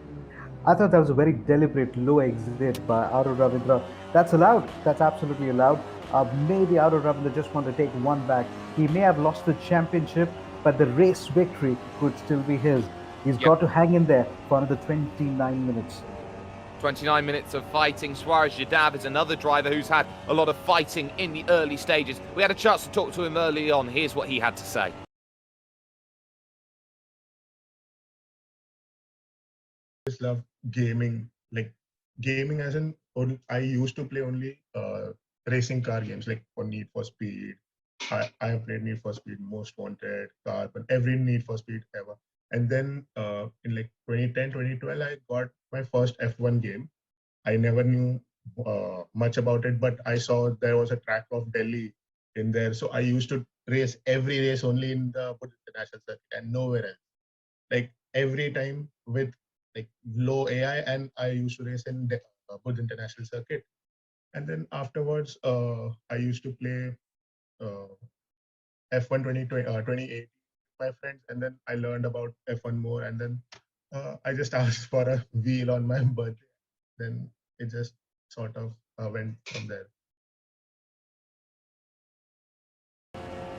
A: I thought that was a very deliberate low exit by Ara Ravindra. That's allowed. That's absolutely allowed. Maybe Ara Ravindra just want to take one back. He may have lost the championship, but the race victory could still be his. He's got to hang in there for another 29 minutes.
B: 29 minutes of fighting. Swaraj Yadav is another driver who's had a lot of fighting in the early stages. We had a chance to talk to him early on. Here's what he had to say.
S: I just love gaming, like gaming as in I used to play only racing car games like for Need for Speed. I have played Need for Speed, Most Wanted, Carbon, every Need for Speed ever. And then in like 2010, 2012, I got my first F1 game. I never knew much about it, but I saw there was a track of Delhi in there. So I used to race every race only in the International Circuit and nowhere else. Like every time with like low AI, and I used to race in the Bud International Circuit. And then afterwards, I used to play F1 2018 my friends, and then I learned about F1 more, and then I just asked for a wheel on my birthday. Then it just sort of went from there.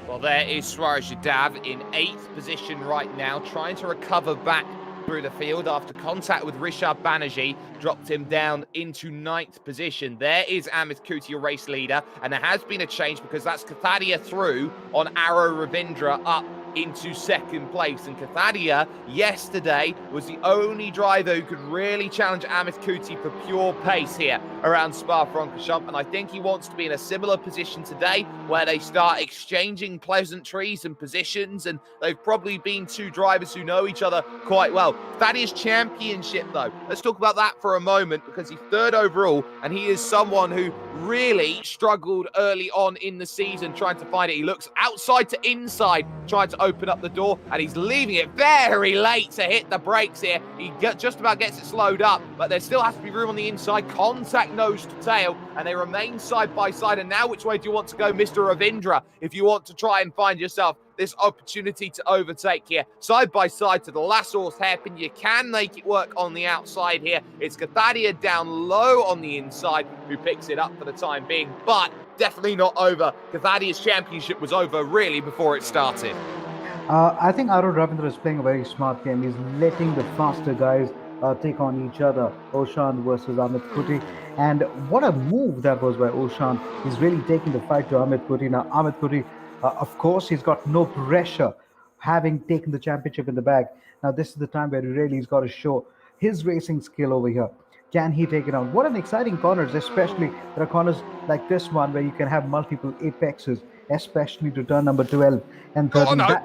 B: Well, there is Swaraj Yadav in 8th position right now, trying to recover back through the field after contact with Rishabh Banerjee dropped him down into 9th position. There is Amit Kuti, your race leader, and there has been a change because that's Kathadia through on Ara Ravindra up into 2nd place. And Kathadia yesterday was the only driver who could really challenge Amit Kuti for pure pace here around Spa-Francorchamps, and I think he wants to be in a similar position today where they start exchanging pleasantries and positions, and they've probably been two drivers who know each other quite well. Thaddeus championship though, let's talk about that for a moment because he's 3rd overall, and he is someone who really struggled early on in the season trying to find it. He looks outside to inside trying to open up the door, and he's leaving it very late to hit the brakes here. He just about gets it slowed up, but there still has to be room on the inside. Contact nose to tail, and they remain side by side. And now which way do you want to go, Mr. Ravindra, if you want to try and find yourself this opportunity to overtake here? Side by side to the last horse hairpin. You can make it work on the outside here. It's Kathadia down low on the inside who picks it up for the time being, but definitely not over. Kathadia's championship was over really before it started.
A: I think Arun Ravindra is playing a very smart game. He's letting the faster guys take on each other. Oshan versus Amit Kuti. And what a move that was by Oshan. He's really taking the fight to Amit Kuti. Now, Amit Kuti, of course, he's got no pressure having taken the championship in the bag. Now, this is the time where he really has got to show his racing skill over here. Can he take it on? What an exciting corners, especially there are corners like this one where you can have multiple apexes, especially to turn number 12 and 13.
B: Oh, no.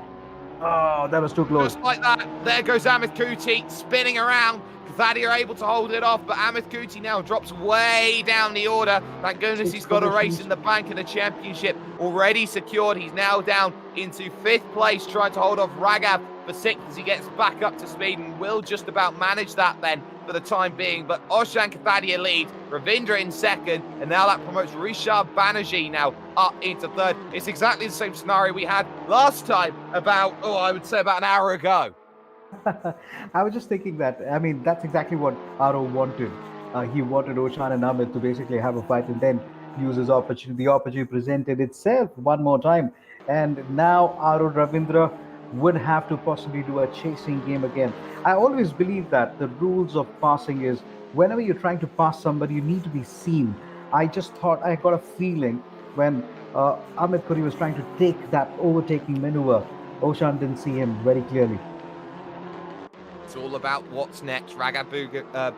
A: That was too close.
B: Just like that, there goes Amit Kuti spinning around. Kathadia are able to hold it off, but Amit Kuti now drops way down the order. Thank goodness he's got a race in the bank and a championship already secured. He's now down into 5th place, trying to hold off Raghav for 6th as he gets back up to speed, and will just about manage that then for the time being. But Oshan Kathadia leads, Ravindra in 2nd, and now that promotes Rishabh Banerjee now up into 3rd. It's exactly the same scenario we had last time about, I would say about an hour ago.
A: I was just thinking that, I mean, that's exactly what Aro wanted. He wanted Oshan and Amit to basically have a fight, and then use his opportunity. The opportunity presented itself one more time. And now Arun Ravindra would have to possibly do a chasing game again. I always believe that the rules of passing is whenever you're trying to pass somebody, you need to be seen. I just thought I got a feeling when Amit Kuri was trying to take that overtaking maneuver. Oshan didn't see him very clearly.
B: It's all about what's next. Raghav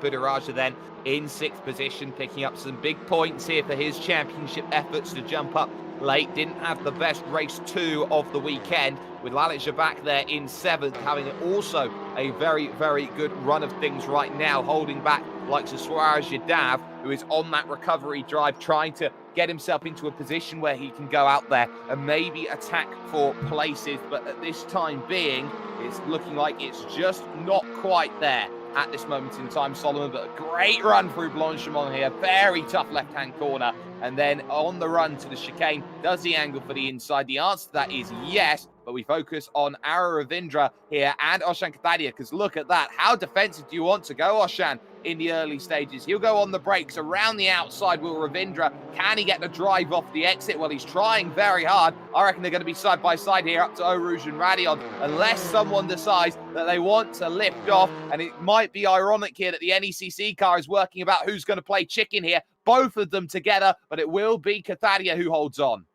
B: Budaraja then in sixth position, picking up some big points here for his championship efforts to jump up late. Didn't have the best race 2 of the weekend, with Lalit back there in seventh, having also a very, very good run of things right now, holding back likes of Swaraj Yadav, who is on that recovery drive, trying to get himself into a position where he can go out there and maybe attack for places. But at this time being, it's looking like it's just not quite there at this moment in time, Solomon. But a great run through Blanchimont here. Very tough left-hand corner. And then on the run to the chicane, does he angle for the inside? The answer to that is yes. But we focus on Ara Ravindra here and Oshan Katadia, because look at that. How defensive do you want to go, Oshan, in the early stages? He'll go on the brakes around the outside. Will Ravindra? Can he get the drive off the exit? Well, he's trying very hard. I reckon they're going to be side by side here up to Orouge and Radion, unless someone decides that they want to lift off. And it might be ironic here that the NECC car is working about who's going to play chicken here. Both of them together, but it will be Katadia who holds on.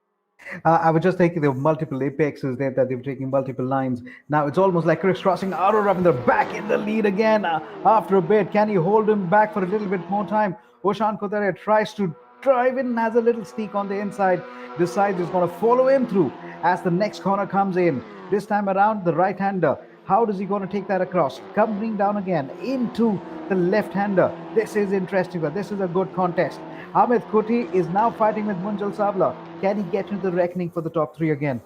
A: I was just thinking there were multiple apexes there, that they were taking multiple lines. Now it's almost like crisscrossing. Arun Ravindra back in the lead again after a bit. Can he hold him back for a little bit more time? Oshan Kotare tries to drive in, has a little sneak on the inside, decides he's going to follow him through as the next corner comes in. This time around, the right-hander. How does he going to take that across? Coming down again into the left-hander. This is interesting, but this is a good contest. Amit Kuti is now fighting with Munjal Savla. Can he get into the reckoning for the top 3 again?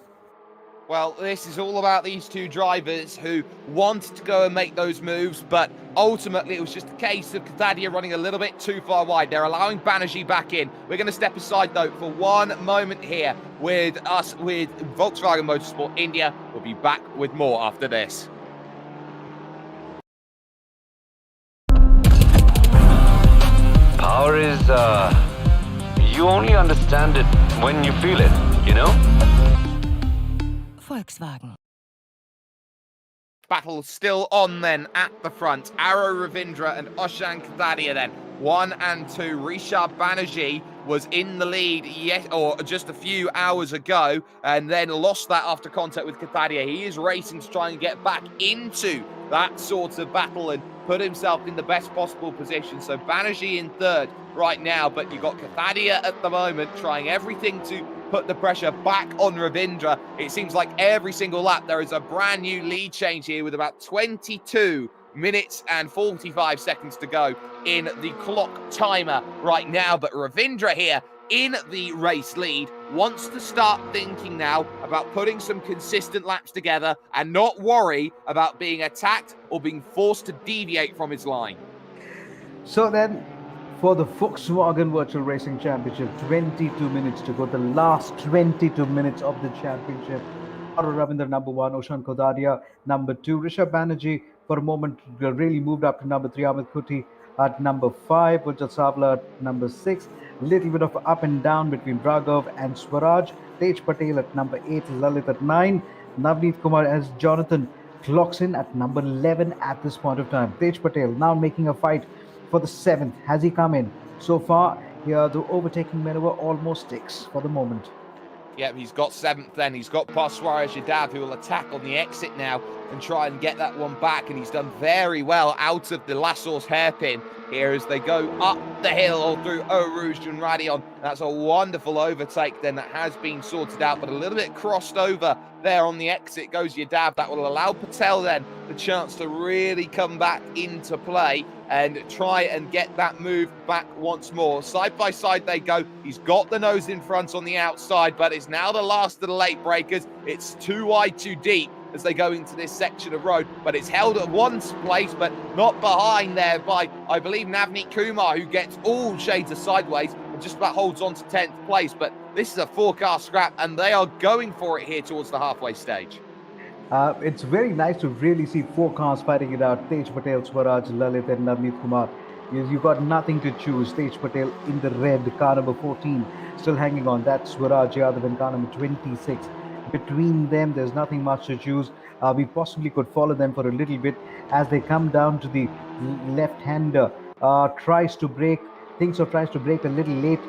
B: Well, this is all about these two drivers who wanted to go and make those moves, but ultimately it was just a case of Katadia running a little bit too far wide. They're allowing Banerjee back in. We're going to step aside, though, for one moment here with us, with Volkswagen Motorsport India. We'll be back with more after this.
K: Power is, you only understand it when you feel it, you know?
T: Volkswagen.
B: Battle still on then at the front. Arrow Ravindra and Oshan Katadia then. 1 and 2. Rishabh Banerjee was in the lead just a few hours ago, and then lost that after contact with Katadia. He is racing to try and get back into that sort of battle and put himself in the best possible position. So Banerjee in third right now, but you've got Katadia at the moment trying everything to put the pressure back on Ravindra. It seems like every single lap there is a brand new lead change here with about 22 minutes and 45 seconds to go in the clock timer right now. But Ravindra here in the race lead wants to start thinking now about putting some consistent laps together and not worry about being attacked or being forced to deviate from his line.
A: So then, for the Volkswagen Virtual Racing Championship, 22 minutes to go, the last 22 minutes of the championship. Arun Ravindra number 1, Oshan Kodaria number 2, Rishabh Banerjee for a moment really moved up to number 3, Amit Kuti at number 5, Ujjwal Savla at number 6. Little bit of up and down between Raghav and Swaraj. Tej Patel at number 8, Lalit at 9, Navneet Kumar as Jonathan clocks in at number 11 at this point of time. Tej Patel now making a fight for the 7th. Has he come in? So far, here the overtaking maneuver almost sticks for the moment.
B: Yep, he's got 7th then. He's got past Swaraj Yadav, who will attack on the exit now and try and get that one back. And he's done very well out of the Lassour's hairpin here as they go up the hill or through Eau Rouge and Radion. That's a wonderful overtake then that has been sorted out, but a little bit crossed over there on the exit goes Yadav. That will allow Patel then the chance to really come back into play and try and get that move back once more. Side by side they go. He's got the nose in front on the outside, but it's now the last of the late breakers. It's too wide, too deep as they go into this section of road, but it's held at one place, but not behind there by, I believe, Navneet Kumar, who gets all shades of sideways and just about holds on to 10th place. But this is a 4-car scrap, and they are going for it here towards the halfway stage.
A: It's very nice to really see 4 cars fighting it out. Tej Patel, Swaraj, Lalit and Navneet Kumar. You got nothing to choose. Tej Patel in the red, car number 14, still hanging on. That's Swaraj Yadav and car number 26. Between them, there's nothing much to choose. We possibly could follow them for a little bit as they come down to the left-hander. Tries to break, thinks or tries to break a little late,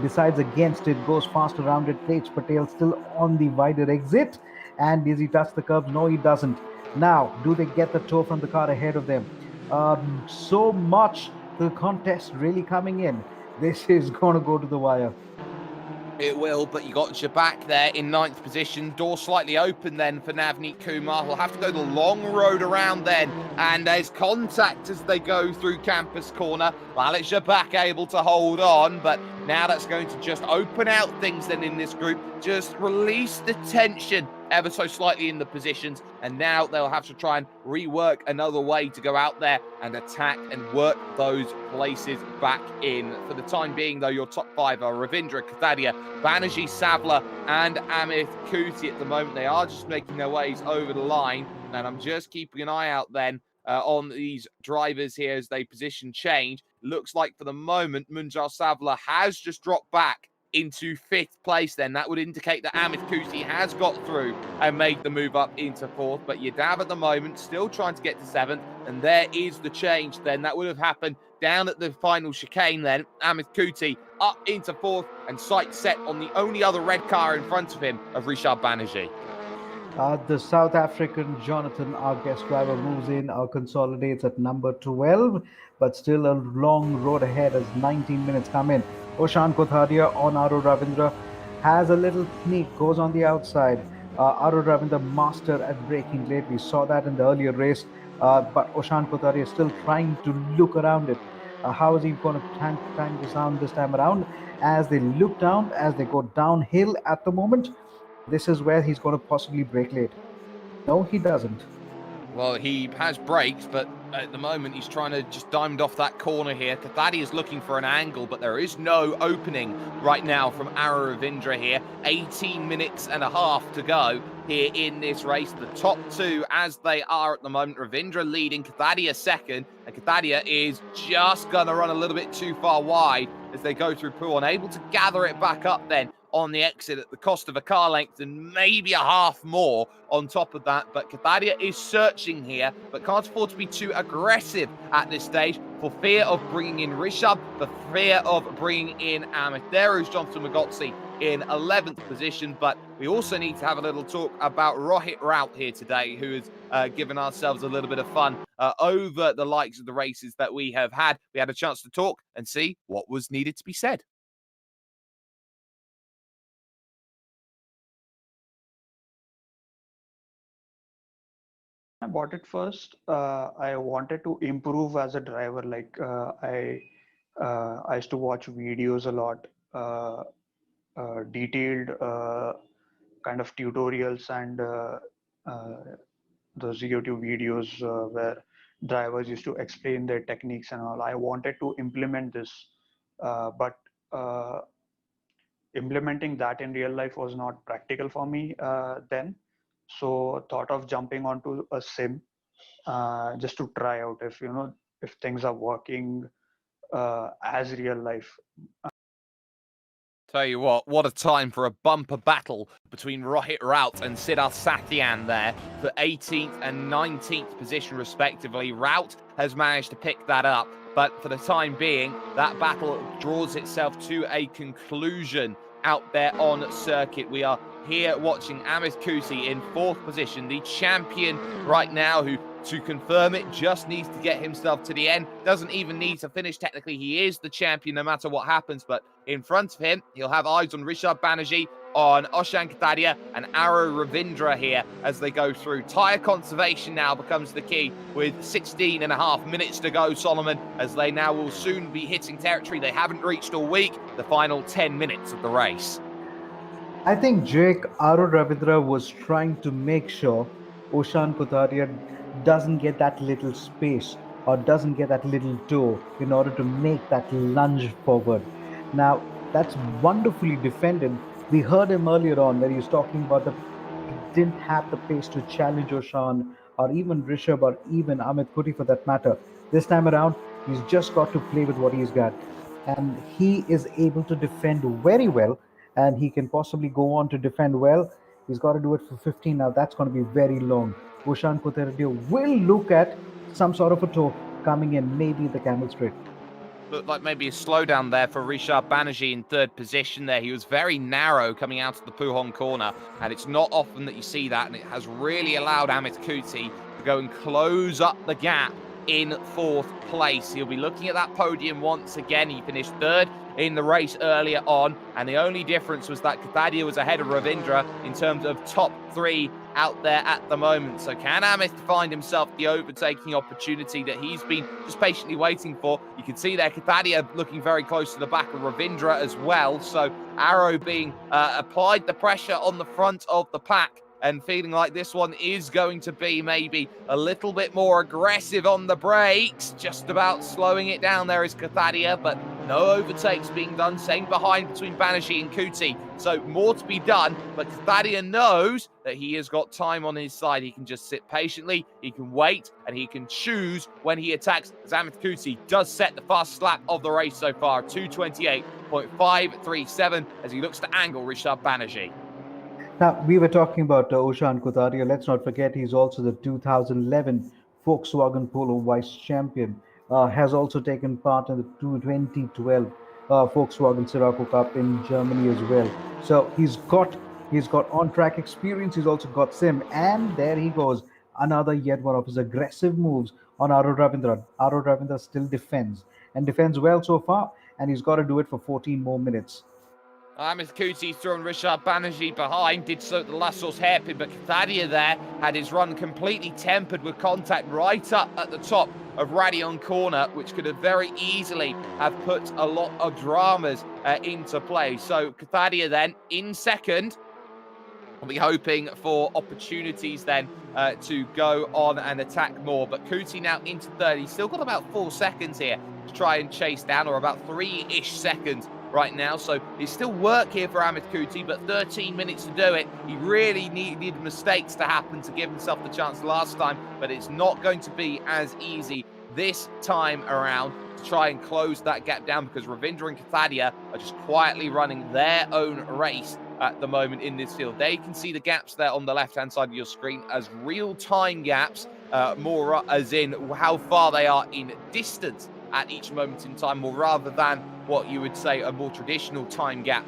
A: decides against it, goes fast around it. Tej Patel still on the wider exit. And does he touch the curbs? No, he doesn't. Now, do they get the toe from the car ahead of them? So much to the contest really coming in. This is going to go to the wire.
B: It will, but you got Jabak there in ninth position. Door slightly open then for Navneet Kumar. He'll have to go the long road around then. And there's contact as they go through Campus Corner. Alex Jabak able to hold on, but now that's going to just open out things then in this group. Just release the tension ever so slightly in the positions, and now they'll have to try and rework another way to go out there and attack and work those places back in. For the time being, though, your top five are Ravindra Kathadia, Banerjee Savla, and Amit Kuti at the moment. They are just making their ways over the line, and I'm just keeping an eye out then on these drivers here as they position change. Looks like for the moment, Munjal Savla has just dropped back into fifth place then. That would indicate that Amit Kuti has got through and made the move up into fourth. But Yadav at the moment still trying to get to seventh. And there is the change then. That would have happened down at the final chicane then. Amit Kuti up into fourth and sight set on the only other red car in front of him of Rishabh Banerjee.
A: The South African Jonathan, our guest driver, moves in, consolidates at number 12, but still a long road ahead as 19 minutes come in. Oshan Kothadia on Aro Ravindra has a little sneak, goes on the outside. Aro Ravindra master at braking late. We saw that in the earlier race, but Oshan Kothadia is still trying to look around it. How is he going to time this down this time around? As they look down, as they go downhill at the moment, this is where he's going to possibly brake late. No, he doesn't.
B: Well, he has brakes, but at the moment he's trying to just diamond off that corner here. Kathadi is looking for an angle, but there is no opening right now from Ara Ravindra here. 18 minutes and a half to go here in this race. The top two as they are at the moment. Ravindra leading, Kathadia second, and Kathadia is just going to run a little bit too far wide as they go through pool, unable to gather it back up then on the exit at the cost of a car length and maybe a half more on top of that. But Kathadia is searching here, but can't afford to be too aggressive at this stage for fear of bringing in Rishabh, for fear of bringing in Amit. There is Jonathan Magotsi in 11th position, but we also need to have a little talk about Rohit Raut here today, who has given ourselves a little bit of fun over the likes of the races that we have had. We had a chance to talk and see what was needed to be said.
T: I bought it first. I wanted to improve as a driver. I used to watch videos a lot, detailed kind of tutorials and those YouTube videos where drivers used to explain their techniques and all. I wanted to implement this, but implementing that in real life was not practical for me then. So thought of jumping onto a sim just to try out if things are working as real life.
B: Tell you what a time for a bumper battle between Rohit Raut and Siddharth Satyan there for 18th and 19th position respectively. Raut has managed to pick that up, but for the time being, that battle draws itself to a conclusion out there on circuit. We are here watching Amit Kuti in fourth position, the champion right now, who, to confirm it, just needs to get himself to the end. Doesn't even need to finish. Technically, he is the champion no matter what happens, but in front of him, he'll have eyes on Rishabh Banerjee, on Oshan Katadia and Aro Ravindra here as they go through. Tyre conservation now becomes the key with 16 and a half minutes to go, Solomon, as they now will soon be hitting territory they haven't reached all week, the final 10 minutes of the race.
A: I think Jake Aro Ravindra was trying to make sure Oshan Katadia doesn't get that little space or doesn't get that little toe in order to make that lunge forward. Now, that's wonderfully defended. We heard him earlier on where he was talking about he didn't have the pace to challenge Oshan or even Rishabh, or even Amit Kuti for that matter. This time around, he's just got to play with what he's got. And he is able to defend very well, and he can possibly go on to defend well. He's got to do it for 15 now. That's going to be very long. Ushan Kuteradio will look at some sort of a toe coming in, maybe the camel straight.
B: Looked like maybe a slowdown there for Rishabh Banerjee in third position there. He was very narrow coming out of the Puhong corner, and it's not often that you see that, and it has really allowed Amit Kuti to go and close up the gap in fourth place. He'll be looking at that podium once again. He finished third in the race earlier on, and the only difference was that Kathadia was ahead of Ravindra in terms of top three out there at the moment. So can Amit find himself the overtaking opportunity that he's been just patiently waiting for? You can see there Kathadia looking very close to the back of Ravindra as well. So Arrow being applied the pressure on the front of the pack, and feeling like this one is going to be maybe a little bit more aggressive on the brakes. Just about slowing it down there is Kathadia, but no overtakes being done. Same behind between Banerjee and Kuti. So more to be done, but Kathadia knows that he has got time on his side. He can just sit patiently, he can wait, and he can choose when he attacks. As Amit Kuti does set the fastest lap of the race so far, 2:28.537, as he looks to angle Rishabh Banerjee.
A: Now, we were talking about Ushan Kutaria. Let's not forget he's also the 2011 Volkswagen Polo Vice Champion. Has also taken part in the 2012 Volkswagen Sirocco Cup in Germany as well. So he's got on-track experience. He's also got sim, and there he goes, another yet one of his aggressive moves on Aro Ravindra. Aro Ravindra still defends and defends well so far, and he's got to do it for 14 more minutes.
B: Amit Kuti throwing Rishabh Banerjee behind, did so at the last source hairpin, but Kathadia there had his run completely tempered with contact right up at the top of Radion corner, which could have very easily have put a lot of dramas into play. So Kathadia then in second. I'll be hoping for opportunities then to go on and attack more. But Kuti now into third. He's still got about 4 seconds here to try and chase down, or about 3-ish seconds right now. So there's still work here for Amit Kuti, but 13 minutes to do it. He really needed mistakes to happen to give himself the chance last time, but it's not going to be as easy this time around to try and close that gap down, because Ravindra and Kathadia are just quietly running their own race at the moment in this field. There you can see the gaps there on the left-hand side of your screen as real-time gaps, more as in how far they are in distance at each moment in time, or rather than what you would say a more traditional time gap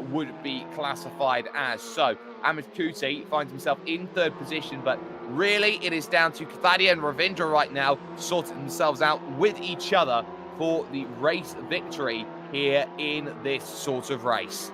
B: would be classified as. So Amit Kuti finds himself in third position, but really it is down to Kathadia and Ravindra right now to sort themselves out with each other for the race victory here in this sort of race.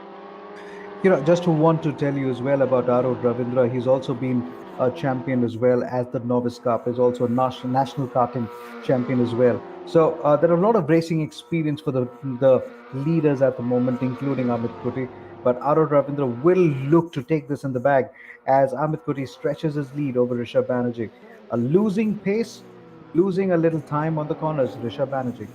A: Just to want to tell you as well about Aro Ravindra, he's also been a champion as well as the Novice Cup. He's also a national karting champion as well. So there are a lot of racing experience for the leaders at the moment, including Amit Kuti. But Aro Ravindra will look to take this in the bag as Amit Kuti stretches his lead over Rishabh Banerjee. Losing pace, losing a little time on the corners, Rishabh Banerjee.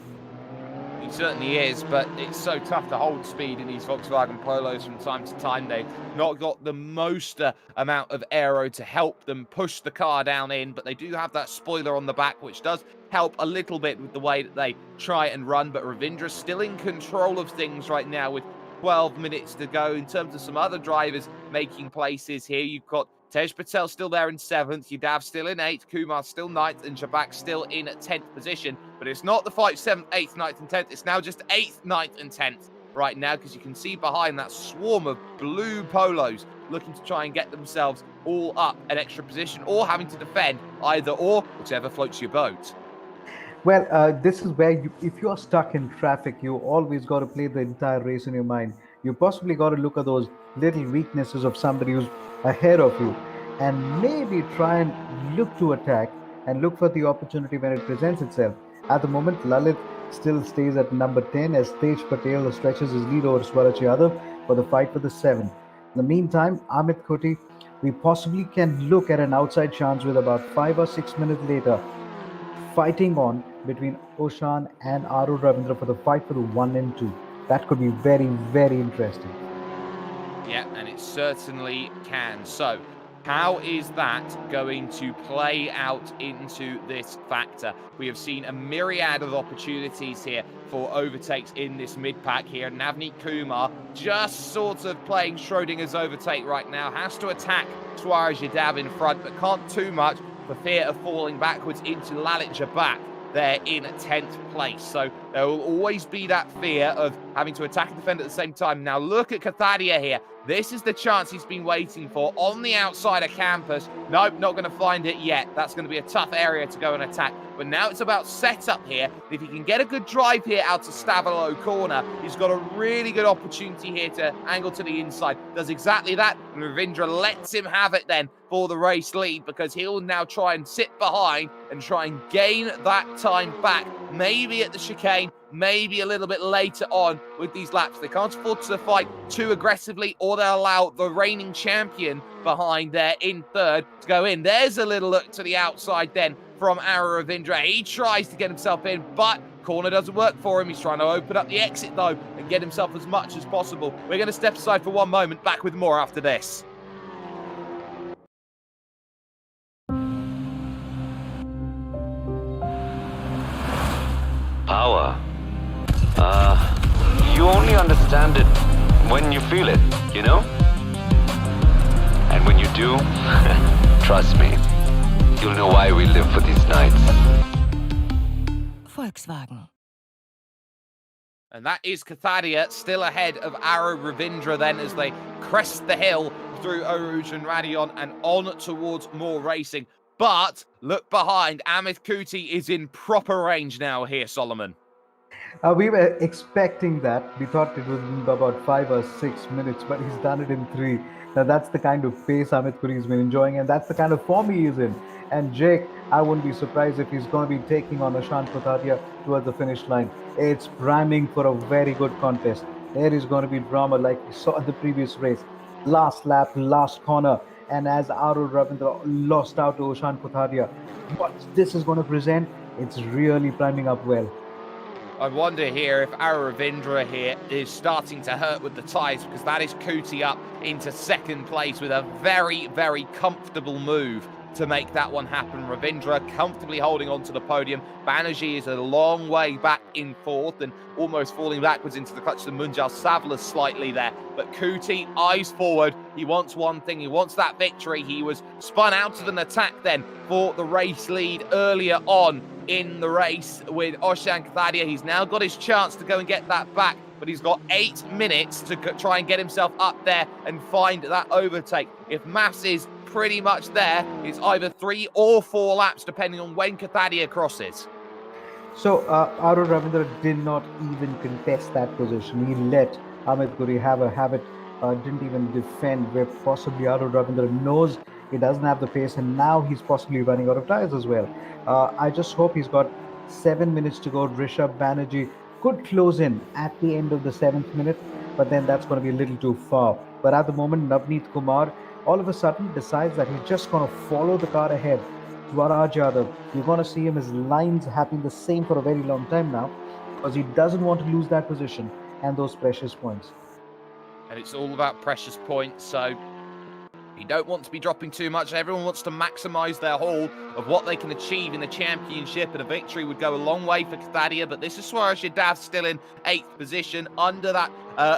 B: He certainly is, but it's so tough to hold speed in these Volkswagen Polos from time to time. They've not got the most amount of aero to help them push the car down in, but they do have that spoiler on the back, which does help a little bit with the way that they try and run. But Ravindra's still in control of things right now with 12 minutes to go. In terms of some other drivers making places here, you've got Tej Patel still there in 7th, Yadav still in 8th, Kumar still 9th, and Jabak still in 10th position. But it's not the fight 7th, 8th, 9th, and 10th. It's now just 8th, 9th, and 10th right now, because you can see behind that swarm of blue polos looking to try and get themselves all up an extra position, or having to defend either or, whichever floats your boat.
A: Well, this is where if you're stuck in traffic, you always got to play the entire race in your mind. You possibly got to look at those little weaknesses of somebody who's ahead of you, and maybe try and look to attack and look for the opportunity when it presents itself. At the moment, Lalit still stays at number 10 as Tej Patel stretches his lead over Swaraj Yadav for the fight for the 7. In the meantime, Amit Kuti, we possibly can look at an outside chance with about 5 or 6 minutes later fighting on between Ushan and Aro Ravindra for the fight for the 1 and 2. That could be very, very interesting.
B: Yeah, and it certainly can. So How is that going to play out into this factor? We have seen a myriad of opportunities here for overtakes in this mid-pack here. Navneet Kumar just sort of playing Schrodinger's overtake right now. Has to attack Suarez Yadav in front, but can't too much for fear of falling backwards into Lalit Jabak there in 10th place. So there will always be that fear of having to attack and defend at the same time. Now look at Kathadia here. This is the chance he's been waiting for on the outside of campus. Nope, not going to find it yet. That's going to be a tough area to go and attack. But now it's about setup here. If he can get a good drive here out to Stavilo corner, he's got a really good opportunity here to angle to the inside. Does exactly that, and Ravindra lets him have it then for the race lead, because he'll now try and sit behind and try and gain that time back. Maybe at the chicane, maybe a little bit later on with these laps. They can't afford to fight too aggressively, or they'll allow the reigning champion behind there in third to go in. There's a little look to the outside then from Ara Ravindra. He tries to get himself in, but corner doesn't work for him. He's trying to open up the exit though and get himself as much as possible. We're going to step aside for one moment. Back with more after this.
K: Power. You only understand it when you feel it, you know? And when you do, trust me, you'll know why we live for these nights.
U: Volkswagen.
B: And that is Kathadia still ahead of Ara Ravindra then as they crest the hill through Aruj and Radion and on towards more racing. But look behind, Amit Kuti is in proper range now here, Solomon.
A: We were expecting that. We thought it would be about 5 or 6 minutes, but he's done it in 3. Now that's the kind of pace Amit Kuti has been enjoying, and that's the kind of form he is in. And Jake, I wouldn't be surprised if he's going to be taking on Ashant Kotadia towards the finish line. It's priming for a very good contest. There is going to be drama like we saw in the previous race. Last lap, last corner, and as Arul Ravindra lost out to Ashant Kotadia, what this is going to present, it's really priming up well.
B: I wonder here if Ara Ravindra here is starting to hurt with the tyres, because that is Kuti up into second place with a very, very comfortable move to make that one happen. Ravindra comfortably holding on to the podium. Banerjee is a long way back in fourth and almost falling backwards into the clutch to Munjal Savla slightly there. But Kuti, eyes forward. He wants one thing. He wants that victory. He was spun out of an attack then for the race lead earlier on in the race with Oshan Kathadia. He's now got his chance to go and get that back, but he's got 8 minutes to try and get himself up there and find that overtake. If maths is pretty much there, it's either 3 or 4 laps depending on when Kathadia crosses.
A: So Arul Ravindra did not even contest that position. He let Amit Kuti have it, didn't even defend, where possibly Arul Ravindra knows he doesn't have the pace, and now he's possibly running out of tires as well. I just hope he's got 7 minutes to go. Rishabh Banerjee could close in at the end of the 7th minute, but then that's going to be a little too far. But at the moment, Navneet Kumar all of a sudden decides that he's just going to follow the car ahead. Swaraj Yadav, you're going to see him, his lines have been the same for a very long time now, because he doesn't want to lose that position and those precious points.
B: And it's all about precious points, so you don't want to be dropping too much. Everyone wants to maximise their haul of what they can achieve in the championship, and a victory would go a long way for Kathadia. But this is Swaraj Yadav still in 8th position under that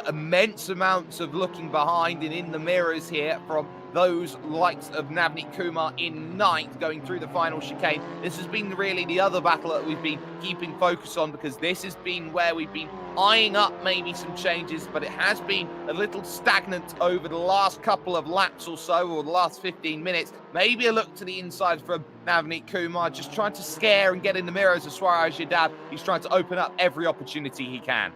B: immense amounts of looking behind and in the mirrors here from those likes of Navneet Kumar in 9th going through the final chicane. This has been really the other battle that we've been keeping focus on, because this has been where we've been eyeing up maybe some changes, but it has been a little stagnant over the last couple of laps or so, or the last 15 minutes. Maybe a look to the inside from Navneet Kumar, just trying to scare and get in the mirrors of Swaraj Yadav. He's trying to open up every opportunity he can.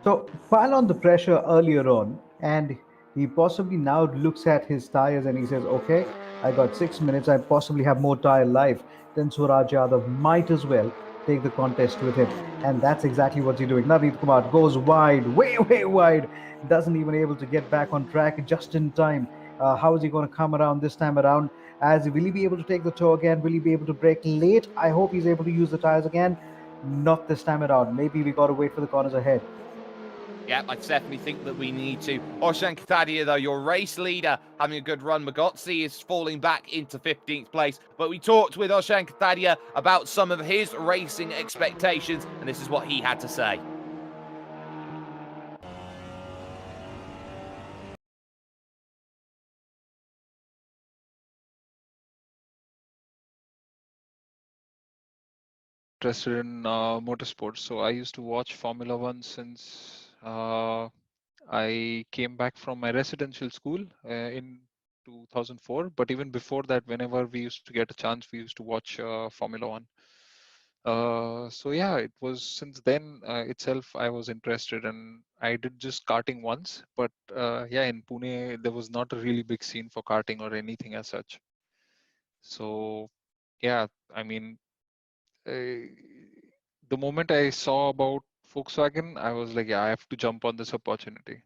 A: So pile on the pressure earlier on, and he possibly now looks at his tires and he says, okay, I got 6 minutes, I possibly have more tire life. Then Swaraj Yadav might as well take the contest with him. And that's exactly what he's doing. Navneet Kumar goes wide, way wide, doesn't even able to get back on track just in time. How is he going to come around this time around? Will he be able to take the toe again? Will he be able to brake late? I hope he's able to use the tires again. Not this time around. Maybe we got to wait for the corners ahead.
B: Yeah, I definitely think that we need to. Oshan Katadia, though, your race leader, having a good run. Magotsi is falling back into 15th place. But we talked with Oshan Katadia about some of his racing expectations, and this is what he had to say.
U: Interested in motorsports. So I used to watch Formula One since I came back from my residential school in 2004. But even before that, whenever we used to get a chance, we used to watch Formula One. So yeah, it was since then itself I was interested, and I did just karting once. But yeah, in Pune there was not a really big scene for karting or anything as such. So yeah, I mean, the moment I saw about Volkswagen, I was like, yeah, I have to jump on this opportunity.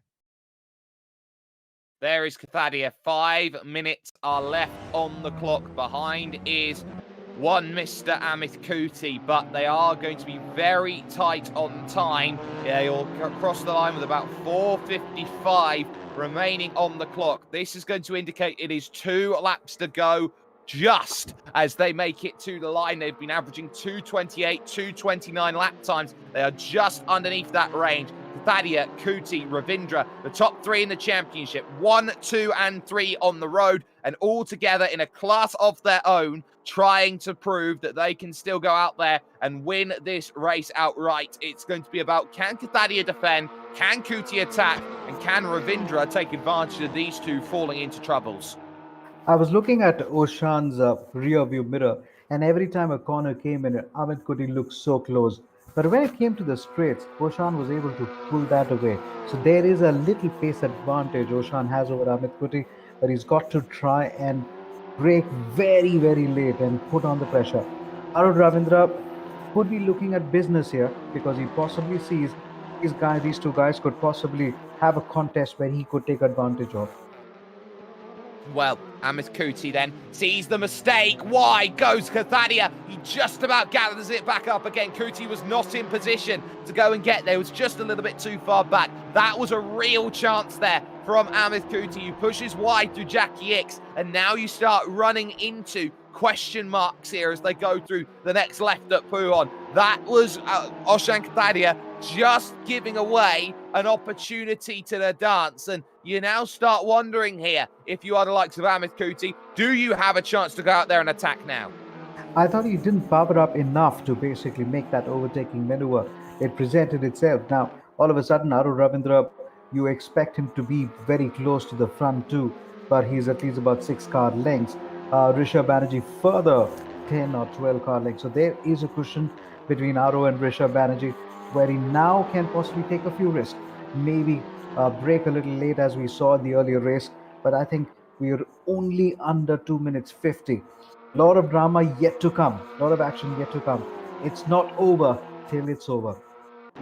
B: There is Kathadia. 5 minutes are left on the clock. Behind is one Mr. Amit Kuti, but they are going to be very tight on time. Yeah, you'll cross the line with about 4:55 remaining on the clock. This is going to indicate it is 2 laps to go. Just as they make it to the line, they've been averaging 2:28, 2:29 lap times. They are just underneath that range. Thadia, Kuti, Ravindra, the top 3 in the championship, 1, 2, and 3 on the road, and all together in a class of their own, trying to prove that they can still go out there and win this race outright. It's going to be about, can Thadia defend, can Kuti attack, and can Ravindra take advantage of these two falling into troubles?
A: I was looking at Oshan's rear view mirror, and every time a corner came in, Amit Kuti looked so close. But when it came to the straights, Oshan was able to pull that away. So there is a little pace advantage Oshan has over Amit Kuti, but he's got to try and brake very, very late and put on the pressure. Arun Ravindra could be looking at business here because he possibly sees these two guys could possibly have a contest where he could take advantage of.
B: Well, Amit Kuti then sees the mistake. Why goes Kathadia? He just about gathers it back up again. Kuti was not in position to go and get there. It was just a little bit too far back. That was a real chance there from Amit Kuti, who pushes wide through Jackie X, and now you start running into question marks here as they go through the next left at Puhon. That was Oshan Kathadia just giving away an opportunity to the dance, and you now start wondering here, if you are the likes of Amit Kuti, do you have a chance to go out there and attack now?
A: I thought he didn't power up enough to basically make that overtaking maneuver. It presented itself. Now, all of a sudden, Arun Ravindra, you expect him to be very close to the front too, but he's at least about 6 car lengths. Rishabh Banerjee further 10 or 12 car lengths. So there is a cushion between Aro and Rishabh Banerjee where he now can possibly take a few risks. Maybe break a little late as we saw in the earlier race, but I think we're only under 2 minutes 50. A lot of drama yet to come, a lot of action yet to come. It's not over till it's over.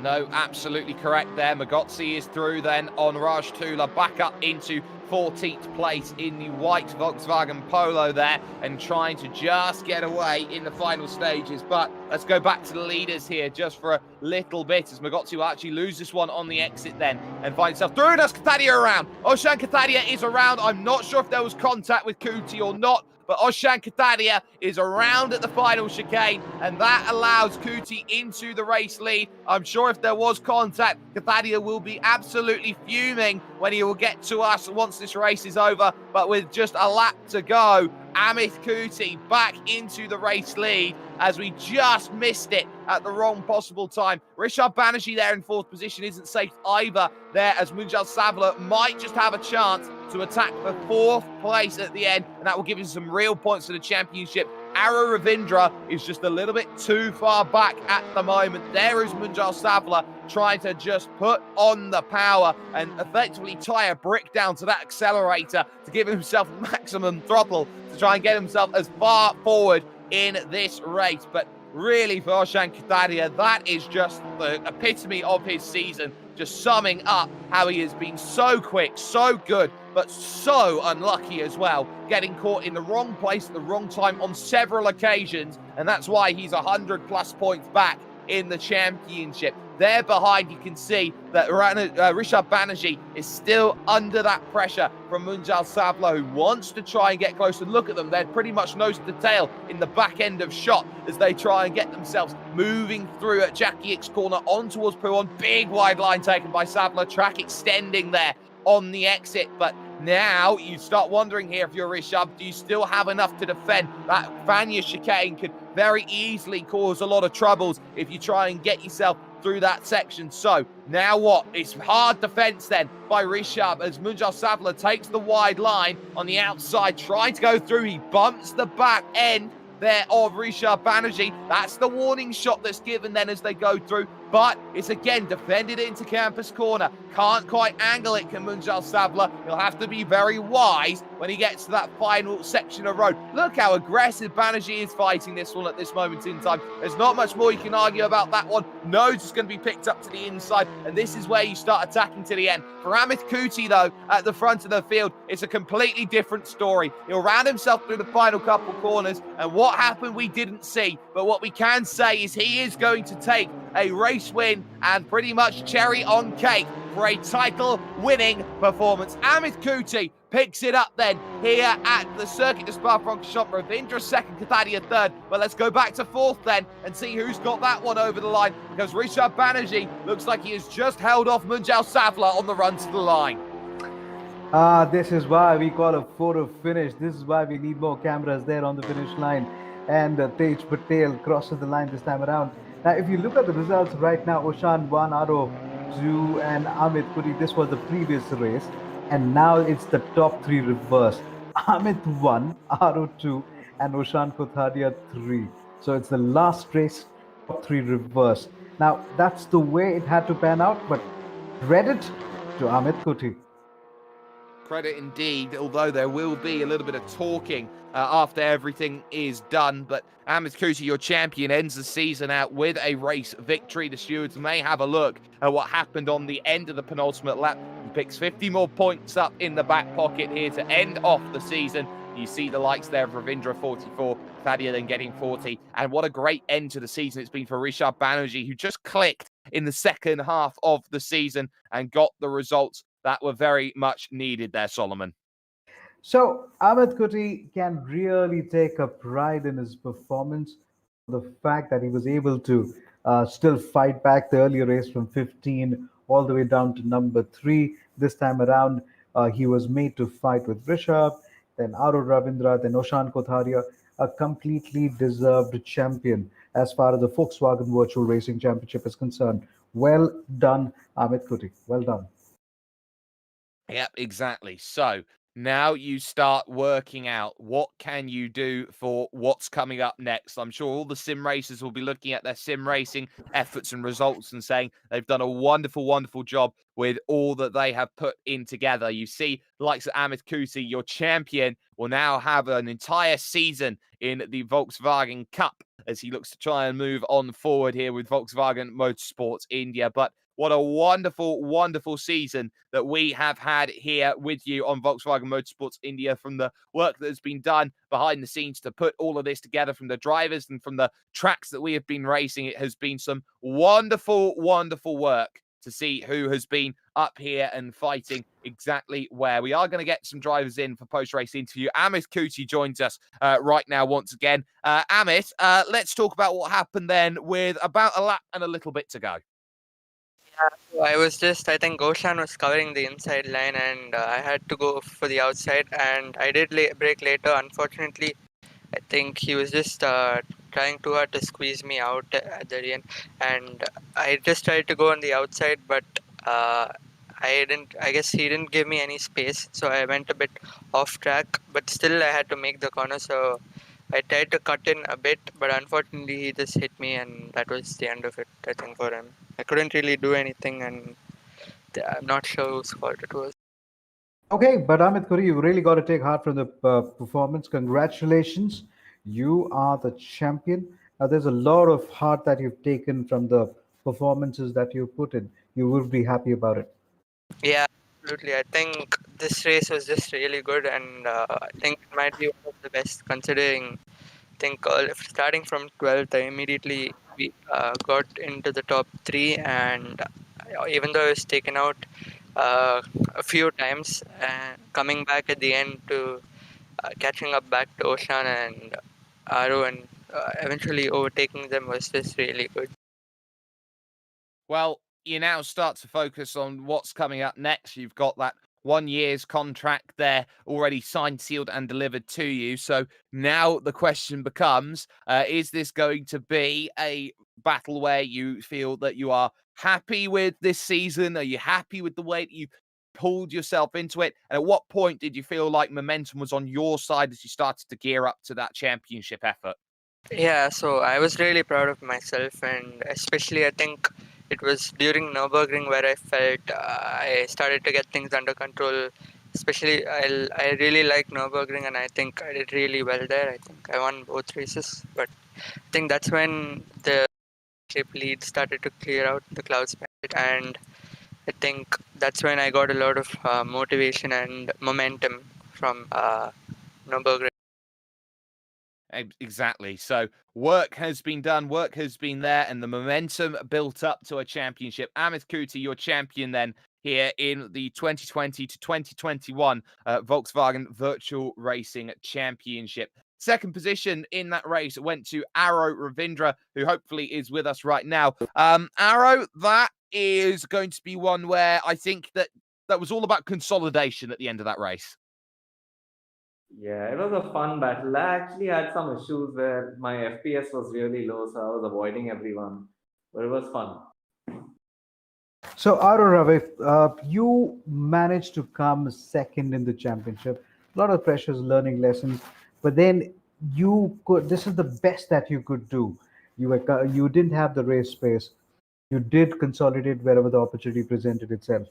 B: No, absolutely correct there. Magotsi is through then on Raj Tula, back up into 14th place in the white Volkswagen Polo there, and trying to just get away in the final stages. But let's go back to the leaders here just for a little bit, as Magotsi will actually lose this one on the exit then and find himself through. Does Kathadia around? Oshan Kathadia is around. I'm not sure if there was contact with Kuti or not, but Oshan Kathadia is around at the final chicane, and that allows Kuti into the race lead. I'm sure if there was contact, Kathadia will be absolutely fuming when he will get to us once this race is over. But with just a lap to go, Amit Kuti back into the race lead as we just missed it at the wrong possible time. Rishabh Banerjee there in 4th position isn't safe either there, as Munjal Savla might just have a chance to attack for 4th place at the end, and that will give him some real points to the championship. Ara Ravindra is just a little bit too far back at the moment. There is Munjal Savla trying to just put on the power and effectively tie a brick down to that accelerator to give himself maximum throttle to try and get himself as far forward in this race. But really, for Oshan Kathadia, that is just the epitome of his season, just summing up how he has been so quick, so good, but so unlucky as well, getting caught in the wrong place at the wrong time on several occasions, and that's why he's 100+ points back in the championship. There behind, you can see that Rishabh Banerjee is still under that pressure from Munjal Savla, who wants to try and get close. And look at them, they're pretty much nose to tail in the back end of shot as they try and get themselves moving through at Jackie X corner on towards Puon. Big wide line taken by Savla, track extending there on the exit. But now you start wondering here, if you're Rishabh, do you still have enough to defend? That Vanya chicane could very easily cause a lot of troubles if you try and get yourself through that section. So now what? It's hard defense then by Rishabh as Munjal Savla takes the wide line on the outside, trying to go through. He bumps the back end there of Rishabh Banerjee. That's the warning shot that's given then as they go through, but it's again defended into campus corner. Can't quite angle it, can Munjal Savla. He'll have to be very wise when he gets to that final section of road. Look how aggressive Banerjee is fighting this one at this moment in time. There's not much more you can argue about that one. Nodes is going to be picked up to the inside, and this is where you start attacking to the end. For Amit Kuti, though, at the front of the field, it's a completely different story. He'll round himself through the final couple corners, and what happened we didn't see, but what we can say is he is going to take a race win and pretty much cherry on cake for a title-winning performance. Amit Kuti picks it up then here at the Circuit de Spa-Francorchamps. Ravindra second, Kathadia third. But let's go back to fourth then and see who's got that one over the line, because Rishabh Banerjee looks like he has just held off Munjal Savla on the run to the line.
A: This is why we call a photo finish. This is why we need more cameras there on the finish line. And Tej Patel crosses the line this time around. Now, if you look at the results right now, Oshan 1, Aro 2, and Amit Kuti, this was the previous race. And now it's the top three reverse. Amit 1, Aro 2, and Oshan Kothadia 3. So it's the last race, top three reverse. Now, that's the way it had to pan out, but credit to Amit Kuti.
B: Credit indeed, although there will be a little bit of talking after everything is done. But Amit Kuti, your champion, ends the season out with a race victory. The stewards may have a look at what happened on the end of the penultimate lap. He picks 50 more points up in the back pocket here to end off the season. You see the likes there of Ravindra 44, Thadia then getting 40. And what a great end to the season it's been for Rishabh Banerjee, who just clicked in the second half of the season and got the results that were very much needed there, Solomon.
A: So Amit Kuti can really take a pride in his performance. The fact that he was able to still fight back the earlier race from 15 all the way down to number 3. This time around, he was made to fight with Rishabh, then Aro Ravindra, then Oshan Kotharia, a completely deserved champion as far as the Volkswagen Virtual Racing Championship is concerned. Well done, Amit Kuti. Well done.
B: Yep, exactly. So now you start working out what can you do for what's coming up next. I'm sure all the sim racers will be looking at their sim racing efforts and results and saying they've done a wonderful, wonderful job with all that they have put in together. You see, the likes of Amit Kuti, your champion, will now have an entire season in the Volkswagen Cup as he looks to try and move on forward here with Volkswagen Motorsports India. But what a wonderful, wonderful season that we have had here with you on Volkswagen Motorsports India, from the work that has been done behind the scenes to put all of this together, from the drivers and from the tracks that we have been racing. It has been some wonderful, wonderful work to see who has been up here and fighting exactly where. We are going to get some drivers in for post-race interview. Amit Kuti joins us right now once again. Amit, let's talk about what happened then with about a lap and a little bit to go.
O: So I think Goshan was covering the inside line and I had to go for the outside, and I did brake later. Unfortunately, I think he was just trying too hard to squeeze me out at the end, and I just tried to go on the outside, but I guess he didn't give me any space, so I went a bit off track, but still I had to make the corner, so I tried to cut in a bit, but unfortunately he just hit me, and that was the end of it, I think, for him. I couldn't really do anything, and I'm not sure whose fault it was.
A: Okay, but Amit Kuri, you really got to take heart from the performance. Congratulations. You are the champion. There's a lot of heart that you've taken from the performances that you put in. You will be happy about it.
O: Yeah, absolutely. I think this race was just really good, and I think it might be one of the best, considering, I think, starting from 12th, I immediately we got into the top three, and even though I was taken out a few times, coming back at the end to catching up back to Oshan and Aru and eventually overtaking them was just really good.
B: Well, you now start to focus on what's coming up next. You've got that 1 year's contract there already signed, sealed, and delivered to you. So now the question becomes, is this going to be a battle where you feel that you are happy with this season? Are you happy with the way that you pulled yourself into it? And at what point did you feel like momentum was on your side as you started to gear up to that championship effort?
O: Yeah, so I was really proud of myself, and especially I think it was during Nürburgring where I felt I started to get things under control. Especially, I really like Nürburgring, and I think I did really well there. I think I won both races, but I think that's when the chip lead started to clear out the clouds, and I think that's when I got a lot of motivation and momentum from Nürburgring.
B: Exactly. So work has been done, work has been there, and the momentum built up to a championship. Amit Kuti, your champion then here in the 2020 to 2021 Volkswagen Virtual Racing Championship. Second position in that race went to Arrow Ravindra, who hopefully is with us right now. Arrow, that is going to be one where I think that was all about consolidation at the end of that race.
P: Yeah, it was a fun battle. I actually had some issues where my FPS was really low, so I was avoiding everyone. But it was fun.
A: So, Aro Ravi, you managed to come second in the championship. A lot of pressures, learning lessons, but then you could. This is the best that you could do. You didn't have the race space. You did consolidate wherever the opportunity presented itself.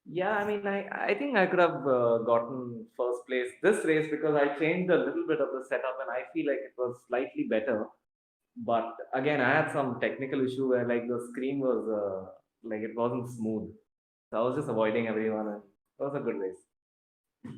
P: Yeah, I mean, I think I could have gotten first place this race because I changed a little bit of the setup and I feel like it was slightly better. But again, I had some technical issue where like the screen was like it wasn't smooth. So I was just avoiding everyone and it was a good race.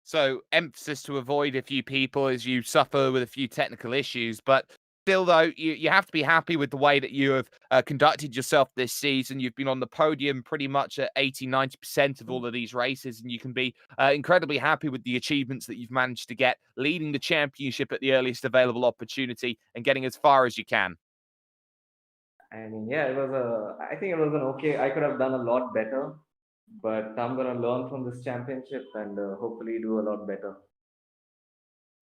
B: So emphasis to avoid a few people as you suffer with a few technical issues. But still, though, you have to be happy with the way that you have conducted yourself this season. You've been on the podium pretty much at 80-90% of all of these races, and you can be incredibly happy with the achievements that you've managed to get, leading the championship at the earliest available opportunity and getting as far as you can.
P: I mean, yeah, I think it was an okay. I could have done a lot better, but I'm gonna learn from this championship and hopefully do a lot better.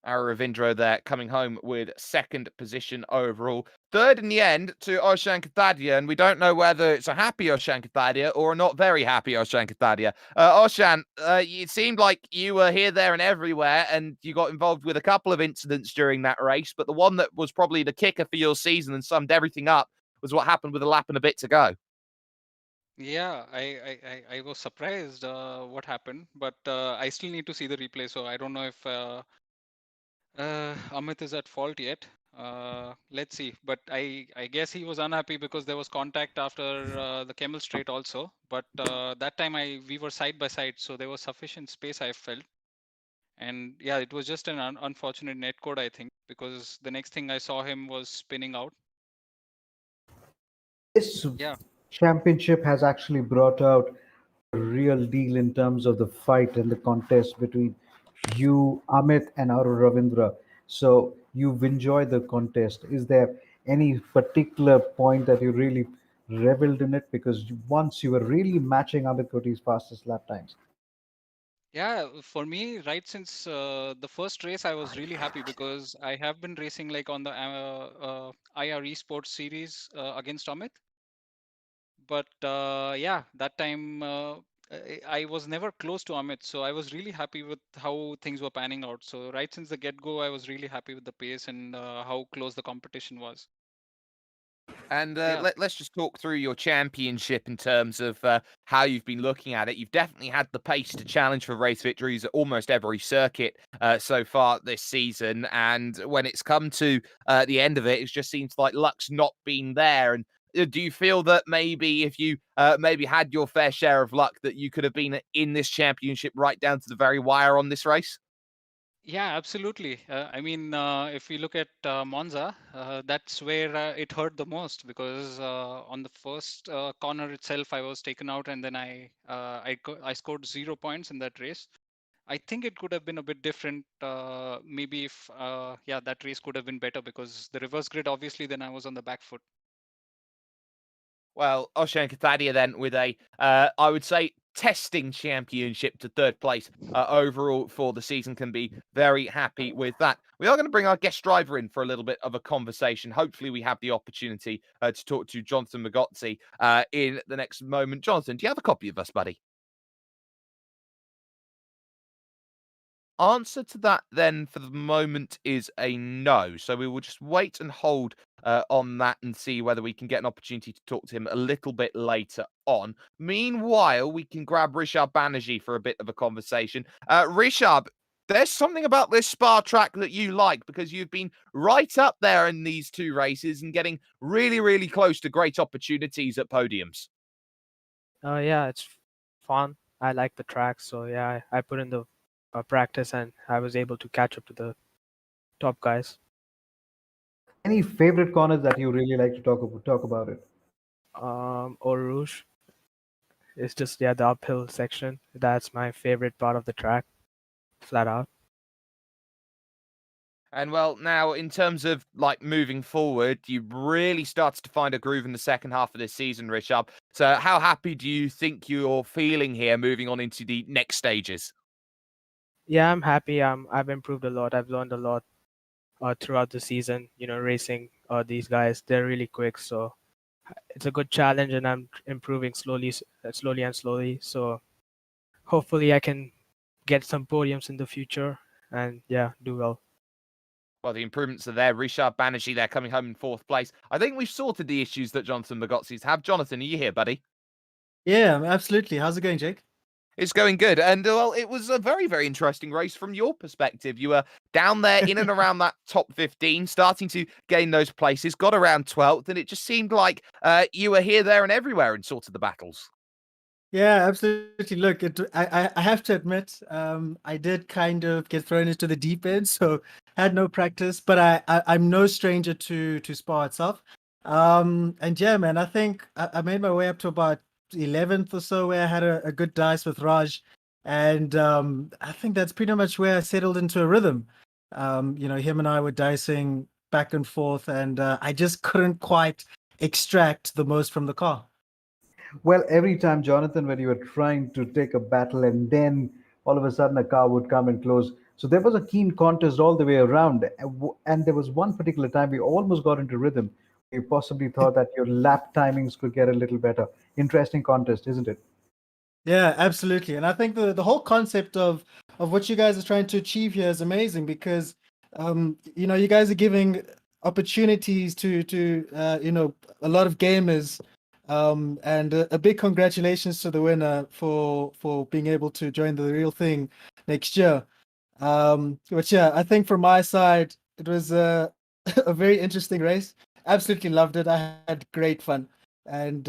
B: Our Ravindra there coming home with second position overall. Third in the end to Oshan Kathadia, and we don't know whether it's a happy Oshan Kathadia or a not very happy Oshan Kathadia. Oshan, it seemed like you were here, there, and everywhere, and you got involved with a couple of incidents during that race, but the one that was probably the kicker for your season and summed everything up was what happened with a lap and a bit to go.
M: Yeah, I was surprised what happened, but I still need to see the replay, so I don't know if Amit is at fault yet. Let's see. But I guess he was unhappy because there was contact after the Camel Straight also. But that time we were side by side, so there was sufficient space I felt. And yeah, it was just an unfortunate netcode, I think, because the next thing I saw him was spinning out.
A: This
M: Yeah.
A: championship has actually brought out a real deal in terms of the fight and the contest between you, Amit, and Aru Ravindra. So you've enjoyed the contest. Is there any particular point that you really reveled in it? Because once you were really matching Amit Koti's fastest lap times.
M: Yeah, for me, right since the first race, I was really happy because I have been racing like on the IR Esports series against Amit. But yeah, that time I was never close to Amit, so I was really happy with how things were panning out. So right since the get-go, I was really happy with the pace and how close the competition was.
B: And
M: Yeah.
B: let's just talk through your championship in terms of how you've been looking at it. You've definitely had the pace to challenge for race victories at almost every circuit so far this season. And when it's come to the end of it, it just seems like luck's not been there. And do you feel that maybe if you maybe had your fair share of luck, that you could have been in this championship right down to the very wire on this race?
M: Yeah, absolutely. I mean, if we look at Monza, that's where it hurt the most because on the first corner itself, I was taken out, and then I scored 0 points in that race. I think it could have been a bit different. Maybe if yeah, that race could have been better because the reverse grid, obviously, then I was on the back foot.
B: Well, Oshan Kathadia then with a, I would say, testing championship to third place overall for the season, can be very happy with that. We are going to bring our guest driver in for a little bit of a conversation. Hopefully we have the opportunity to talk to Jonathan Magozzi in the next moment. Jonathan, do you have a copy of us, buddy? Answer to that then for the moment is a no. So we will just wait and hold on that and see whether we can get an opportunity to talk to him a little bit later on. Meanwhile, we can grab Rishabh Banerjee for a bit of a conversation. Rishabh, there's something about this Spa track that you like because you've been right up there in these two races and getting really, really close to great opportunities at podiums.
C: Yeah, it's fun. I like the track, so yeah, I put in the practice and I was able to catch up to the top guys.
A: Any favorite corners that you really like to talk about it?
C: Eau Rouge is just yeah the uphill section. That's my favorite part of the track, flat out.
B: And well, now in terms of like moving forward, you really started to find a groove in the second half of this season, Rishabh. So how happy do you think you're feeling here moving on into the next stages?
C: Yeah, I'm happy. I've improved a lot. I've learned a lot throughout the season. You know, racing these guys, they're really quick, so it's a good challenge, and I'm improving slowly and slowly. So hopefully, I can get some podiums in the future, and yeah, do well.
B: Well, the improvements are there. Rishabh Banerjee there coming home in fourth place. I think we've sorted the issues that Jonathan Magozzi's have. Jonathan, are you here, buddy?
V: Yeah, absolutely. How's it going, Jake?
B: It's going good. And well, it was a very, very interesting race from your perspective. You were down there in and around that top 15, starting to gain those places, got around 12th, and it just seemed like you were here, there, and everywhere in sort of the battles.
V: Yeah, absolutely. Look, I have to admit, I did kind of get thrown into the deep end, so had no practice. But I'm no stranger to Spa itself. And yeah, man, I think I made my way up to about 11th or so, where I had a good dice with Raj, and I think that's pretty much where I settled into a rhythm. You know, him and I were dicing back and forth, and I just couldn't quite extract the most from the car.
A: Well, every time, Jonathan, when you were trying to take a battle and then all of a sudden a car would come and close. So there was a keen contest all the way around. And there was one particular time we almost got into rhythm. You possibly thought that your lap timings could get a little better. Interesting contest, isn't it?
V: Yeah, absolutely. And I think the whole concept of what you guys are trying to achieve here is amazing because you know, you guys are giving opportunities to you know, a lot of gamers, and a big congratulations to the winner for being able to join the real thing next year. But yeah, I think from my side it was a a very interesting race. Absolutely loved it. I had great fun. And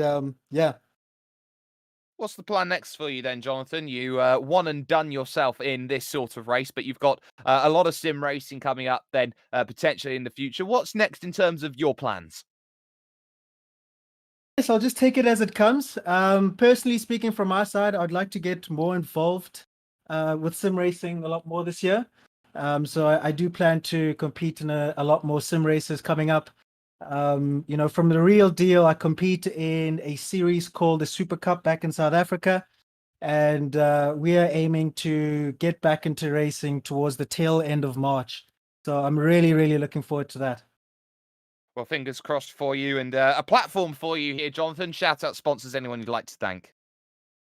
V: yeah.
B: What's the plan next for you then, Jonathan? You won and done yourself in this sort of race, but you've got a lot of sim racing coming up then potentially in the future. What's next in terms of your plans?
V: Yes, I'll just take it as it comes. Personally speaking, from my side, I'd like to get more involved with sim racing a lot more this year. So I do plan to compete in a lot more sim races coming up. You know, from the real deal, I compete in a series called the Super Cup back in South Africa. And we are aiming to get back into racing towards the tail end of March. So I'm really, really looking forward to that.
B: Well, fingers crossed for you and a platform for you here, Jonathan. Shout out sponsors, anyone you'd like to thank.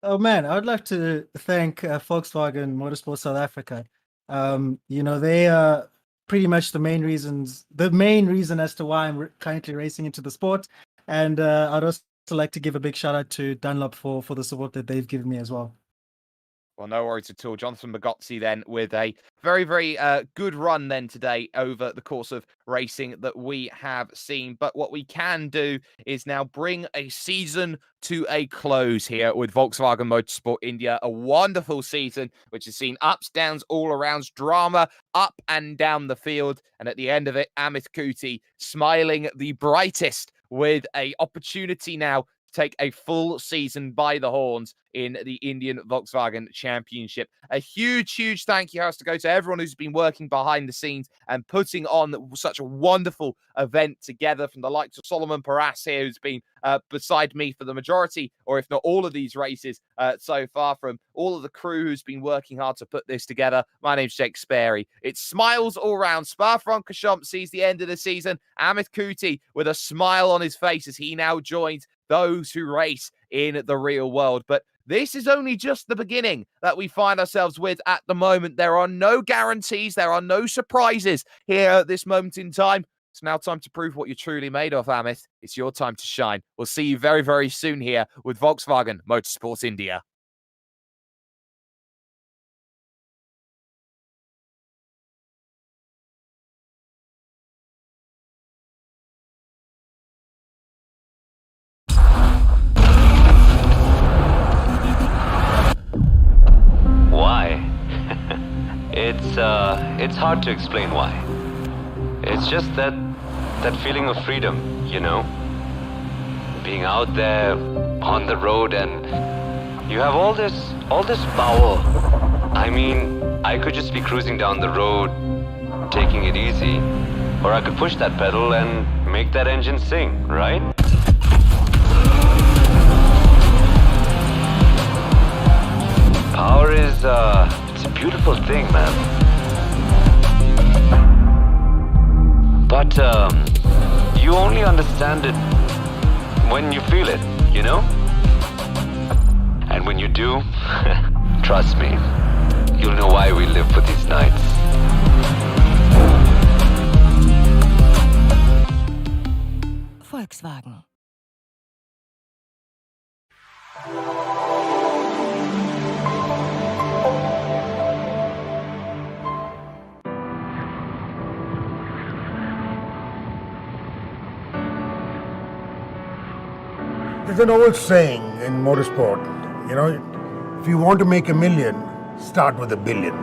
V: Oh man, I would like to thank Volkswagen Motorsport South Africa. You know, they are pretty much the main reason as to why I'm currently racing into the sport. And I'd also like to give a big shout out to Dunlop for the support that they've given me as well.
B: Well, no worries at all. Jonathan Magozzi then with a very, very good run then today over the course of racing that we have seen. But what we can do is now bring a season to a close here with Volkswagen Motorsport India. A wonderful season, which has seen ups, downs, all arounds, drama up and down the field. And at the end of it, Amit Kuti smiling the brightest with a opportunity now take a full season by the horns in the Indian Volkswagen Championship. A huge, huge thank you has to go to everyone who's been working behind the scenes and putting on such a wonderful event together, from the likes of Solomon Paras here, who's been beside me for the majority, or if not all of these races so far, from all of the crew who's been working hard to put this together. My name's Jake Sperry. It's smiles all round. Spa-Francorchamps sees the end of the season. Amit Kuti with a smile on his face as he now joins those who race in the real world. But this is only just the beginning that we find ourselves with at the moment. There are no guarantees. There are no surprises here at this moment in time. It's now time to prove what you're truly made of, Amit. It's your time to shine. We'll see you very, very soon here with Volkswagen Motorsport India.
K: Why? It's hard to explain why. It's just that feeling of freedom, you know? Being out there on the road, and you have all this power. I mean, I could just be cruising down the road, taking it easy, or I could push that pedal and make that engine sing, right? Power is, it's a beautiful thing, man. But, you only understand it when you feel it, you know? And when you do, trust me, you'll know why we live for these nights.
E: Volkswagen.
G: There's an old saying in motorsport, you know, if you want to make a million, start with $1 billion.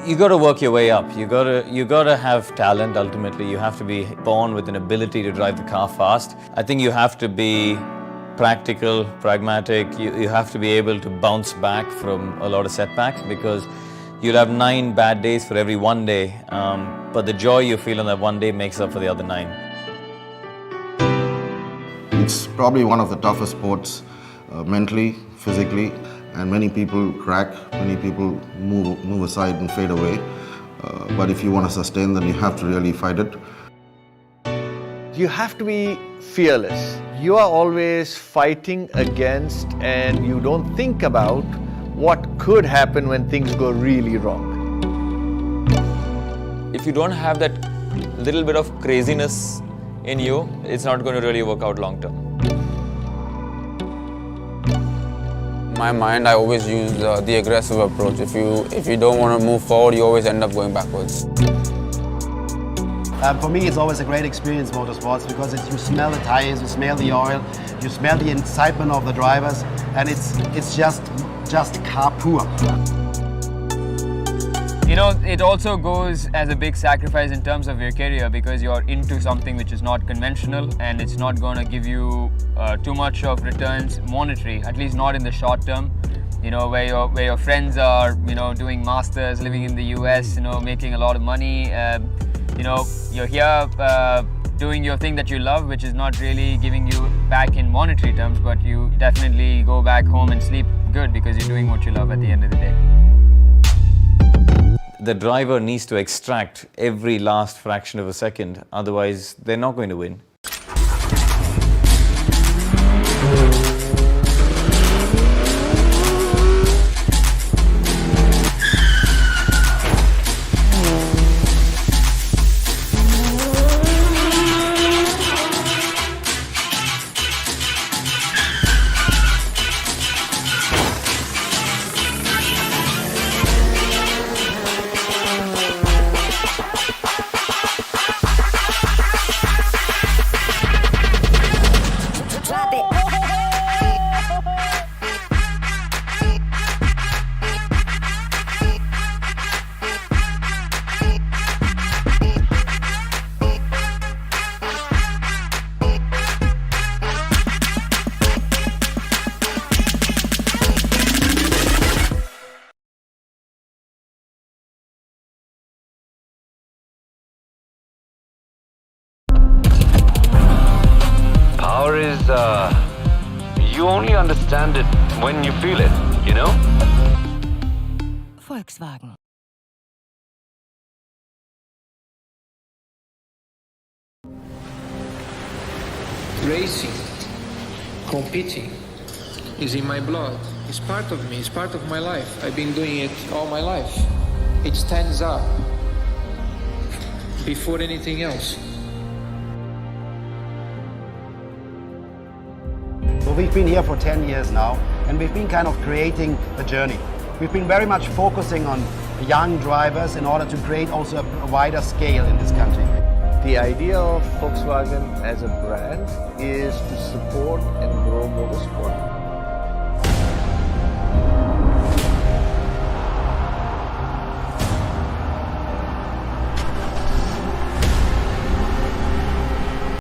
D: You got to work your way up. You got to have talent. Ultimately, you have to be born with an ability to drive the car fast. I think you have to be practical, pragmatic. You have to be able to bounce back from a lot of setbacks, because you'll have 9 bad days for every one day. But the joy you feel on that one day makes up for the other 9.
W: It's probably one of the toughest sports mentally, physically, and many people crack, many people move aside and fade away. But if you want to sustain, then you have to really fight it.
F: You have to be fearless. You are always fighting against, and you don't think about what could happen when things go really wrong.
D: If you don't have that little bit of craziness in you, it's not going to really work out long term.
X: My mind, I always use the aggressive approach. If you don't want to move forward, you always end up going backwards.
H: For me, it's always a great experience, motorsports, because you smell the tires, you smell the oil, you smell the excitement of the drivers, and it's just car poor.
I: You know, it also goes as a big sacrifice in terms of your career, because you're into something which is not conventional, and it's not going to give you too much of returns monetary, at least not in the short term. You know, where your friends are, you know, doing masters, living in the US, you know, making a lot of money. You know, you're here doing your thing that you love, which is not really giving you back in monetary terms, but you definitely go back home and sleep good because you're doing what you love at the end of the day.
D: The driver needs to extract every last fraction of a second, otherwise they're not going to win.
K: you only understand it when you feel it, you know?
E: Volkswagen.
Q: Racing, competing, is in my blood. It's part of me, it's part of my life. I've been doing it all my life. It stands up before anything else.
H: So we've been here for 10 years now, and we've been kind of creating a journey. We've been very much focusing on young drivers in order to create also a wider scale in this country.
F: The idea of Volkswagen as a brand is to support and grow motorsport.